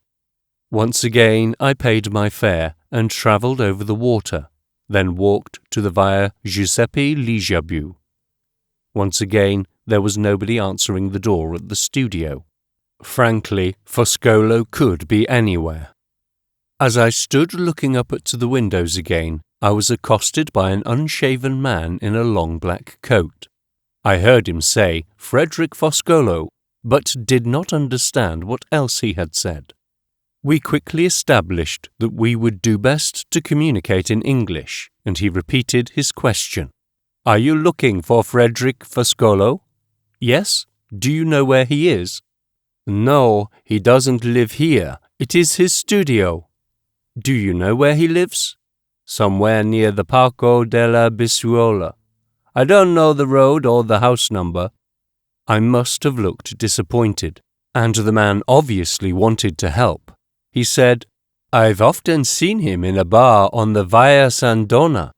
Once again I paid my fare and travelled over the water, then walked to the Via Giuseppe Lijabu. Once again there was nobody answering the door at the studio. Frankly, Foscolo could be anywhere. As I stood looking up to the windows again, I was accosted by an unshaven man in a long black coat. I heard him say Frederick Foscolo, but did not understand what else he had said. We quickly established that we would do best to communicate in English, and he repeated his question. "Are you looking for Frederick Foscolo?" "Yes. Do you know where he is?" "No, he doesn't live here. It is his studio." "Do you know where he lives?" "Somewhere near the Parco della Bisuola. I don't know the road or the house number." I must have looked disappointed, and the man obviously wanted to help. He said, "I've often seen him in a bar on the Via San Dona."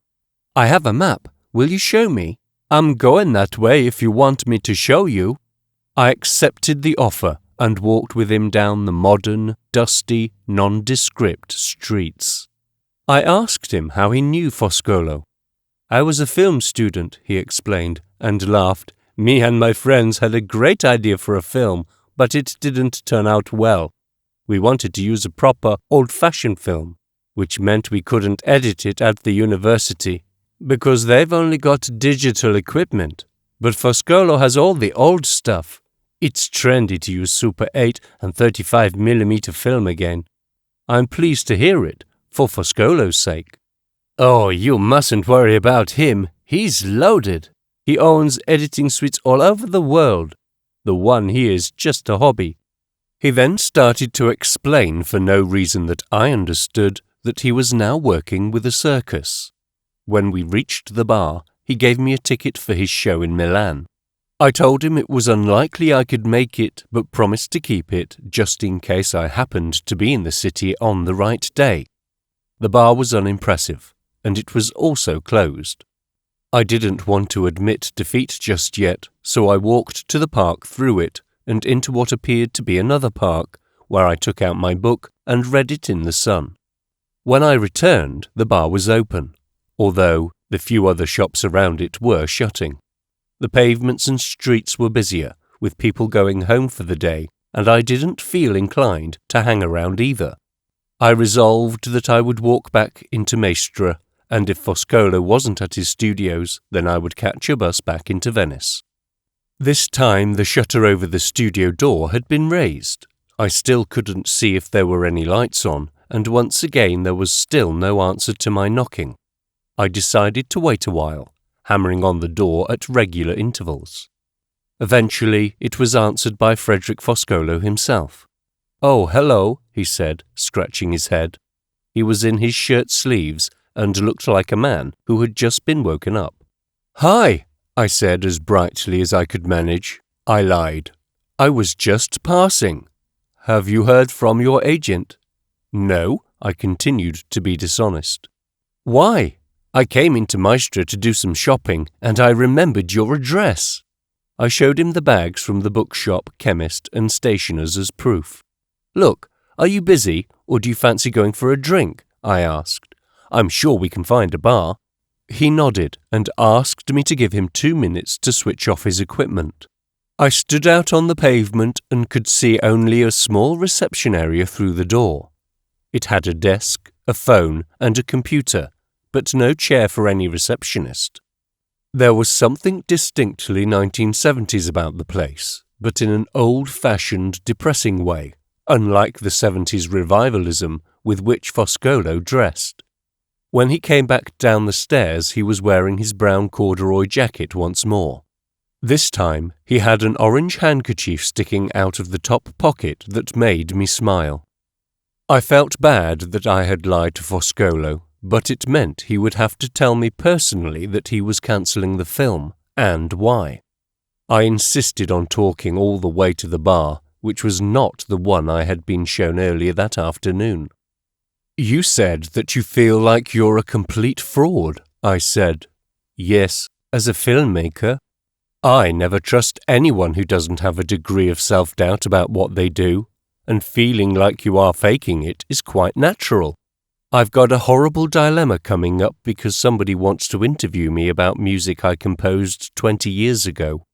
"I have a map. Will you show me?" "I'm going that way if you want me to show you." I accepted the offer and walked with him down the modern, dusty, nondescript streets. I asked him how he knew Foscolo. "I was a film student," he explained, and laughed. "Me and my friends had a great idea for a film, but it didn't turn out well. We wanted to use a proper, old-fashioned film, which meant we couldn't edit it at the university, because they've only got digital equipment. But Foscolo has all the old stuff. It's trendy to use Super 8 and 35mm film again. I'm pleased to hear it, for Foscolo's sake." "Oh, you mustn't worry about him. He's loaded. He owns editing suites all over the world. The one here is just a hobby." He then started to explain, for no reason that I understood, that he was now working with a circus. When we reached the bar, he gave me a ticket for his show in Milan. I told him it was unlikely I could make it, but promised to keep it just in case I happened to be in the city on the right day. The bar was unimpressive, and it was also closed. I didn't want to admit defeat just yet, so I walked to the park through it and into what appeared to be another park, where I took out my book and read it in the sun. When I returned, the bar was open, although the few other shops around it were shutting. The pavements and streets were busier, with people going home for the day, and I didn't feel inclined to hang around either. I resolved that I would walk back into Mestre, and if Foscolo wasn't at his studios, then I would catch a bus back into Venice. This time the shutter over the studio door had been raised. I still couldn't see if there were any lights on, and once again there was still no answer to my knocking. I decided to wait a while, hammering on the door at regular intervals. Eventually it was answered by Frederick Foscolo himself. "Oh, hello," he said, scratching his head. He was in his shirt sleeves and looked like a man who had just been woken up. "Hi," I said as brightly as I could manage. I lied. "I was just passing." "Have you heard from your agent?" "No," I continued to be dishonest. "Why?" "I came into Maestra to do some shopping, and I remembered your address." I showed him the bags from the bookshop, chemist, and stationer's as proof. "Look, are you busy, or do you fancy going for a drink?" I asked. "I'm sure we can find a bar." He nodded and asked me to give him 2 minutes to switch off his equipment. I stood out on the pavement and could see only a small reception area through the door. It had a desk, a phone, and a computer, but no chair for any receptionist. There was something distinctly 1970s about the place, but in an old-fashioned, depressing way, unlike the 70s revivalism with which Foscolo dressed. When he came back down the stairs, he was wearing his brown corduroy jacket once more. This time, he had an orange handkerchief sticking out of the top pocket that made me smile. I felt bad that I had lied to Foscolo, but it meant he would have to tell me personally that he was cancelling the film, and why. I insisted on talking all the way to the bar, which was not the one I had been shown earlier that afternoon. "You said that you feel like you're a complete fraud," I said. "Yes, as a filmmaker. I never trust anyone who doesn't have a degree of self-doubt about what they do, and feeling like you are faking it is quite natural. I've got a horrible dilemma coming up because somebody wants to interview me about music I composed 20 years ago.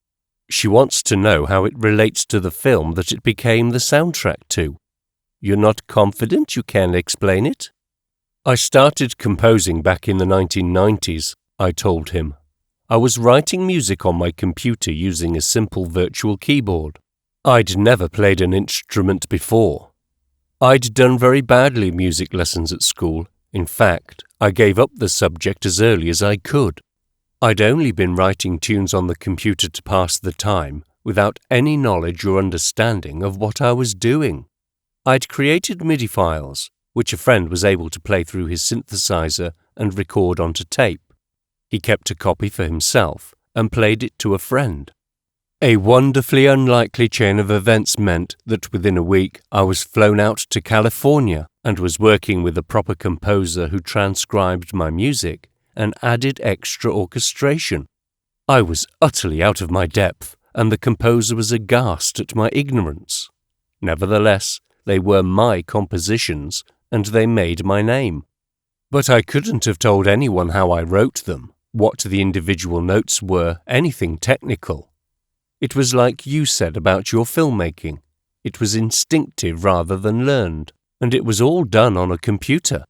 She wants to know how it relates to the film that it became the soundtrack to. You're not confident you can explain it?" "I started composing back in the 1990s, I told him. I was writing music on my computer using a simple virtual keyboard. I'd never played an instrument before. I'd done very badly music lessons at school. In fact, I gave up the subject as early as I could. I'd only been writing tunes on the computer to pass the time, without any knowledge or understanding of what I was doing. I'd created MIDI files, which a friend was able to play through his synthesizer and record onto tape. He kept a copy for himself and played it to a friend. A wonderfully unlikely chain of events meant that within a week I was flown out to California and was working with a proper composer who transcribed my music and added extra orchestration. I was utterly out of my depth, and the composer was aghast at my ignorance. Nevertheless, they were my compositions, and they made my name. But I couldn't have told anyone how I wrote them, what the individual notes were, anything technical. It was like you said about your filmmaking. It was instinctive rather than learned, and it was all done on a computer.